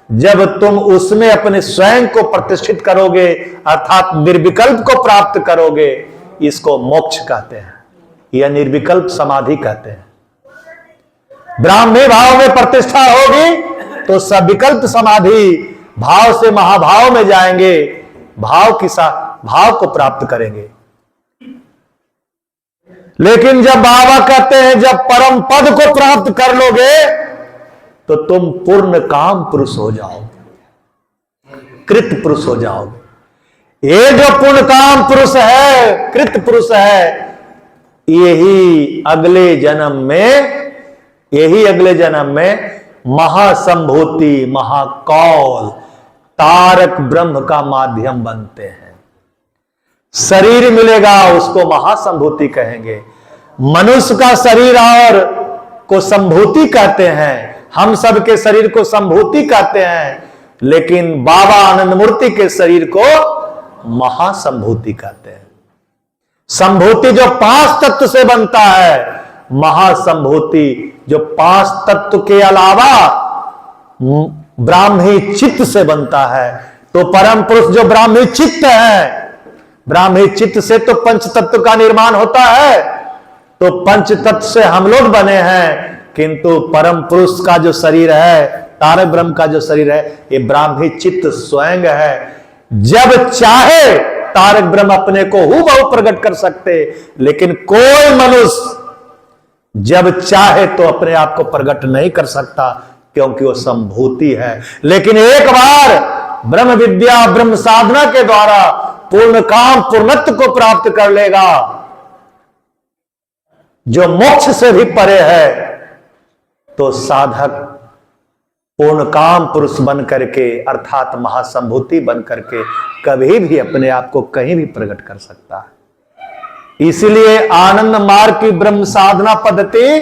जब तुम उसमें अपने स्वयं को प्रतिष्ठित करोगे, अर्थात निर्विकल्प को प्राप्त करोगे, इसको मोक्ष कहते हैं या निर्विकल्प समाधि कहते हैं। ब्राह्मी भाव में प्रतिष्ठा होगी तो सविकल्प समाधि, भाव से महाभाव में जाएंगे, भाव को प्राप्त करेंगे। लेकिन जब बाबा कहते हैं जब परम पद को प्राप्त कर लोगे तो तुम पूर्ण काम पुरुष हो जाओगे, कृत पुरुष हो जाओगे। ये जो पूर्ण काम पुरुष है, कृत पुरुष है, यही अगले जन्म में महासंभूति, महाकौल, तारक ब्रह्म का माध्यम बनते हैं। शरीर मिलेगा उसको महासंभूति कहेंगे। मनुष्य का शरीर और को संभूति कहते हैं, हम सब के शरीर को संभूति कहते हैं, लेकिन बाबा आनंद मूर्ति के शरीर को महासंभूति कहते हैं। संभूति जो 5 तत्व से बनता है, महासंभूति जो 5 तत्व के अलावा ब्राह्मी चित्त से बनता है। तो परम पुरुष जो ब्राह्मी चित्त है, ब्राह्मी चित्त से तो पंच तत्व का निर्माण होता है। तो पंच तत्व से हम लोग बने हैं, किंतु परम पुरुष का जो शरीर है, तारक ब्रह्म का जो शरीर है, ये ब्राह्मी चित्त स्वयं है। जब चाहे तारक ब्रह्म अपने को हूबहू प्रकट कर सकते, लेकिन कोई मनुष्य जब चाहे तो अपने आप को प्रकट नहीं कर सकता, क्योंकि वो संभूति है। लेकिन एक बार ब्रह्म विद्या ब्रह्म साधना के द्वारा पूर्ण काम पूर्णत्व को प्राप्त कर लेगा, जो मोक्ष से भी परे है, तो साधक पूर्ण काम पुरुष बन करके अर्थात महासंभूति बन करके कभी भी अपने आप को कहीं भी प्रकट कर सकता है। इसलिए आनंद मार्ग की ब्रह्म साधना पद्धति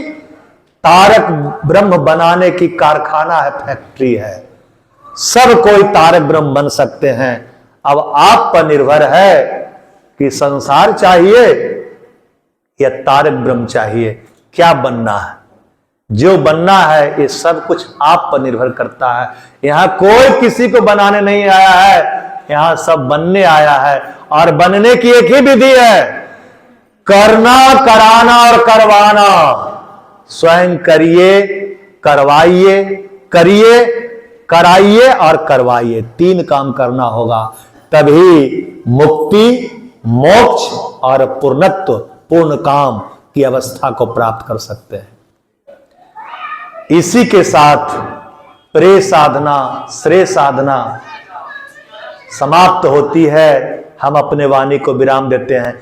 तारक ब्रह्म बनाने की कारखाना है, फैक्ट्री है। सब कोई तारक ब्रह्म बन सकते हैं। अब आप पर निर्भर है कि संसार चाहिए या तारक ब्रह्म चाहिए, क्या बनना है। जो बनना है ये सब कुछ आप पर निर्भर करता है। यहां कोई किसी को बनाने नहीं आया है, यहां सब बनने आया है। और बनने की एक ही विधि है, करना, कराना और करवाना। स्वयं करिए, करवाइए, करिए, कराइए और करवाइए, 3 काम करना होगा, तभी मुक्ति, मोक्ष और पूर्णत्व, पूर्ण काम की अवस्था को प्राप्त कर सकते हैं। इसी के साथ प्रे साधना, श्रेय साधना समाप्त होती है। हम अपने वाणी को विराम देते हैं।